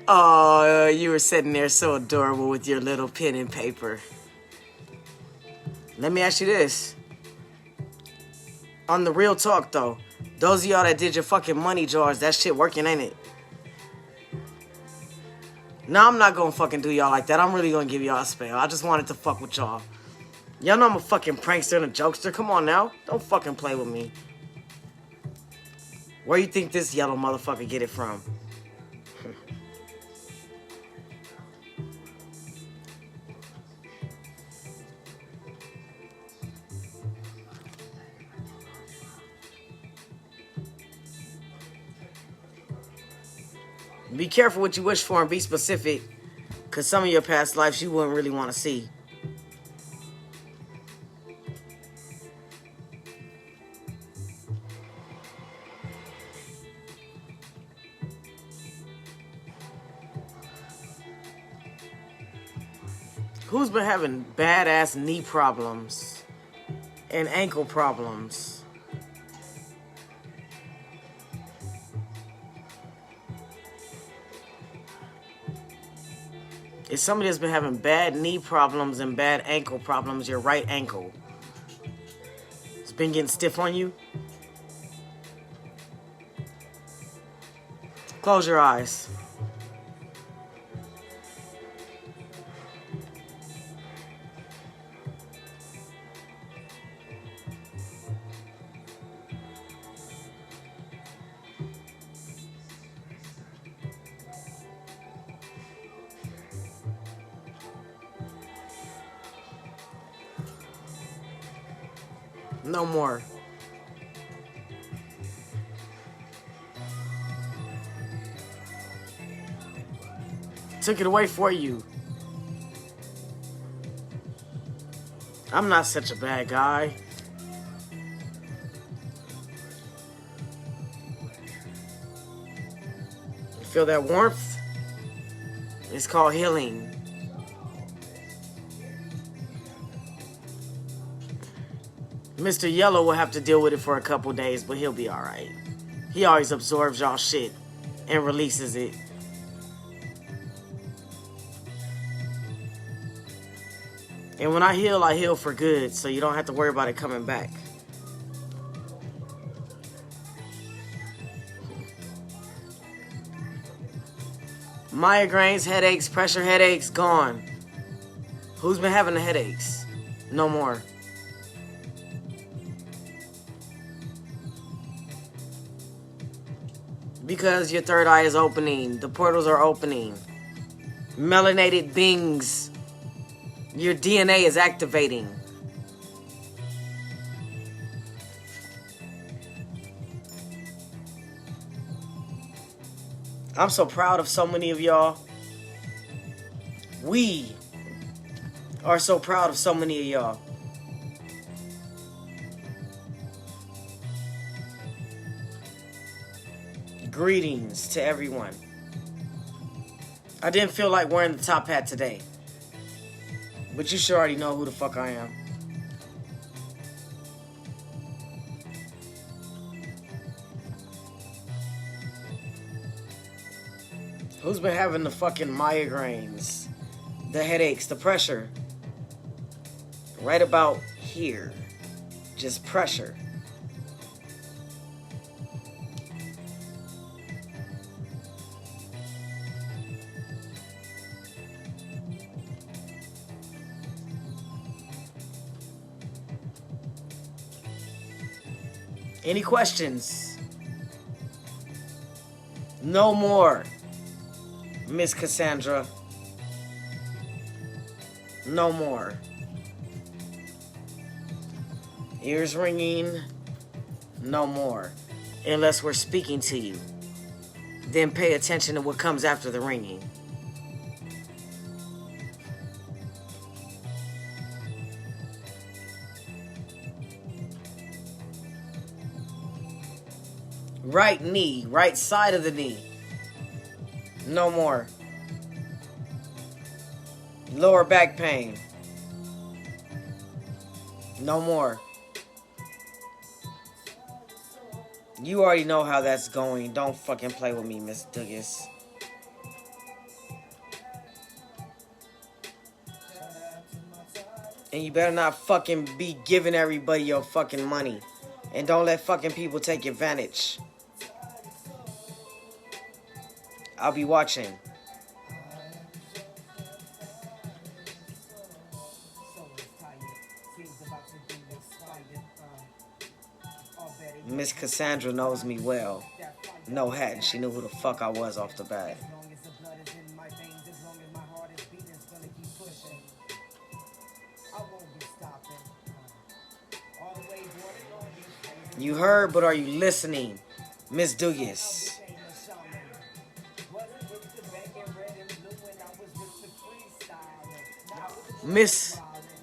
Oh, you were sitting there so adorable with your little pen and paper. Let me ask you this. On the real talk, though, those of y'all that did your fucking money jars, that shit working, ain't it? No, I'm not gonna fucking do y'all like that. I'm really gonna give y'all a spell. I just wanted to fuck with y'all. Y'all know I'm a fucking prankster and a jokester. Come on now. Don't fucking play with me. Where you think this yellow motherfucker get it from? Be careful what you wish for and be specific. Because some of your past lives you wouldn't really want to see. Who's been having badass knee problems and ankle problems? If somebody that's been having bad knee problems and bad ankle problems, your right ankle, it's been getting stiff on you? Close your eyes. No more. Took it away for you. I'm not such a bad guy. You feel that warmth? It's called healing. Mr. Yellow will have to deal with it for a couple days, but he'll be alright. He always absorbs y'all shit and releases it. And when I heal for good, so you don't have to worry about it coming back. Migraines, headaches, pressure headaches, gone. Who's been having the headaches? No more. Because your third eye is opening. The portals are opening. Melanated beings. Your DNA is activating. I'm so proud of so many of y'all. We are so proud of so many of y'all. Greetings to everyone. I didn't feel like wearing the top hat today, but you sure already know who the fuck I am. Who's been having the fucking migraines, the headaches, the pressure? Right about here. Just pressure. Any questions? No more, Miss Cassandra. No more. Ears ringing? No more. Unless we're speaking to you. Then pay attention to what comes after the ringing. Right knee, right side of the knee. No more. Lower back pain. No more. You already know how that's going. Don't fucking play with me, Miss Douglas. And you better not fucking be giving everybody your fucking money. And don't let fucking people take advantage. I'll be watching. Miss Cassandra knows me well. No hat, and she knew who the fuck I was off the bat. You heard, but are you listening? Miss Douglas. Miss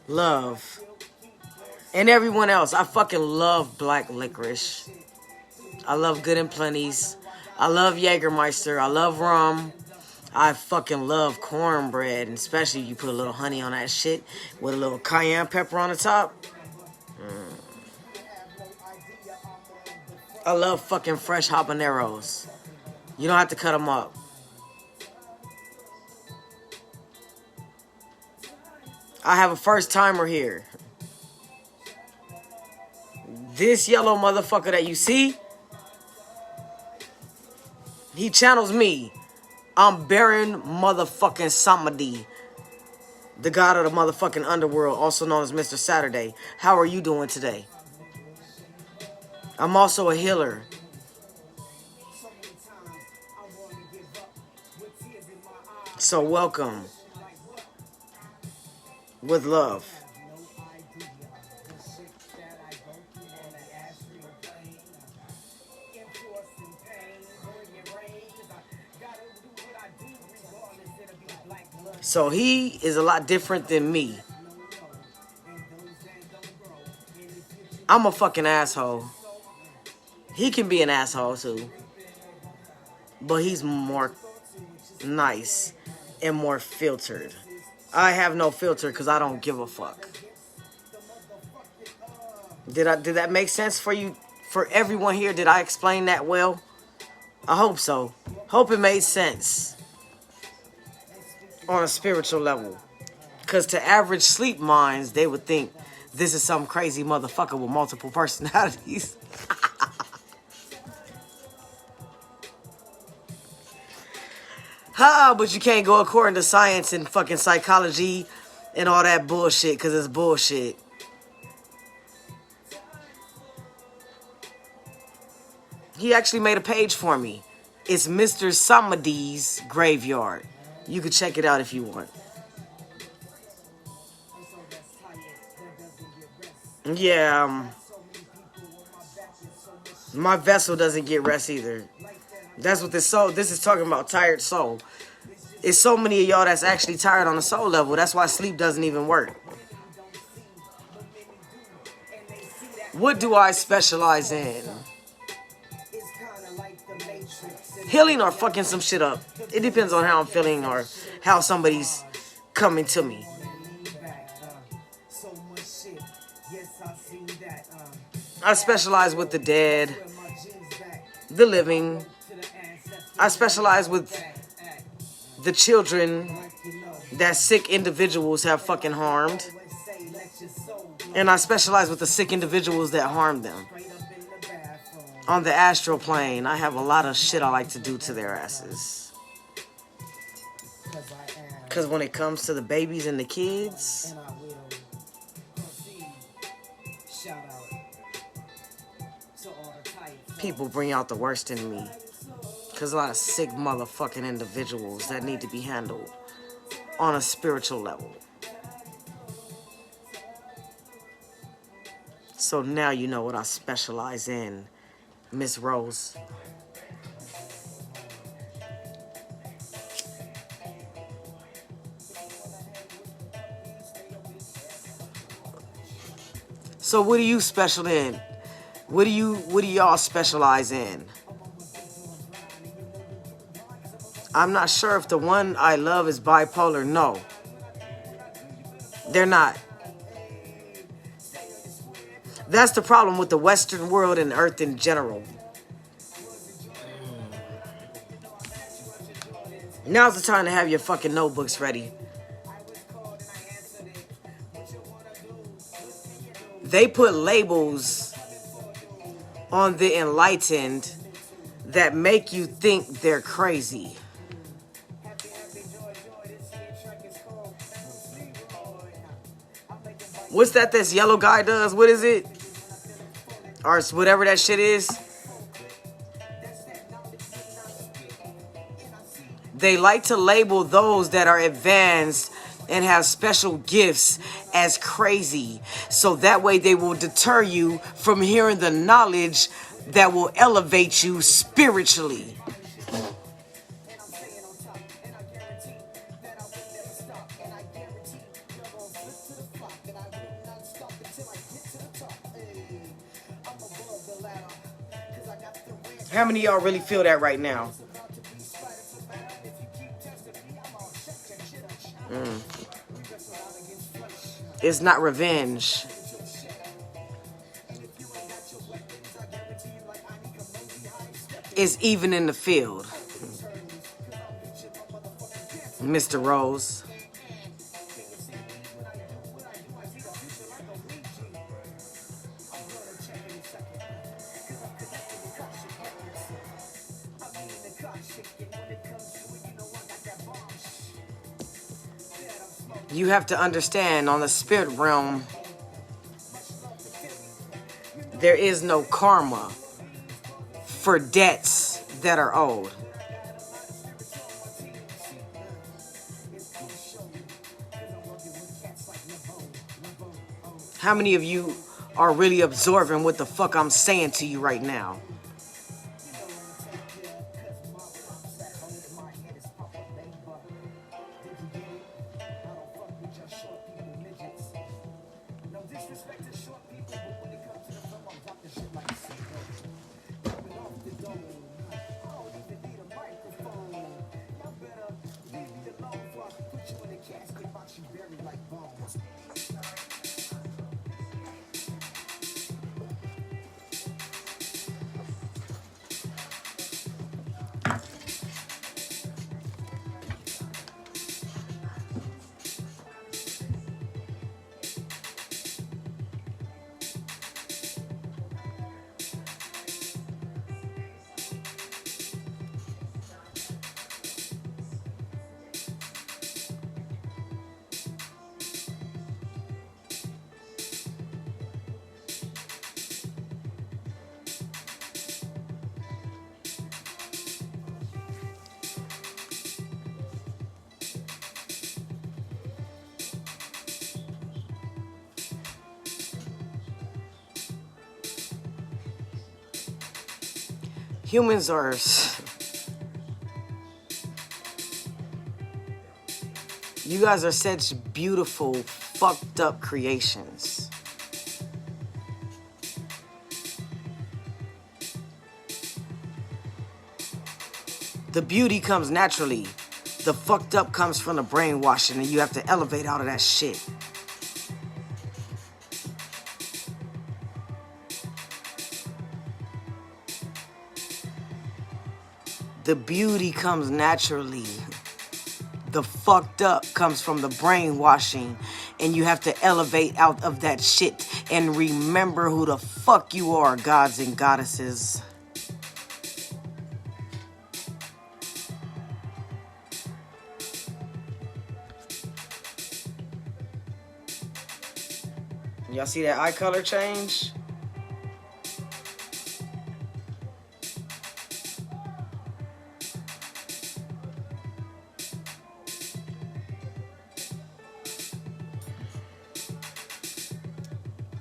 Love, and everyone else. I fucking love black licorice. I love Good and Plenty's. I love Jägermeister. I love rum. I fucking love cornbread, and especially you put a little honey on that shit with a little cayenne pepper on the top. I love fucking fresh habaneros. You don't have to cut them up. I have a first timer here. This yellow motherfucker that you see, he channels me. I'm Baron motherfucking Samedi, the god of the motherfucking underworld, also known as Mr. Saturday. How are you doing today? I'm also a healer. So welcome. With love. So he is a lot different than me. I'm a fucking asshole. He can be an asshole too. But he's more nice and more filtered. I have no filter because I don't give a fuck. Did that make sense for you? For everyone here, did I explain that well? I hope so. Hope it made sense. On a spiritual level. Because to average sleep minds, they would think this is some crazy motherfucker with multiple personalities. But you can't go according to science and fucking psychology and all that bullshit because it's bullshit. He actually made a page for me. It's Mr. Samedi's Graveyard. You can check it out if you want. Yeah, my vessel doesn't get rest either. That's what this is talking about, tired soul. It's so many of y'all that's actually tired on the soul level. That's why sleep doesn't even work. What do I specialize in? Healing or fucking some shit up. It depends on how I'm feeling or how somebody's coming to me. I specialize with the dead, the living. I specialize with the children that sick individuals have fucking harmed. And I specialize with the sick individuals that harm them. On the astral plane, I have a lot of shit I like to do to their asses. Because when it comes to the babies and the kids, people bring out the worst in me. Because a lot of sick motherfucking individuals that need to be handled on a spiritual level. So now you know what I specialize in, Miss Rose. So what are you special in? What do y'all specialize in? I'm not sure if the one I love is bipolar. No. They're not. That's the problem with the Western world and Earth in general. Now's the time to have your fucking notebooks ready. They put labels on the enlightened that make you think they're crazy. What's that this yellow guy does? What is it? Or whatever that shit is. They like to label those that are advanced and have special gifts as crazy. So that way they will deter you from hearing the knowledge that will elevate you spiritually. How many of y'all really feel that right now? It's not revenge. It's even in the field. Mr. Rose. You have to understand, on the spirit realm, there is no karma for debts that are owed. How many of you are really absorbing what the fuck I'm saying to you right now? Humans are... You guys are such beautiful, fucked up creations. The beauty comes naturally. The fucked up comes from the brainwashing, and you have to elevate out of that shit. The beauty comes naturally. The fucked up comes from the brainwashing, and you have to elevate out of that shit and remember who the fuck you are, gods and goddesses. Y'all see that eye color change?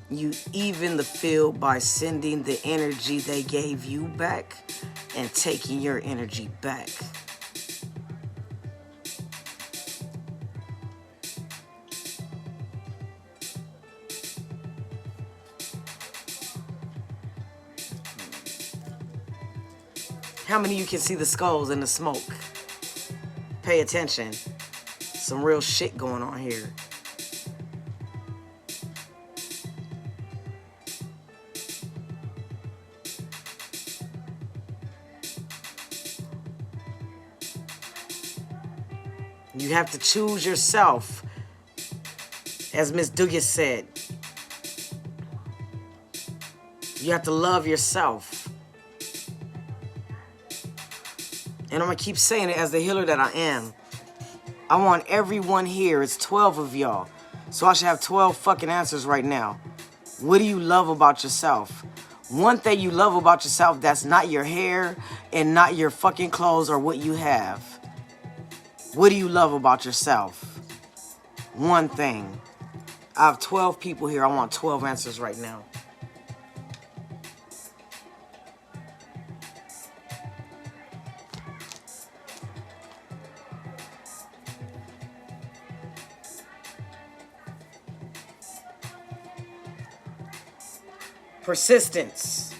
You even the field by sending the energy they gave you back and taking your energy back. How many of you can see the skulls in the smoke? Pay attention. Some real shit going on here. You have to choose yourself. As Miss Dugas said, you have to love yourself. And I'm going to keep saying it as the healer that I am. I want everyone here, it's 12 of y'all, so I should have 12 fucking answers right now. What do you love about yourself? One thing you love about yourself that's not your hair and not your fucking clothes or what you have. What do you love about yourself? One thing. I have 12 people here. I want 12 answers right now. Persistence.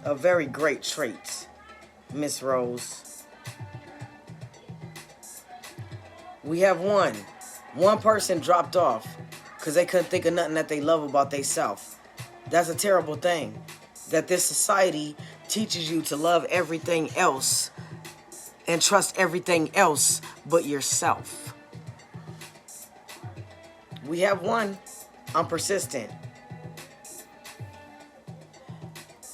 A very great trait, Miss Rose. We have one. One person dropped off because they couldn't think of nothing that they love about themselves. That's a terrible thing. That this society teaches you to love everything else and trust everything else but yourself. We have one. I'm persistent.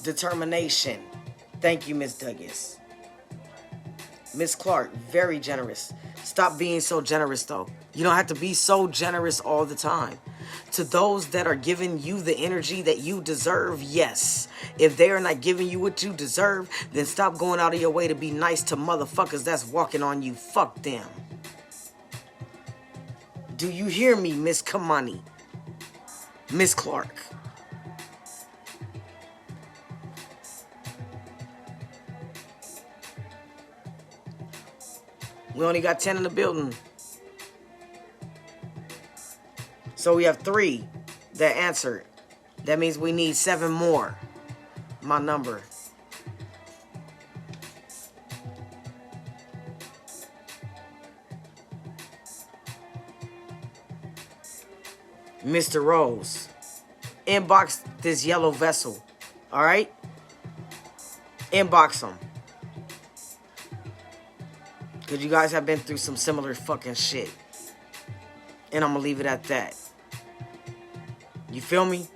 Determination. Thank you, Miss Douglas. Miss Clark, very generous. Stop being so generous, though. You don't have to be so generous all the time. To those that are giving you the energy that you deserve, yes. If they are not giving you what you deserve, then stop going out of your way to be nice to motherfuckers that's walking on you. Fuck them. Do you hear me, Miss Kamani? Miss Clark. We only got 10 in the building. So we have 3 that answered. That means we need 7 more. My number. Mr. Rose. Inbox this yellow vessel. Alright? Inbox them. Because you guys have been through some similar fucking shit. And I'm going to leave it at that. You feel me?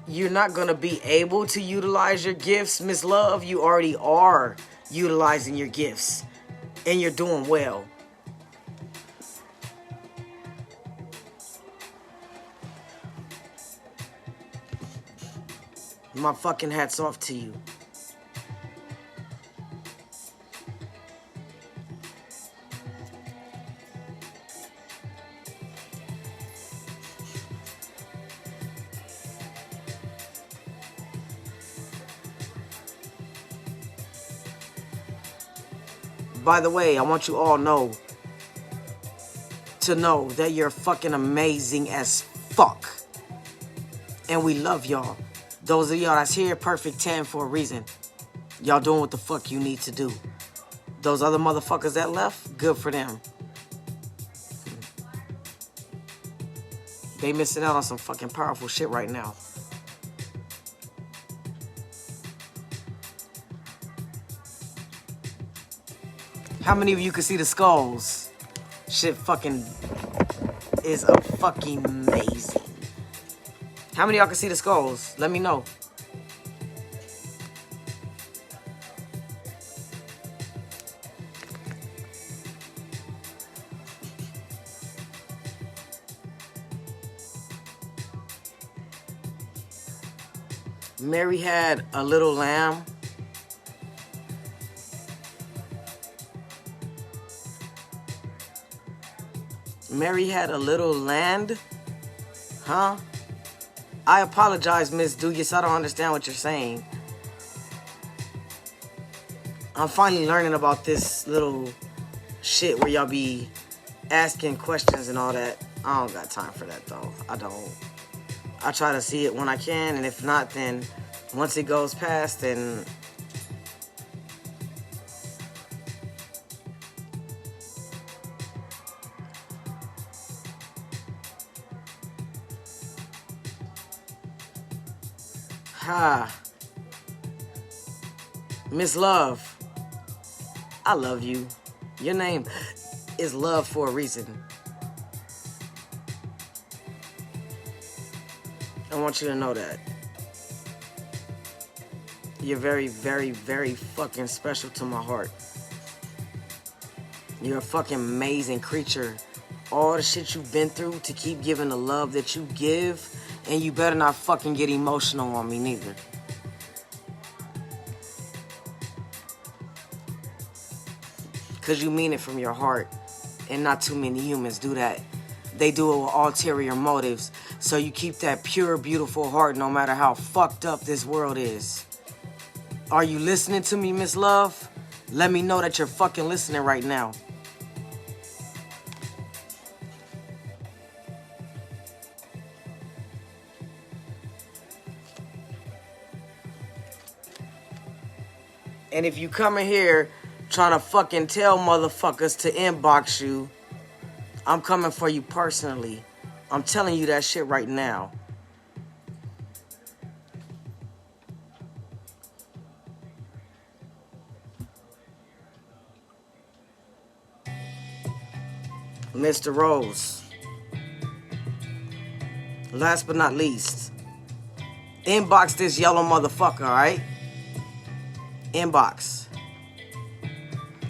You're not going to be able to utilize your gifts, Miss Love. You already are utilizing your gifts. And you're doing well. My fucking hat's off to you. By the way, I want you all to know that you're fucking amazing as fuck. And we love y'all. Those of y'all that's here, perfect 10 for a reason. Y'all doing what the fuck you need to do. Those other motherfuckers that left, good for them. They missing out on some fucking powerful shit right now. How many of you can see the skulls? Shit fucking is a fucking amazing. How many of y'all can see the skulls? Let me know. Mary had a little lamb. Mary had a little land? Huh? I apologize, Miss Dugas. I don't understand what you're saying. I'm finally learning about this little shit where y'all be asking questions and all that. I don't got time for that, though. I don't. I try to see it when I can, and if not, then once it goes past, then... Ha. Miss Love. I love you. Your name is Love for a reason. I want you to know that. You're very, very, very fucking special to my heart. You're a fucking amazing creature. All the shit you've been through to keep giving the love that you give, and you better not fucking get emotional on me neither. Because you mean it from your heart, and not too many humans do that. They do it with ulterior motives, so you keep that pure, beautiful heart no matter how fucked up this world is. Are you listening to me, Miss Love? Let me know that you're fucking listening right now. And if you come in here trying to fucking tell motherfuckers to inbox you, I'm coming for you personally. I'm telling you that shit right now. Mr. Rose. Last but not least, inbox this yellow motherfucker, alright? Inbox.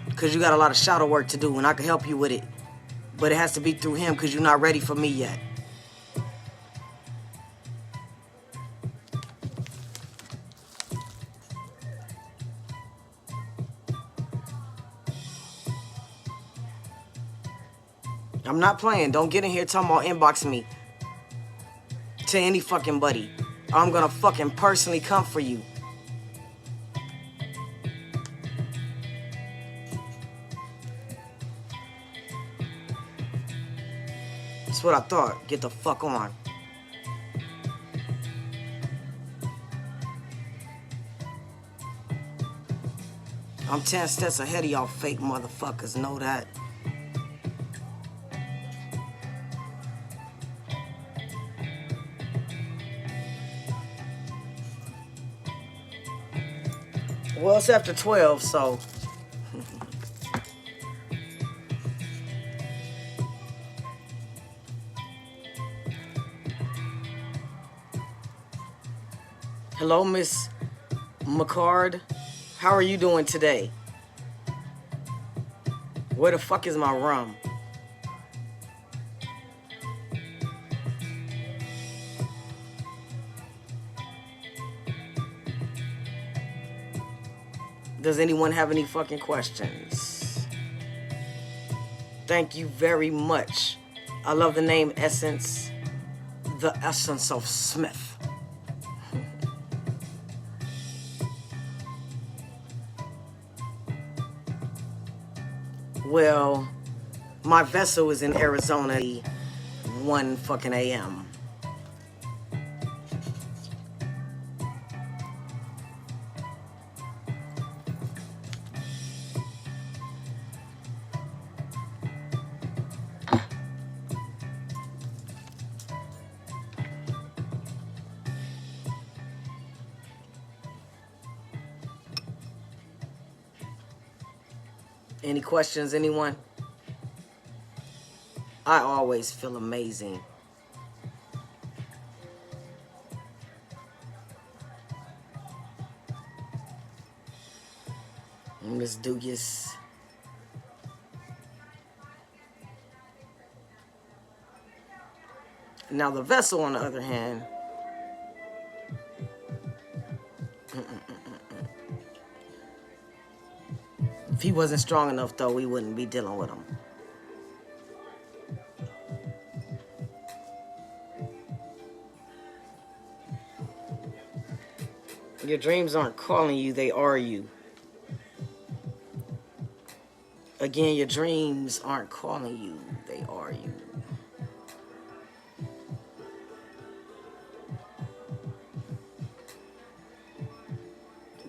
Because you got a lot of shadow work to do and I can help you with it. But it has to be through him because you're not ready for me yet. I'm not playing. Don't get in here talking about inboxing me to any fucking buddy. I'm gonna fucking personally come for you. That's what I thought. Get the fuck on. I'm 10 steps ahead of y'all fake motherfuckers. Know that. Well, it's after 12, so... Hello, Miss McCard. How are you doing today? Where the fuck is my rum? Does anyone have any fucking questions? Thank you very much. I love the name Essence. The Essence of Smith. Well, my vessel is in Arizona 1 fucking a.m. Any questions, anyone? I always feel amazing. Miss Dugas. Now the vessel, on the other hand, if he wasn't strong enough, though, we wouldn't be dealing with him. Your dreams aren't calling you, they are you. Again, your dreams aren't calling you, they are you.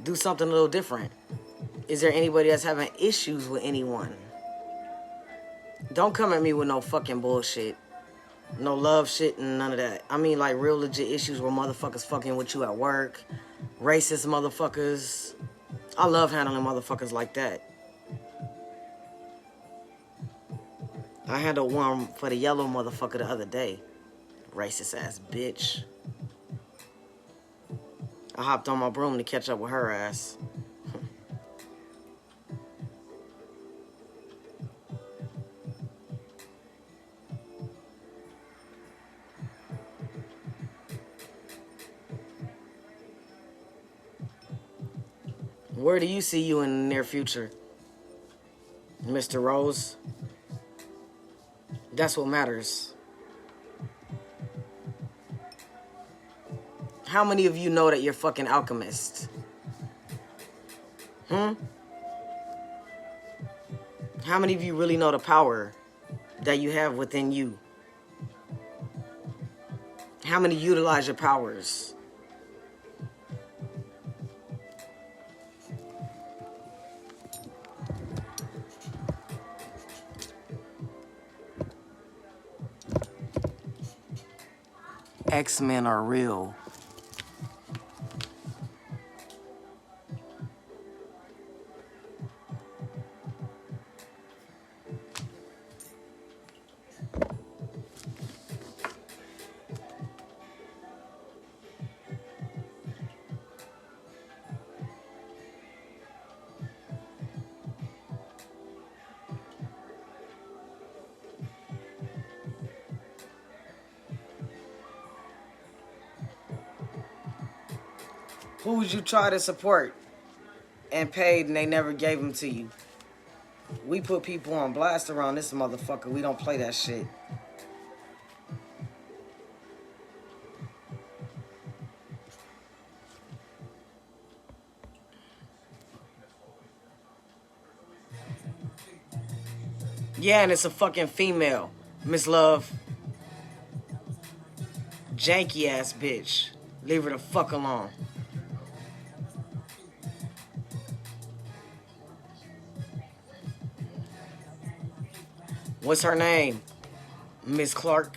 Do something a little different. Is there anybody that's having issues with anyone? Don't come at me with no fucking bullshit. No love shit and none of that. I mean, like, real legit issues where motherfuckers fucking with you at work. Racist motherfuckers. I love handling motherfuckers like that. I handled one for the yellow motherfucker the other day. Racist ass bitch. I hopped on my broom to catch up with her ass. Where do you see you in the near future, Mr. Rose? That's what matters. How many of you know that you're fucking alchemists? How many of you really know the power that you have within you? How many utilize your powers? X-Men are real. Who would you try to support and paid and they never gave them to you? We put people on blast around this motherfucker. We don't play that shit. Yeah, and it's a fucking female. Miss Love. Janky ass bitch. Leave her the fuck alone. What's her name? Miss Clark.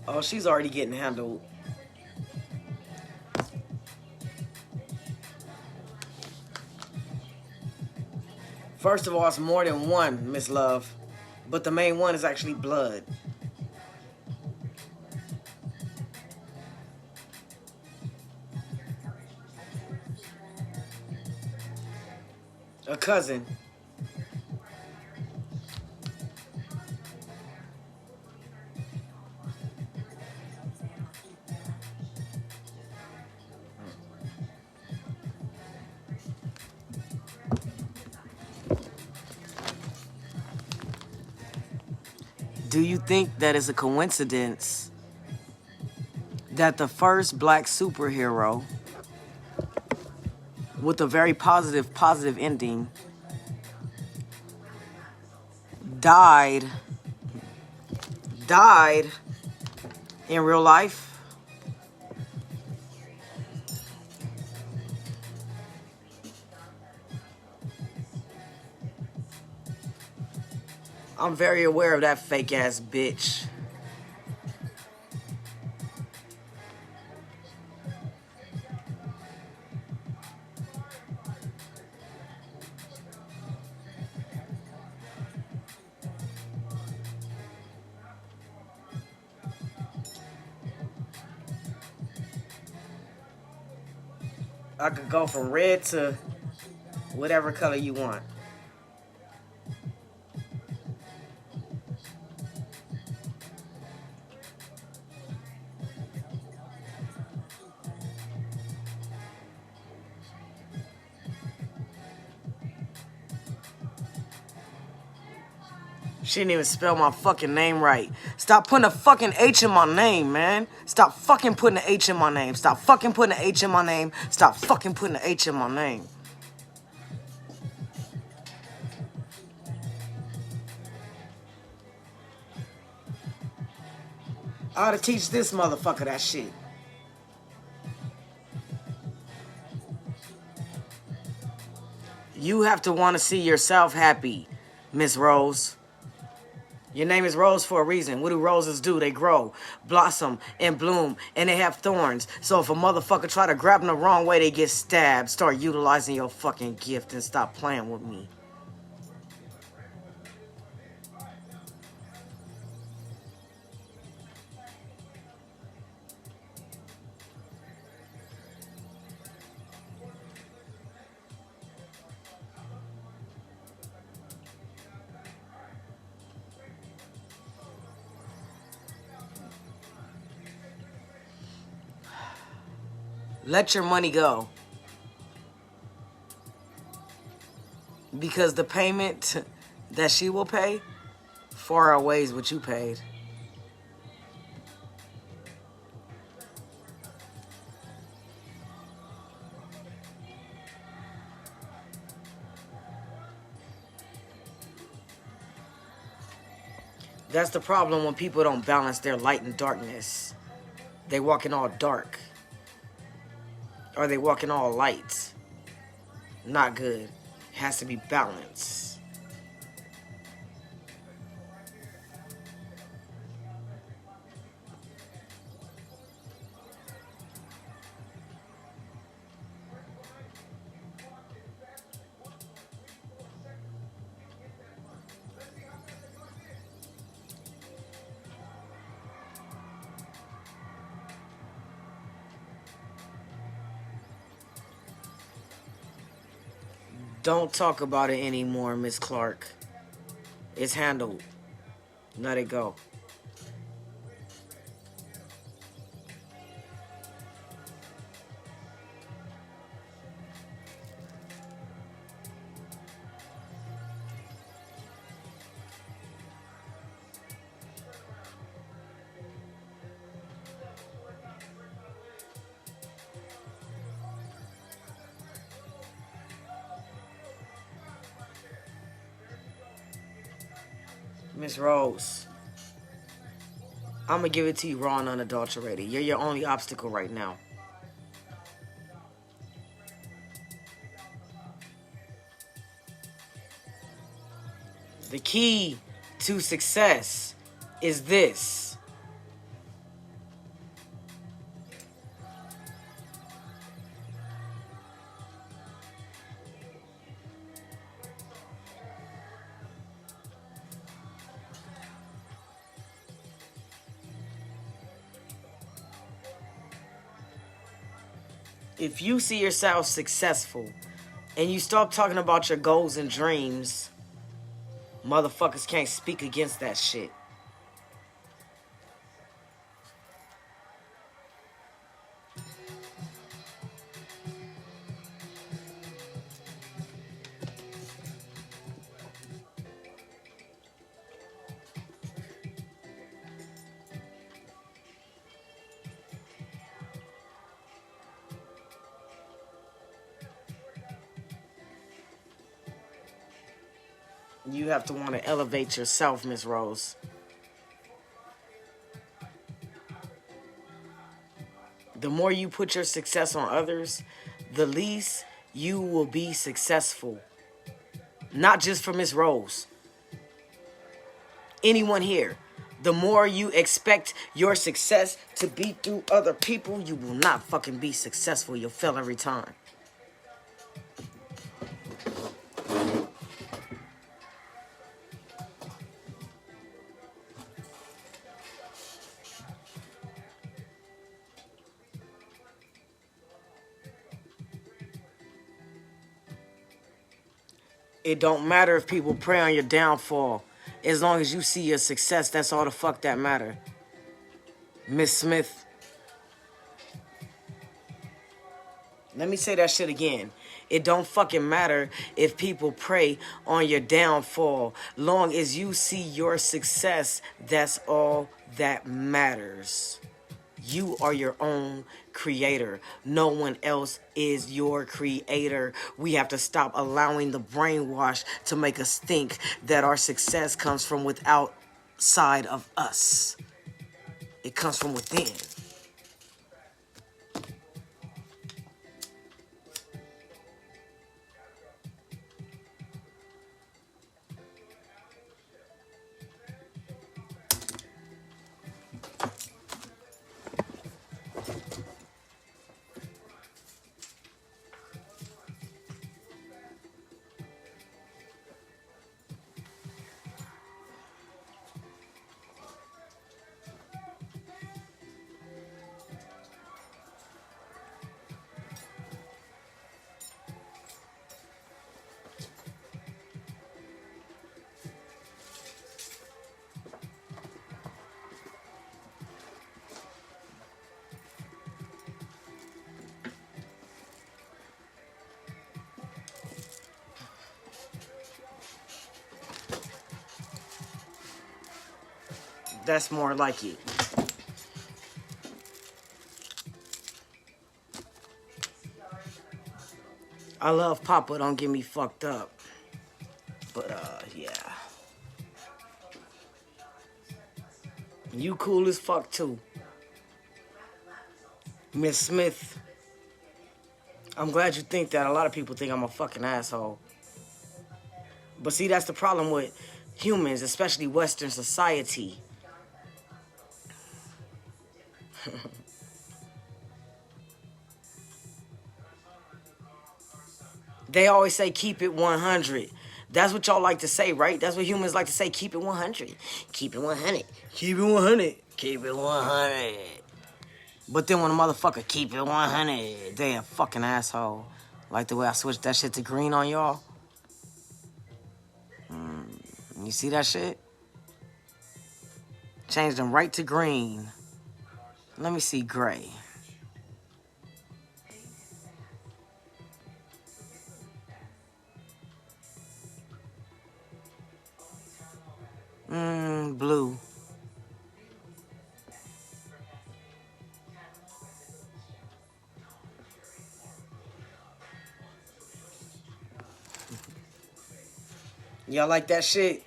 Oh, she's already getting handled. First of all, it's more than one, Miss Love. But the main one is actually blood. A cousin. Do you think that it's a coincidence that the first black superhero with a very positive ending died in real life? I'm very aware of that fake ass bitch. I could go from red to whatever color you want. She didn't even spell my fucking name right. Stop putting a fucking H in my name, man. Stop fucking putting an H in my name. Stop fucking putting an H in my name. Stop fucking putting an H in my name. I ought to teach this motherfucker that shit. You have to want to see yourself happy, Miss Rose. Your name is Rose for a reason. What do roses do? They grow, blossom, and bloom, and they have thorns. So if a motherfucker try to grab them the wrong way, they get stabbed. Start utilizing your fucking gift and stop playing with me. Let your money go. Because the payment that she will pay far outweighs what you paid. That's the problem when people don't balance their light and darkness. They walking all dark. Or they walking all light. Not good. It has to be balanced. Don't talk about it anymore, Miss Clark. It's handled. Let it go. Miss Rose, I'm gonna give it to you raw and unadulterated. You're your only obstacle right now. The key to success is this. If you see yourself successful and you stop talking about your goals and dreams, motherfuckers can't speak against that shit. You have to want to elevate yourself, Miss Rose. The more you put your success on others, the least you will be successful. Not just for Miss Rose. Anyone here. The more you expect your success to be through other people, you will not fucking be successful. You'll fail every time. It don't matter if people pray on your downfall. As long as you see your success, that's all the fuck that matter. Miss Smith. Let me say that shit again. It don't fucking matter if people pray on your downfall. Long as you see your success, that's all that matters. You are your own creator. No one else is your creator. We have to stop allowing the brainwash to make us think that our success comes from outside of us. It comes from within. That's more like it. I love Papa, don't get me fucked up. But, yeah. You cool as fuck too. Miss Smith. I'm glad you think that. A lot of people think I'm a fucking asshole. But see, that's the problem with humans, especially Western society. They always say keep it 100. That's what y'all like to say, right? That's what humans like to say, keep it 100. Keep it 100. Keep it 100. Keep it 100. But then when a motherfucker keep it 100, they a fucking asshole. Like the way I switched that shit to green on y'all. You see that shit? Changed them right to green. Let me see gray. Blue. Y'all like that shit?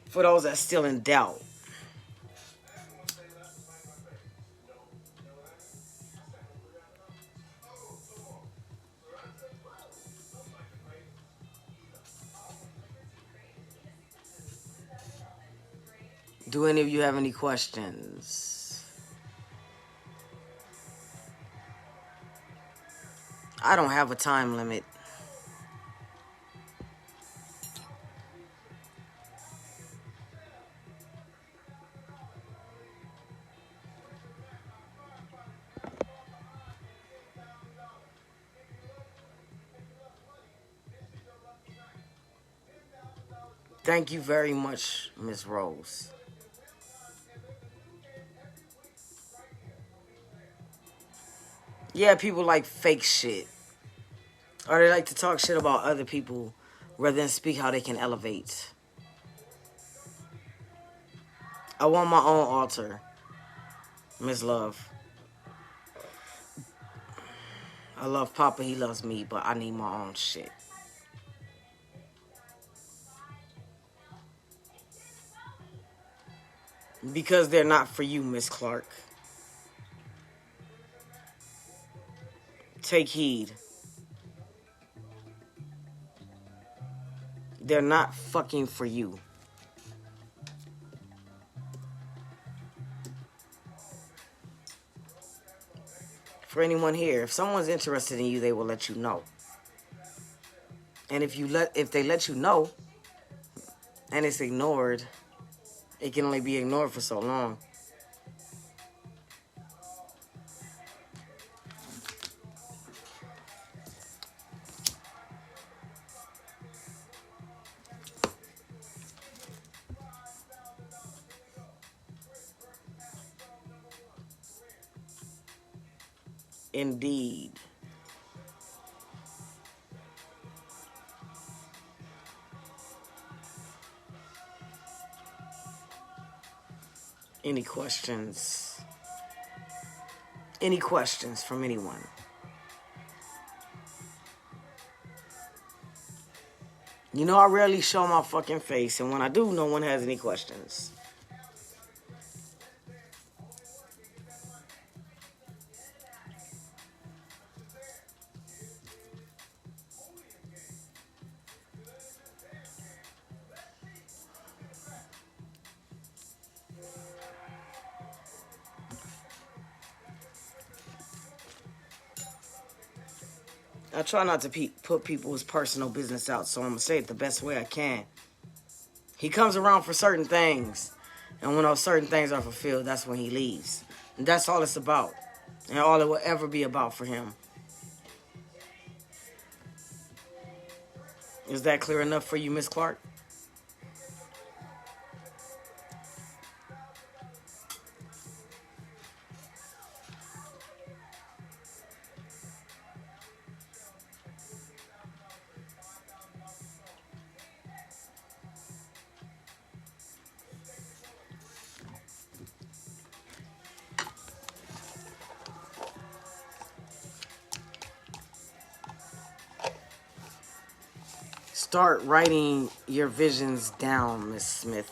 For those that's still in doubt. Do any of you have any questions? I don't have a time limit. Thank you very much, Miss Rose. Yeah, people like fake shit. Or they like to talk shit about other people rather than speak how they can elevate. I want my own altar, Miss Love. I love Papa, he loves me, but I need my own shit. Because they're not for you, Miss Clark. Take heed. They're not fucking for you. For anyone here, if someone's interested in you, they will let you know. And if they let you know and it's ignored, it can only be ignored for so long. Indeed. Any questions? Any questions from anyone? You know, I rarely show my fucking face, and when I do, no one has any questions. I try not to put people's personal business out, so I'm going to say it the best way I can. He comes around for certain things, and when those certain things are fulfilled, that's when he leaves. And that's all it's about, and all it will ever be about for him. Is that clear enough for you, Miss Clark? Start writing your visions down, Miss Smith.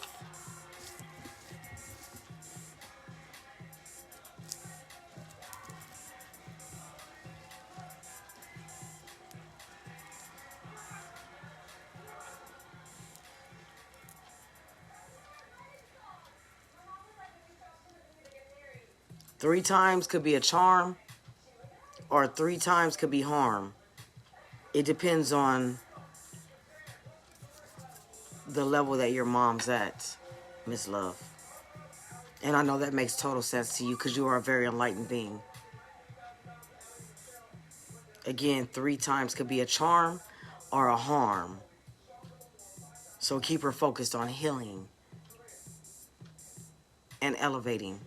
Three times could be a charm, or three times could be harm. It depends on the level that your mom's at, Miss Love. And I know that makes total sense to you because you are a very enlightened being. Again, three times could be a charm or a harm. So keep her focused on healing and elevating.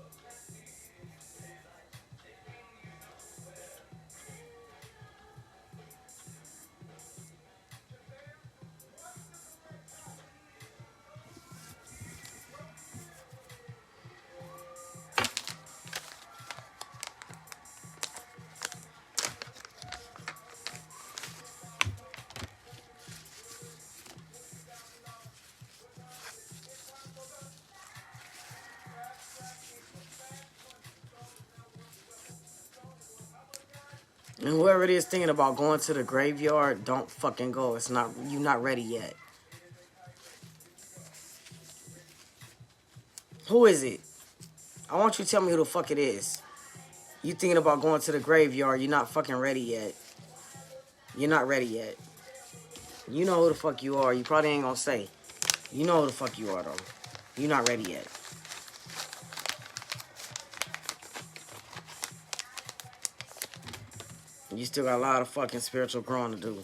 And whoever it is thinking about going to the graveyard, don't fucking go. You're not ready yet. Who is it? I want you to tell me who the fuck it is. You thinking about going to the graveyard, you're not fucking ready yet. You're not ready yet. You know who the fuck you are. You probably ain't gonna say. You know who the fuck you are, though. You're not ready yet. You still got a lot of fucking spiritual growing to do.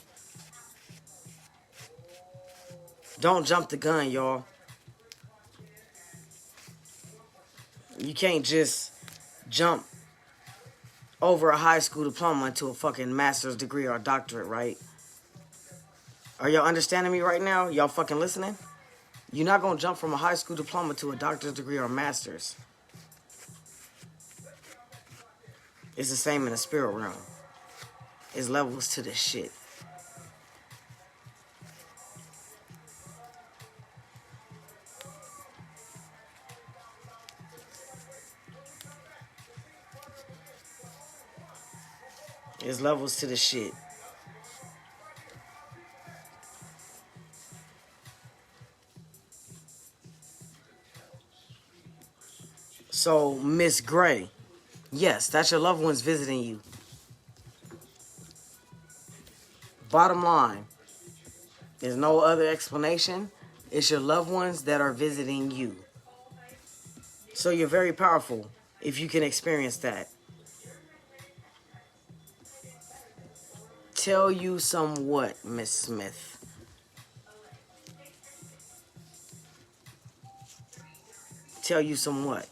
Don't jump the gun, y'all. You can't just jump over a high school diploma into a fucking master's degree or a doctorate, right? Are y'all understanding me right now? Y'all fucking listening? You're not gonna jump from a high school diploma to a doctor's degree or a master's. It's the same in the spirit realm. It's levels to this shit. It's levels to the shit. So, Miss Gray, yes, that's your loved ones visiting you. Bottom line, there's no other explanation. It's your loved ones that are visiting you. So you're very powerful if you can experience that. Tell you some what, Miss Smith? Tell you some what?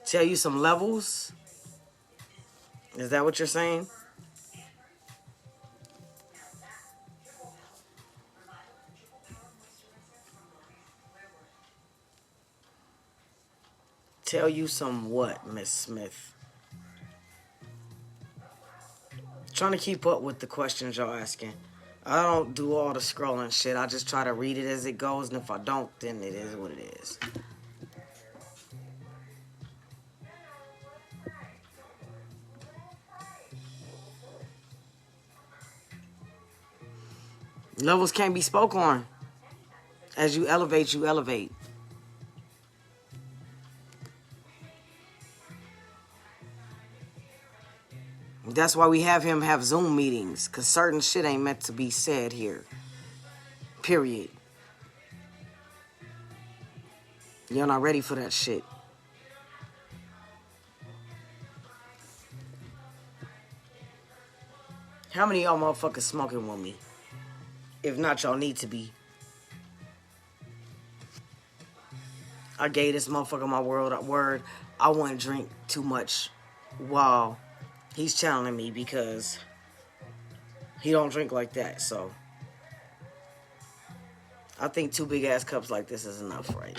Tell you some levels? Is that what you're saying? Tell you some what, Miss Smith? Trying to keep up with the questions y'all asking. I don't do all the scrolling shit. I just try to read it as it goes, and if I don't, then it is what it is. Levels can't be spoke on. As you elevate, you elevate. That's why we have him have Zoom meetings, because certain shit ain't meant to be said here. Period. You're not ready for that shit. How many of y'all motherfuckers smoking with me? If not, y'all need to be. I gave this motherfucker my word. I wouldn't drink too much while he's channeling me because he don't drink like that, so. I think 2 big ass cups like this is enough, right?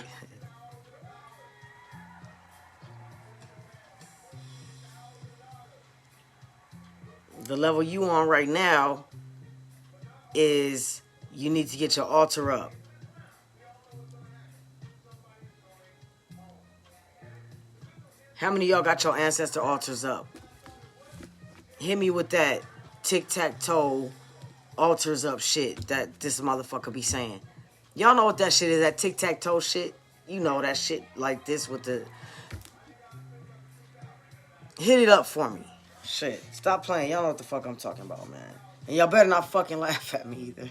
The level you on right now is you need to get your altar up. How many of y'all got your ancestor altars up? Hit me with that tic-tac-toe altars up shit that this motherfucker be saying. Y'all know what that shit is, that tic-tac-toe shit? You know that shit like this with the... Hit it up for me. Shit, stop playing. Y'all know what the fuck I'm talking about, man. And y'all better not fucking laugh at me either.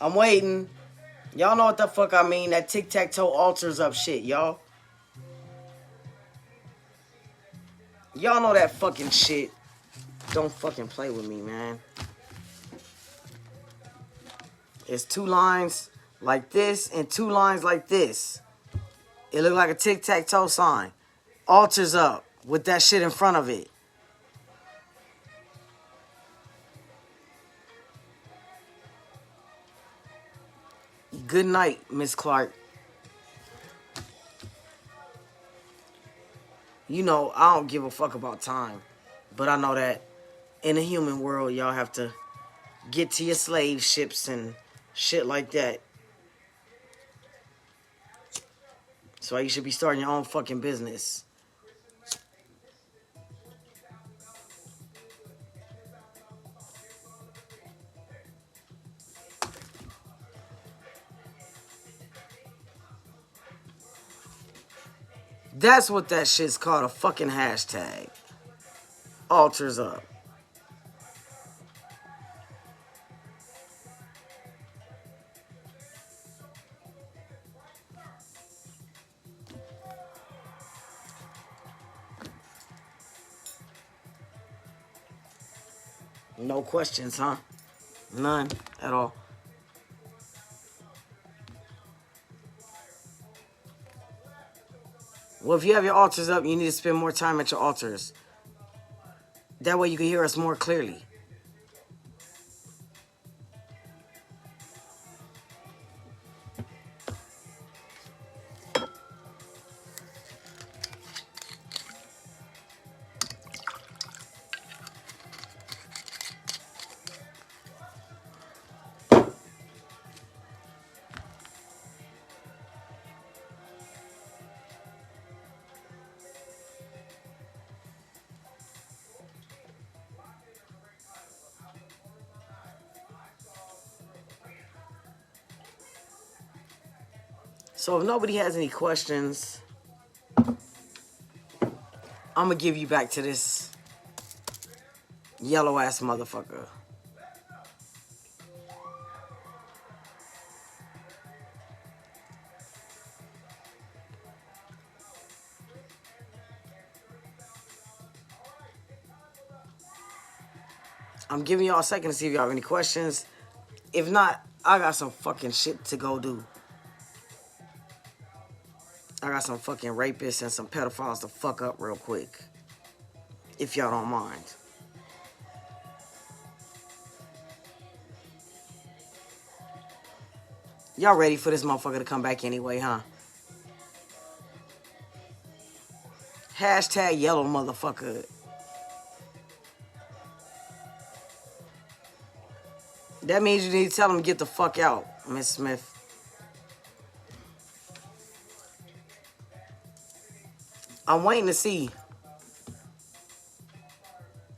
I'm waiting. Y'all know what the fuck I mean. That tic-tac-toe altars up shit, y'all. Y'all know that fucking shit. Don't fucking play with me, man. It's 2 lines like this and 2 lines like this. It look like a tic-tac-toe sign. Altars up with that shit in front of it. Good night, Miss Clark. You know, I don't give a fuck about time. But I know that in the human world, y'all have to get to your slave ships and shit like that. So you should be starting your own fucking business. That's what that shit's called, a fucking hashtag. Altars up. No questions, huh? None at all. Well, if you have your altars up, you need to spend more time at your altars. That way you can hear us more clearly. So if nobody has any questions, I'm gonna give you back to this yellow ass motherfucker. I'm giving y'all a second to see if y'all have any questions. If not, I got some fucking shit to go do. I got some fucking rapists and some pedophiles to fuck up real quick. If y'all don't mind. Y'all ready for this motherfucker to come back anyway, huh? Hashtag yellow motherfucker. That means you need to tell him to get the fuck out, Miss Smith. I'm waiting to see.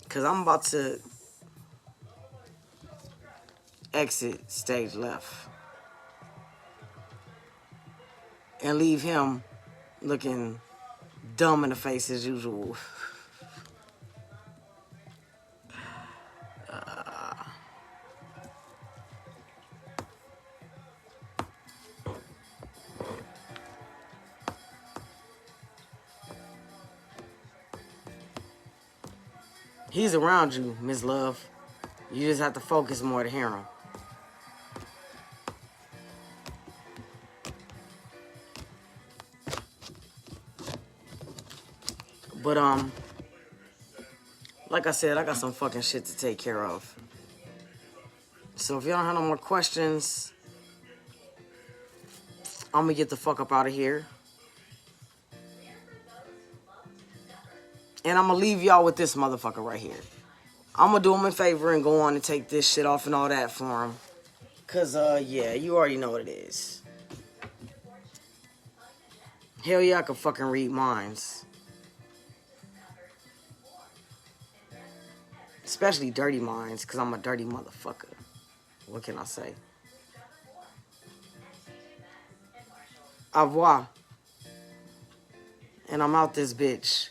Because I'm about to exit stage left. And leave him looking dumb in the face as usual. He's around you, Miss Love. You just have to focus more to hear him. But, like I said, I got some fucking shit to take care of. So if y'all don't have no more questions, I'm gonna get the fuck up out of here. And I'm gonna leave y'all with this motherfucker right here. I'm gonna do him a favor and go on and take this shit off and all that for him. Cause, yeah, you already know what it is. Hell yeah, I can fucking read minds. Especially dirty minds, cause I'm a dirty motherfucker. What can I say? Au revoir. And I'm out this bitch.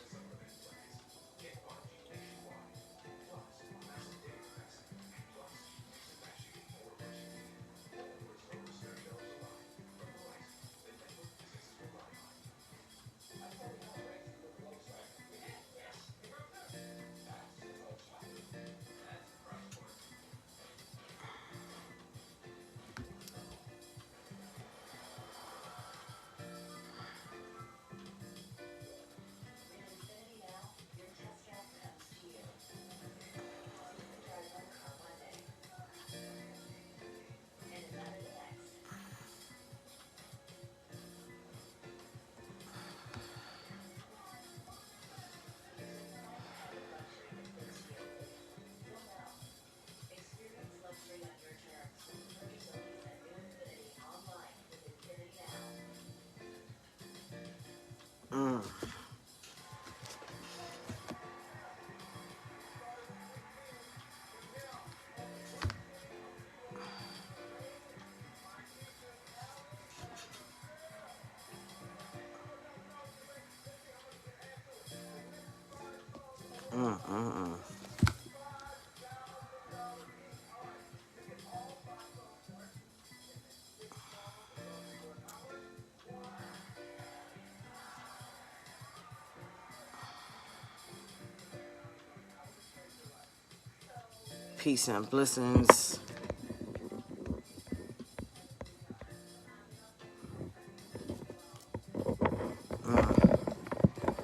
Peace and blessings.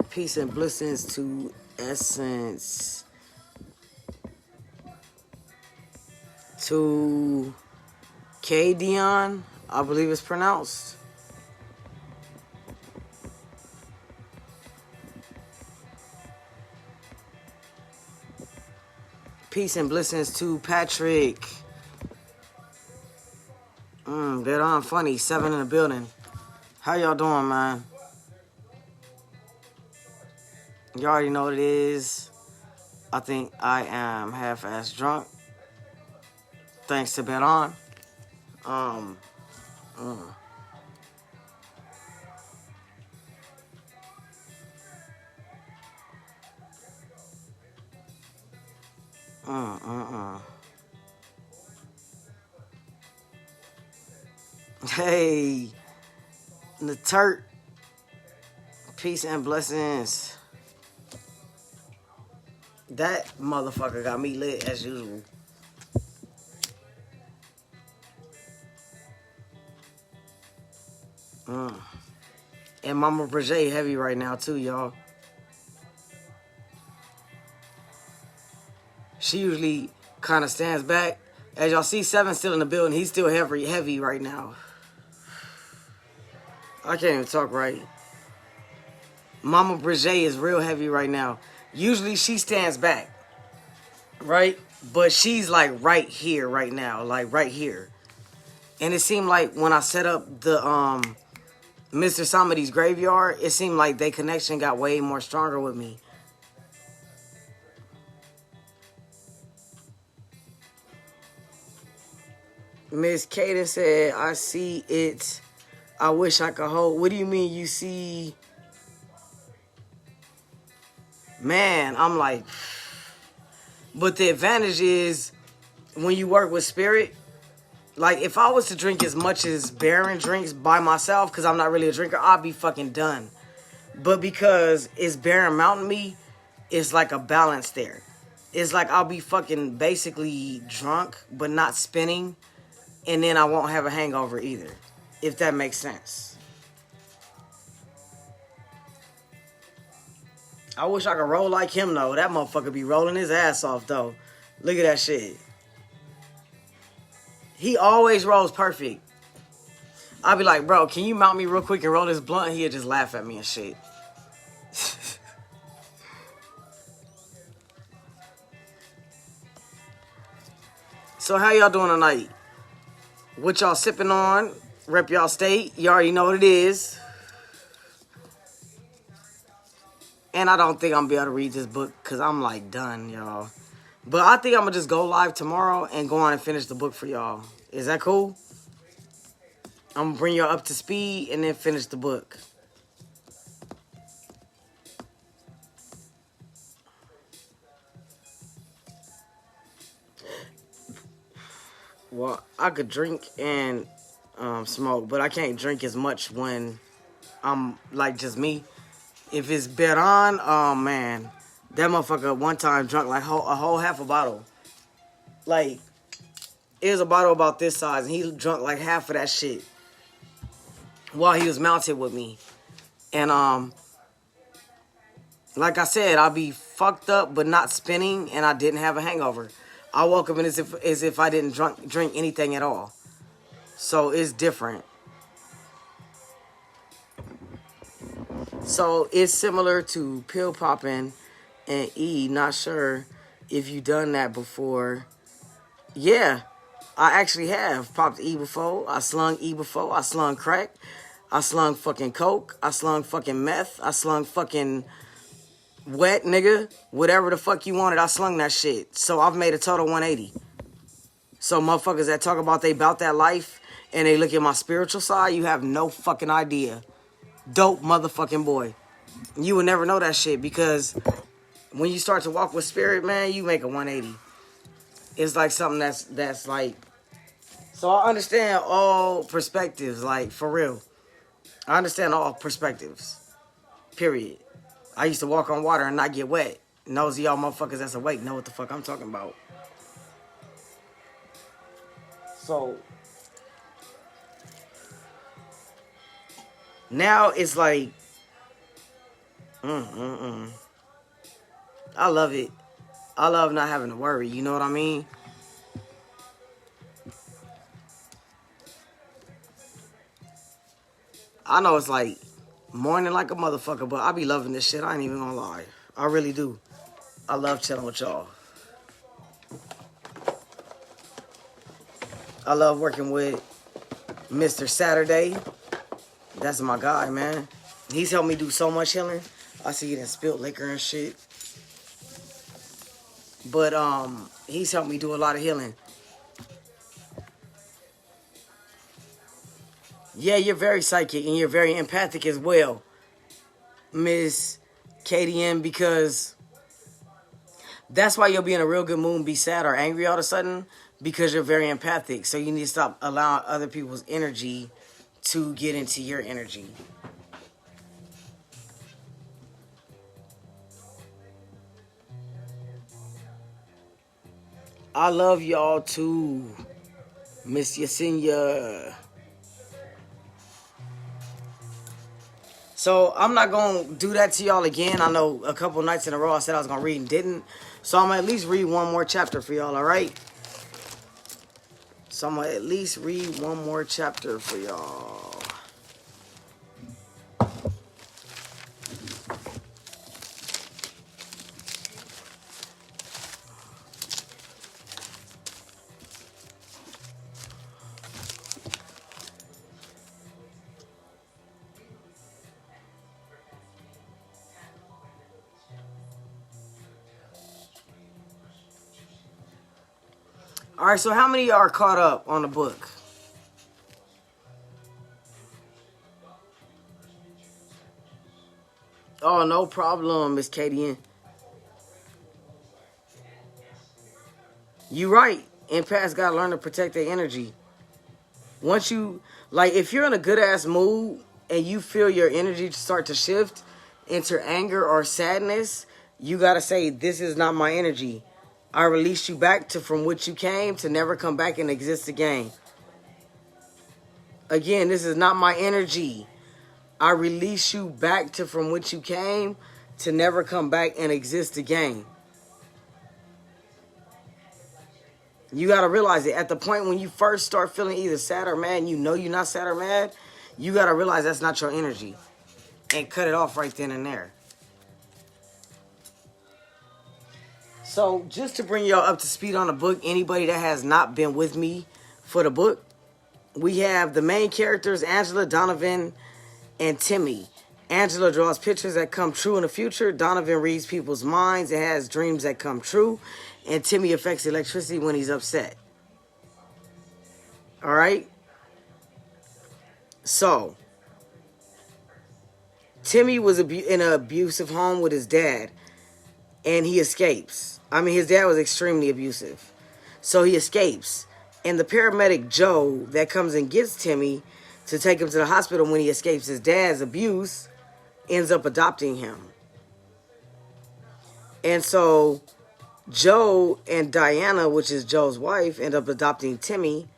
Peace and blessings to Essence. To K Dion, I believe it's pronounced. Peace and blessings to Patrick. Dead on funny. 7 in the building. How y'all doing, man? You already know what it is. I think I am half-ass drunk. Thanks to Bet On. Hey, the Turk. Peace and blessings. That motherfucker got me lit as usual. And Mama Brigade heavy right now too, y'all. She usually kind of stands back. As y'all see, 7 still in the building. He's still heavy right now. I can't even talk right. Mama Brigade is real heavy right now. Usually she stands back, right? But she's like right here right now, like right here. And it seemed like when I set up the Mr. Somebody's graveyard, it seemed like their connection got way more stronger with me. Miss Kaden said, I see it. I wish I could hold. What do you mean you see? Man, I'm like, but the advantage is when you work with spirit, like if I was to drink as much as Baron drinks by myself, because I'm not really a drinker, I'd be fucking done. But because it's Baron mounting me, it's like a balance there. It's like I'll be fucking basically drunk, but not spinning. And then I won't have a hangover either, if that makes sense. I wish I could roll like him, though. That motherfucker be rolling his ass off, though. Look at that shit. He always rolls perfect. I'll be like, bro, can you mount me real quick and roll this blunt? He'll just laugh at me and shit. So how y'all doing tonight? What y'all sipping on? Rep y'all state. You already know what it is. And I don't think I'm gonna be able to read this book because I'm like done, y'all. But I think I'm gonna just go live tomorrow and go on and finish the book for y'all. Is that cool? I'm gonna bring y'all up to speed and then finish the book. Well, I could drink and smoke, but I can't drink as much when I'm like just me. If it's bet on, oh man, that motherfucker one time drunk like a whole half a bottle. Like, it was a bottle about this size, and he drunk like half of that shit while he was mounted with me. And like I said, I'll be fucked up but not spinning, and I didn't have a hangover. I woke up and as if I didn't drink anything at all. So it's different. So it's similar to pill popping and E. Not sure if you done that before. Yeah, I actually have popped E before. I slung E before. I slung crack. I slung fucking coke. I slung fucking meth. I slung fucking wet, nigga. Whatever the fuck you wanted, I slung that shit. So I've made a total 180. So motherfuckers that talk about they bout that life and they look at my spiritual side, you have no fucking idea. Dope motherfucking boy. You would never know that shit because when you start to walk with spirit, man, you make a 180. It's like something that's like... So I understand all perspectives, like, for real. I understand all perspectives. Period. I used to walk on water and not get wet. Nosy y'all motherfuckers that's awake know what the fuck I'm talking about. So... now it's like... I love it. I love not having to worry, you know what I mean? I know it's like morning like a motherfucker, but I be loving this shit. I ain't even gonna lie. I really do. I love chilling with y'all. I love working with Mr. Saturday. That's my guy, man. He's helped me do so much healing. I see he done spilled liquor and shit. But he's helped me do a lot of healing. Yeah, you're very psychic and you're very empathic as well, Miss KDM, because that's why you'll be in a real good mood and be sad or angry all of a sudden, because you're very empathic. So you need to stop allowing other people's energy to get into your energy. I love y'all too, Miss Yesenia. So I'm not going to do that to y'all again. I know a couple nights in a row I said I was going to read and didn't. So I'm going to at least read one more chapter for y'all, all right? So I'm going to at least read one more chapter for y'all. All right, so how many of y'all are caught up on the book? Oh, no problem, Miss Katie. You right. Empaths gotta learn to protect their energy. Once you, like, if you're in a good-ass mood and you feel your energy start to shift into anger or sadness, you gotta say, this is not my energy. I release you back to from which you came to never come back and exist again. Again, this is not my energy. I release you back to from which you came to never come back and exist again. You got to realize it. At the point when you first start feeling either sad or mad, and you know you're not sad or mad, you got to realize that's not your energy. And cut it off right then and there. So, just to bring y'all up to speed on the book, anybody that has not been with me for the book, we have the main characters, Angela, Donovan, and Timmy. Angela draws pictures that come true in the future. Donovan reads people's minds and has dreams that come true. And Timmy affects electricity when he's upset. All right? So, Timmy was in an abusive home with his dad. And he escapes. I mean, his dad was extremely abusive. So he escapes. And the paramedic Joe that comes and gets Timmy to take him to the hospital when he escapes his dad's abuse ends up adopting him. And so Joe and Diana, which is Joe's wife, end up adopting Timmy.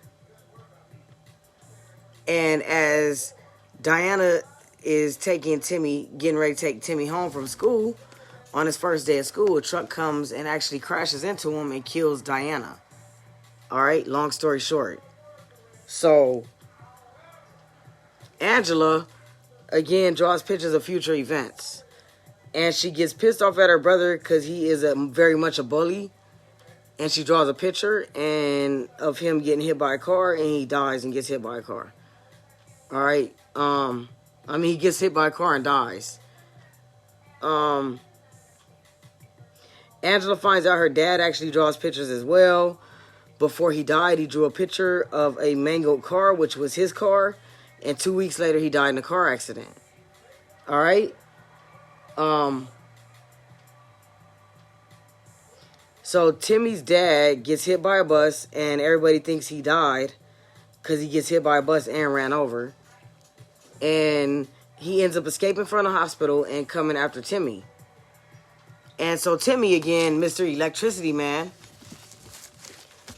And as Diana is taking Timmy, getting ready to take Timmy home from school, on his first day of school, a truck comes and actually crashes into him and kills Diana. All right, long story short. So, Angela, again, draws pictures of future events. And she gets pissed off at her brother because he is very much a bully. And she draws a picture of him getting hit by a car, and he dies and gets hit by a car. All right. He gets hit by a car and dies. Angela finds out her dad actually draws pictures as well. Before he died, he drew a picture of a mangled car, which was his car. And 2 weeks later, he died in a car accident. All right? So Timmy's dad gets hit by a bus, and everybody thinks he died because he gets hit by a bus and ran over. And he ends up escaping from the hospital and coming after Timmy. And so Timmy, again, Mr. Electricity Man,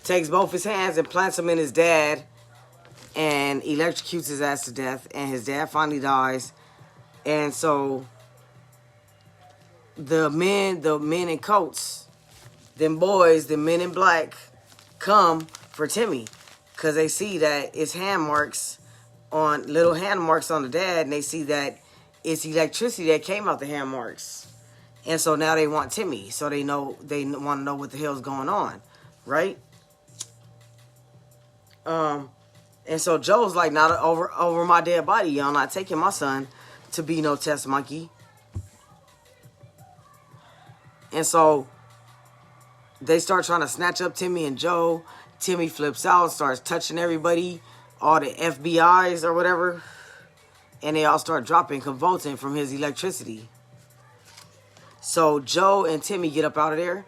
takes both his hands and plants them in his dad and electrocutes his ass to death. And his dad finally dies. And so the men in coats, them boys, the men in black, come for Timmy because they see that it's little hand marks on the dad, and they see that it's electricity that came out the hand marks. And so now they want Timmy. So they want to know what the hell's going on. Right? And so Joe's like, not over my dead body. Y'all not taking my son to be no test monkey. And so they start trying to snatch up Timmy and Joe. Timmy flips out, starts touching everybody, all the FBIs or whatever. And they all start dropping, convulsing from his electricity. So Joe and Timmy get up out of there,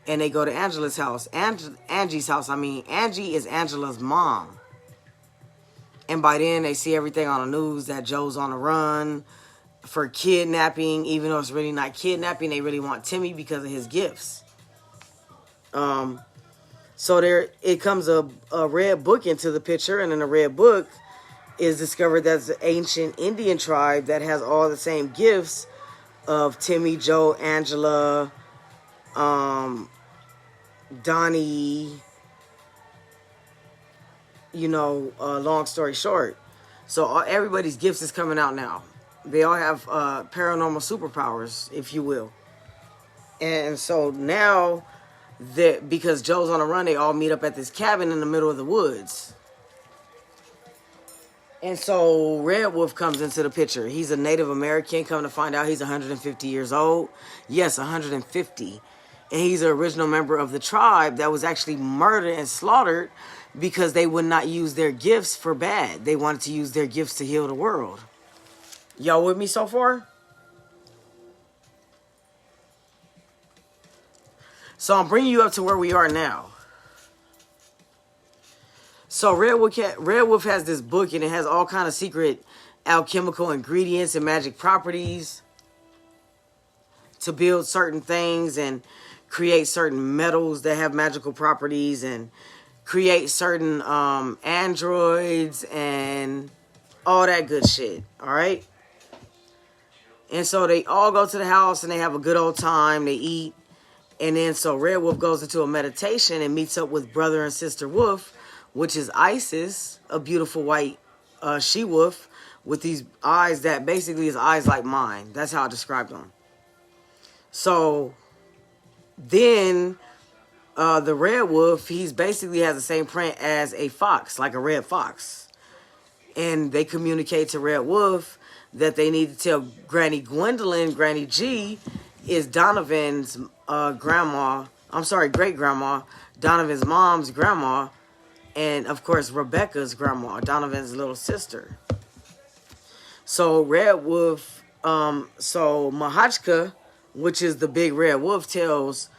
and they go to Angela's house. Angie's house. Angie is Angela's mom. And by then, they see everything on the news that Joe's on the run for kidnapping. Even though it's really not kidnapping, they really want Timmy because of his gifts. So it comes a red book into the picture, and in the red book is discovered that's an ancient Indian tribe that has all the same gifts of Timmy, Joe, Angela, Donnie, long story short. So everybody's gifts is coming out now. They all have paranormal superpowers, if you will. And so now, because Joe's on the run, they all meet up at this cabin in the middle of the woods. And so Red Wolf comes into the picture. He's a Native American. Come to find out, he's 150 years old. Yes, 150. And he's an original member of the tribe that was actually murdered and slaughtered because they would not use their gifts for bad. They wanted to use their gifts to heal the world. Y'all with me so far? So I'm bringing you up to where we are now. So Red Wolf has this book, and it has all kind of secret alchemical ingredients and magic properties to build certain things and create certain metals that have magical properties and create certain androids and all that good shit. All right. And so they all go to the house and they have a good old time. They eat. And then so Red Wolf goes into a meditation and meets up with brother and sister Wolf, which is Isis, a beautiful white she-wolf with these eyes that basically is eyes like mine. That's how I described them. So then the Red Wolf, he's basically has the same print as a fox, like a red fox. And they communicate to Red Wolf that they need to tell Granny Gwendolyn, Granny G, is Donovan's great grandma, Donovan's mom's grandma, and of course Rebecca's grandma, Donovan's little sister. So Red Wolf, so Mahachka, which is the big Red Wolf, tells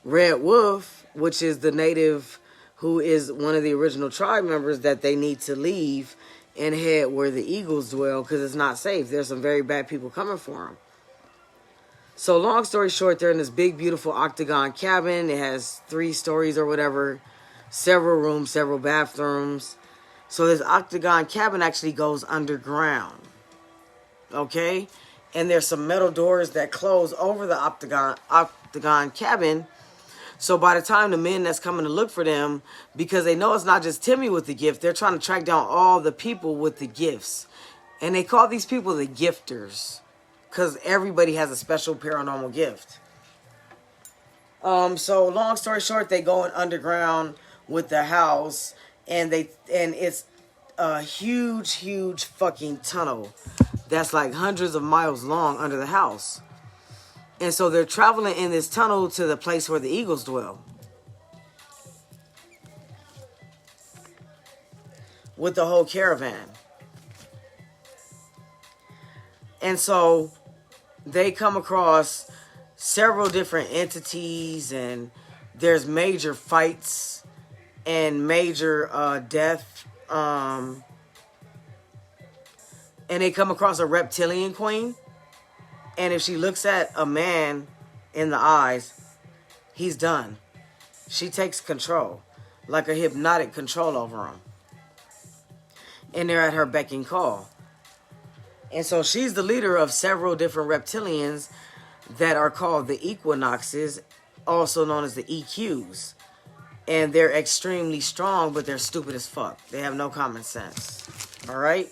Red Wolf, which is the native who is one of the original tribe members, that they need to leave and head where the eagles dwell because it's not safe. There's some very bad people coming for them. So long story short, they're in this big, beautiful octagon cabin. It has 3 stories or whatever, several rooms, several bathrooms. So this octagon cabin actually goes underground. Okay? And there's some metal doors that close over the octagon cabin. So by the time the men that's coming to look for them, because they know it's not just Timmy with the gift, they're trying to track down all the people with the gifts. And they call these people the gifters, because everybody has a special paranormal gift. So long story short, they go in underground with the house, and it's a huge fucking tunnel that's like hundreds of miles long under the house. And so they're traveling in this tunnel to the place where the eagles dwell, with the whole caravan. And so they come across several different entities, and there's major fights and major death. And they come across a reptilian queen. And if she looks at a man in the eyes, he's done. She takes control, like a hypnotic control over him. And they're at her beck and call. And so she's the leader of several different reptilians that are called the Equinoxes, also known as the EQs. And they're extremely strong, but they're stupid as fuck. They have no common sense. All right?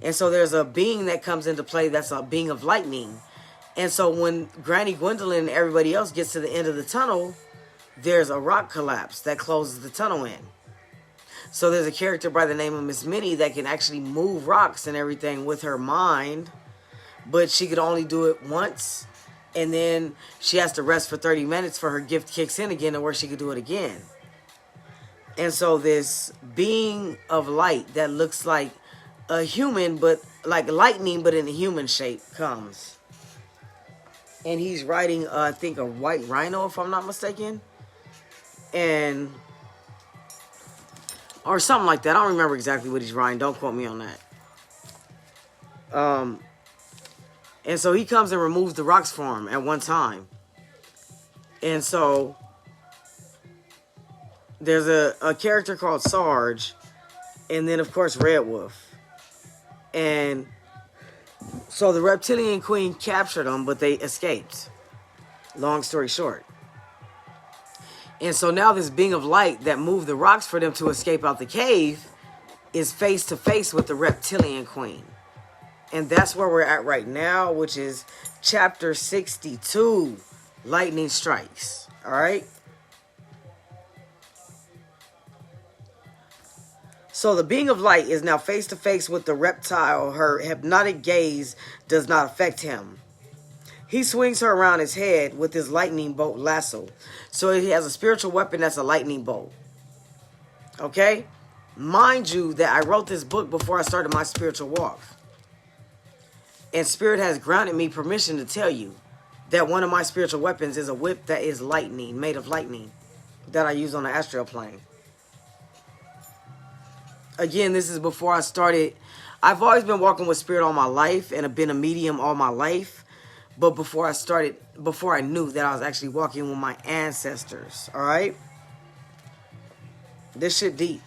And so there's a being that comes into play that's a being of lightning. And so when Granny Gwendolyn and everybody else gets to the end of the tunnel, there's a rock collapse that closes the tunnel in. So there's a character by the name of Miss Minnie that can actually move rocks and everything with her mind. But she could only do it once. And then she has to rest for 30 minutes for her gift kicks in again, and where she could do it again. And so this being of light that looks like a human, but like lightning, but in a human shape, comes. And he's riding, I think, a white rhino, if I'm not mistaken. And, or something like that. I don't remember exactly what he's riding. Don't quote me on that. And so he comes and removes the rocks for him at one time. And so there's a character called Sarge. And then, of course, Red Wolf. And so the reptilian queen captured them, but they escaped. Long story short. And so now this being of light that moved the rocks for them to escape out the cave is face to face with the reptilian queen. And that's where we're at right now, which is chapter 62, Lightning Strikes. All right? So the being of light is now face to face with the reptile. Her hypnotic gaze does not affect him. He swings her around his head with his lightning bolt lasso. So he has a spiritual weapon that's a lightning bolt. Okay? Mind you that I wrote this book before I started my spiritual walk. And Spirit has granted me permission to tell you that one of my spiritual weapons is a whip that is lightning, made of lightning, that I use on the astral plane. Again, this is before I started. I've always been walking with Spirit all my life and have been a medium all my life. But before I knew that I was actually walking with my ancestors. All right? This shit deep.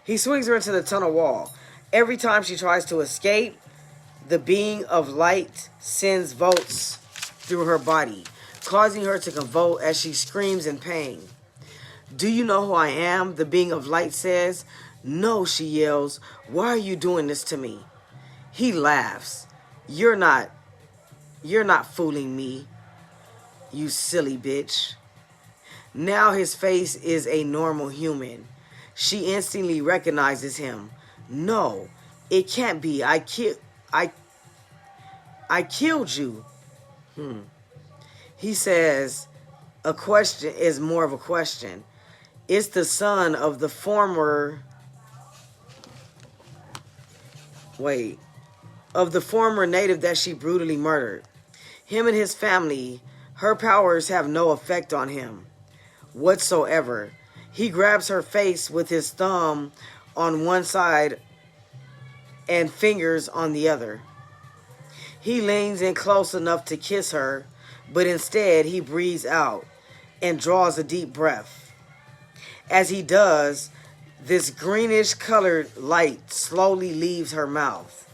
He swings her into the tunnel wall. Every time she tries to escape, The being of light sends volts through her body, causing her to convulse as she screams in pain. Do you know who I am? The being of light says. No, she yells. Why are you doing this to me? He laughs. You're not fooling me, you silly bitch. Now his face is a normal human. She instantly recognizes him. No, it can't be. I killed you. He says a question is more of a question. It's the son of the former native that she brutally murdered. Him and his family, her powers have no effect on him whatsoever. He grabs her face with his thumb on one side and fingers on the other. He leans in close enough to kiss her, but instead he breathes out and draws a deep breath. As he does, this greenish colored light slowly leaves her mouth.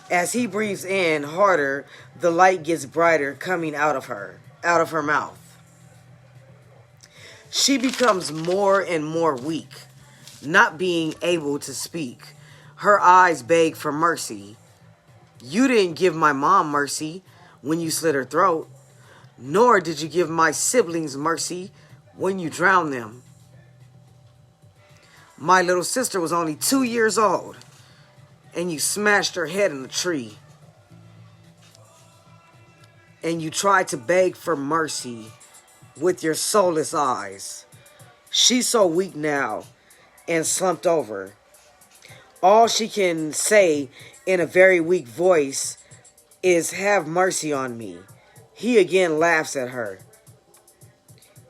As he breathes in harder, the light gets brighter coming out of her mouth. She becomes more and more weak, not being able to speak. Her eyes beg for mercy. You didn't give my mom mercy when you slit her throat, nor did you give my siblings mercy when you drowned them. My little sister was only 2 years old, and you smashed her head in a tree. And you tried to beg for mercy with your soulless eyes. She's so weak now and slumped over. All she can say in a very weak voice is, "Have mercy on me." He again laughs at her.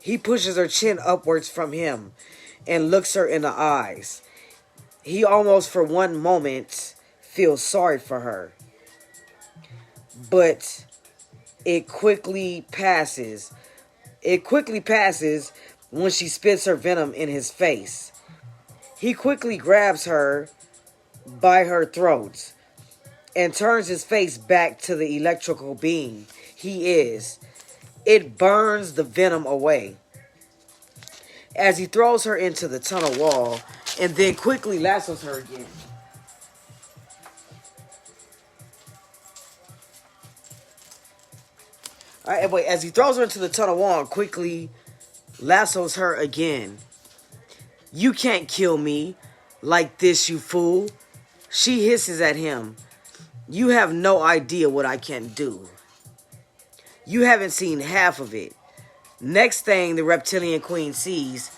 He pushes her chin upwards from him and looks her in the eyes. He almost for one moment feels sorry for her. But it quickly passes. It quickly passes when she spits her venom in his face. He quickly grabs her by her throat and turns his face back to the electrical being he is. It burns the venom away as he throws her into the tunnel wall and then quickly lassos her again. Alright, wait, as he throws her into the tunnel wall and quickly lassos her again. You can't kill me like this, you fool. She hisses at him. You have no idea what I can do. You haven't seen half of it. Next thing the reptilian queen sees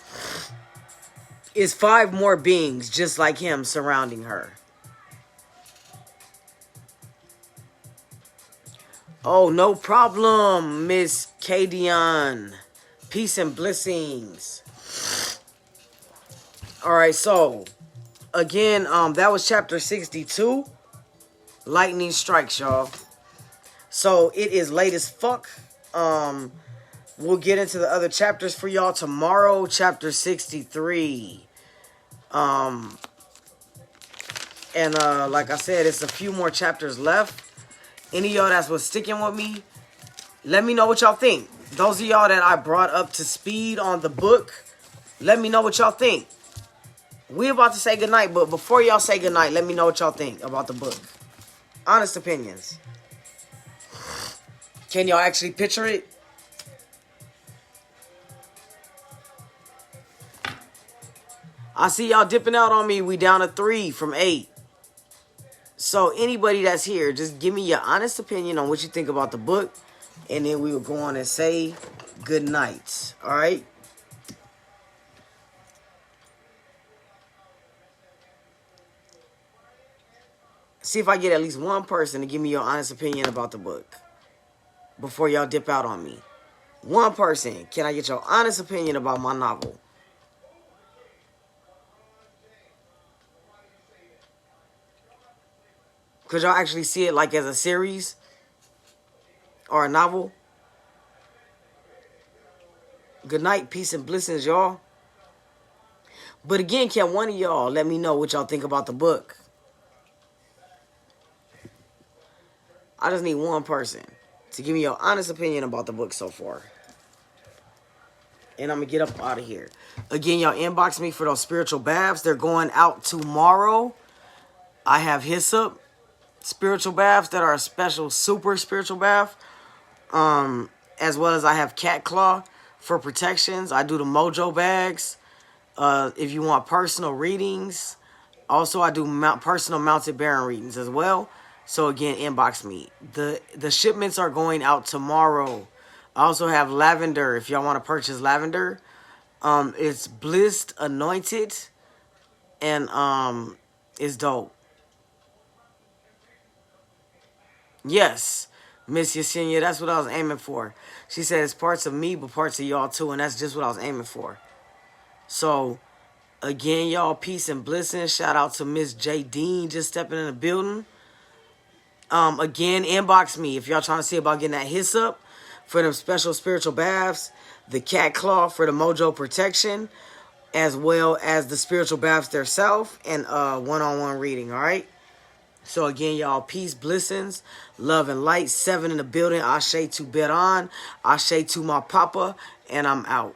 is 5 more beings just like him surrounding her. Oh, no problem, Miss Cadian. Peace and blessings. Alright, so again, that was chapter 62. Lightning strikes, y'all. So it is late as fuck. We'll get into the other chapters for y'all tomorrow. Chapter 63. And like I said, it's a few more chapters left. Any of y'all that's was sticking with me, let me know what y'all think. Those of y'all that I brought up to speed on the book, let me know what y'all think. We're about to say goodnight, but before y'all say goodnight, let me know what y'all think about the book. Honest opinions. Can y'all actually picture it? I see y'all dipping out on me. We down to 3 from 8. So anybody that's here, just give me your honest opinion on what you think about the book. And then we will go on and say good night. Alright? See if I get at least one person to give me your honest opinion about the book before y'all dip out on me. One person. Can I get your honest opinion about my novel? Could y'all actually see it like as a series or a novel? Good night, peace and blessings, y'all. But again, can one of y'all let me know what y'all think about the book? I just need one person to give me your honest opinion about the book so far. And I'm going to get up out of here. Again, y'all inbox me for those spiritual baths. They're going out tomorrow. I have Hyssop spiritual baths that are a special super spiritual bath. As well as I have Cat Claw for protections. I do the Mojo bags. If you want personal readings. Also, I do personal mounted Baron readings as well. So again, inbox me. The shipments are going out tomorrow. I also have lavender if y'all want to purchase lavender. It's blissed anointed, and it's dope. Yes, Miss Yesenia, that's what I was aiming for. She said it's parts of me, but parts of y'all too, and that's just what I was aiming for. So again, y'all, peace and blessings. Shout out to Miss J. Dean just stepping in the building. Again, inbox me if y'all trying to see about getting that Hyssop for them special spiritual baths, the Cat Claw for the Mojo protection, as well as the spiritual baths themselves, and one-on-one reading, all right? So again, y'all, peace, blessings, love, and light. 7 in the building. Ashe to bet on. Ashe to my papa, and I'm out.